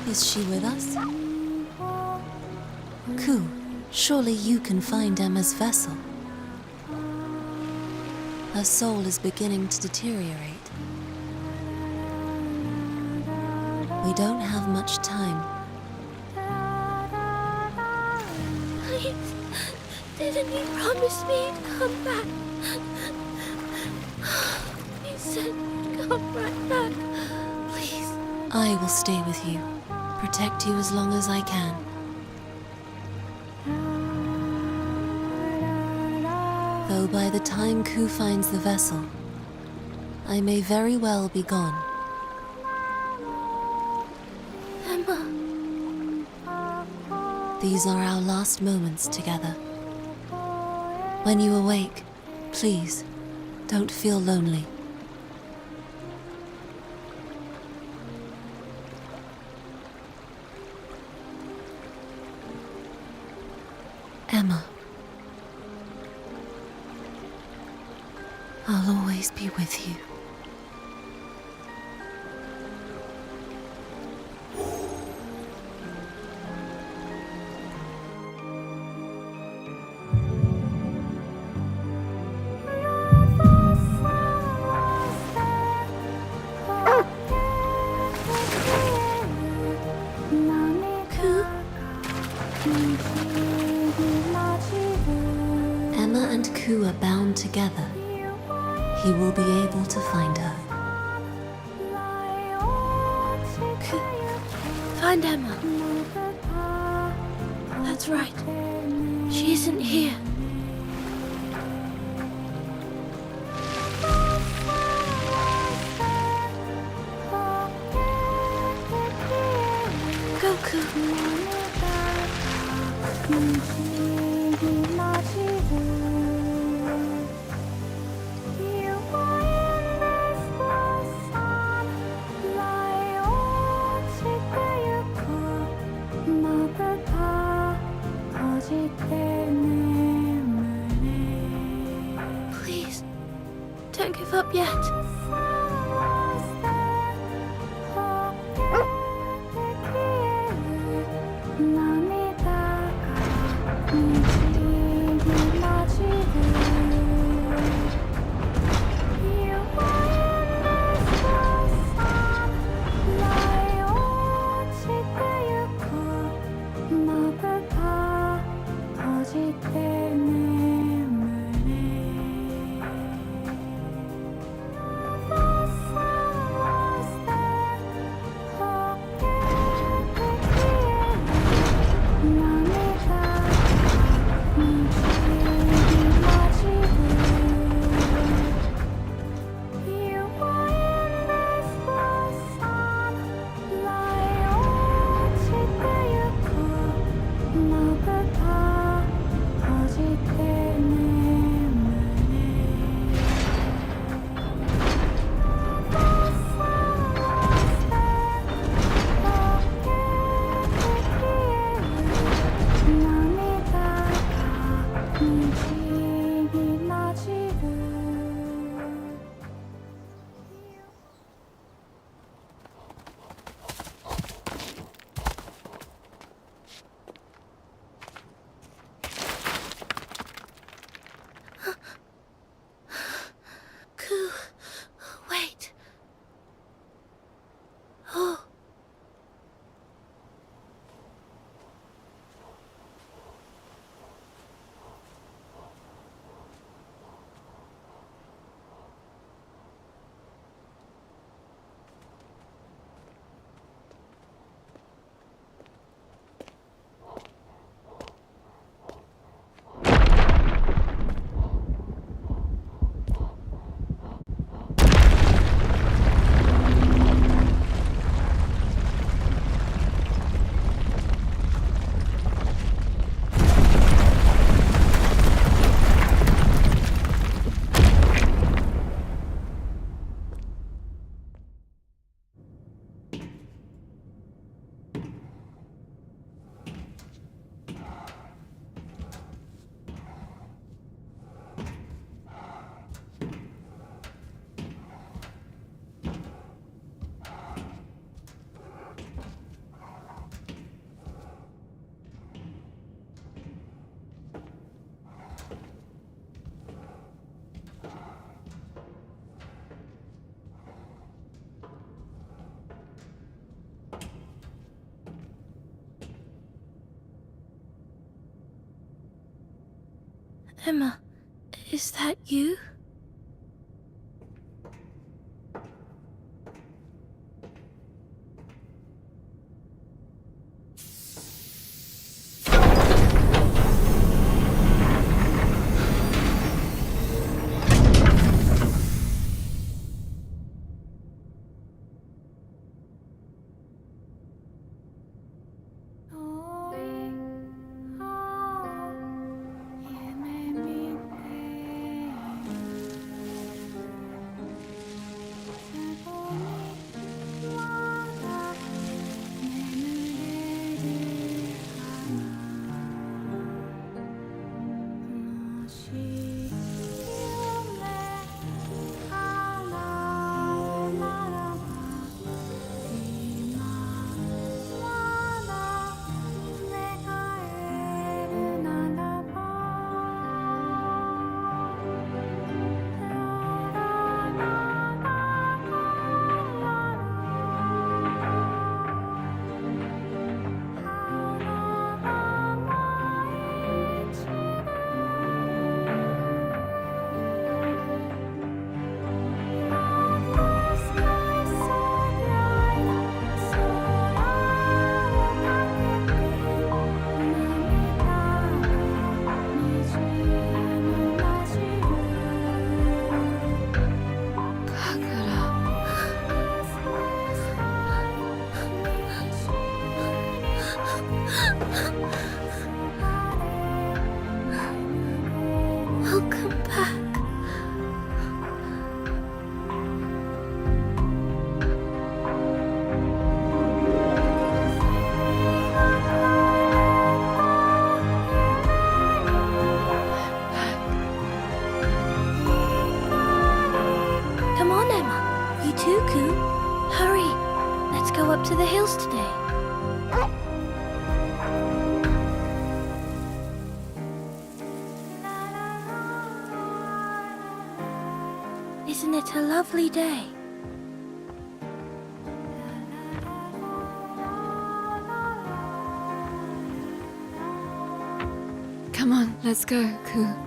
[SPEAKER 10] Is she with us? Ku, surely you can find Emma's vessel. Her soul is beginning to deteriorate. We don't have much time.
[SPEAKER 1] Please, didn't you promise me you'd come back? You said you'd come right back. Please.
[SPEAKER 10] I will stay with you, protect you as long as I can. Though by the time Ku finds the vessel, I may very well be gone.
[SPEAKER 1] Emma.
[SPEAKER 10] These are our last moments together. When you awake, please, don't feel lonely. Emma. I'll always be with you. Emma and Ku are bound together. He will be able to find her.
[SPEAKER 1] Ku, find Emma. That's right. She isn't here. Go, Ku. Please, don't give up yet. Emma, is that you? Welcome back. Come on, Emma. You too, Coo. Hurry. Let's go up to the hills today. Isn't it a lovely day?
[SPEAKER 3] Come on, let's go, Ku.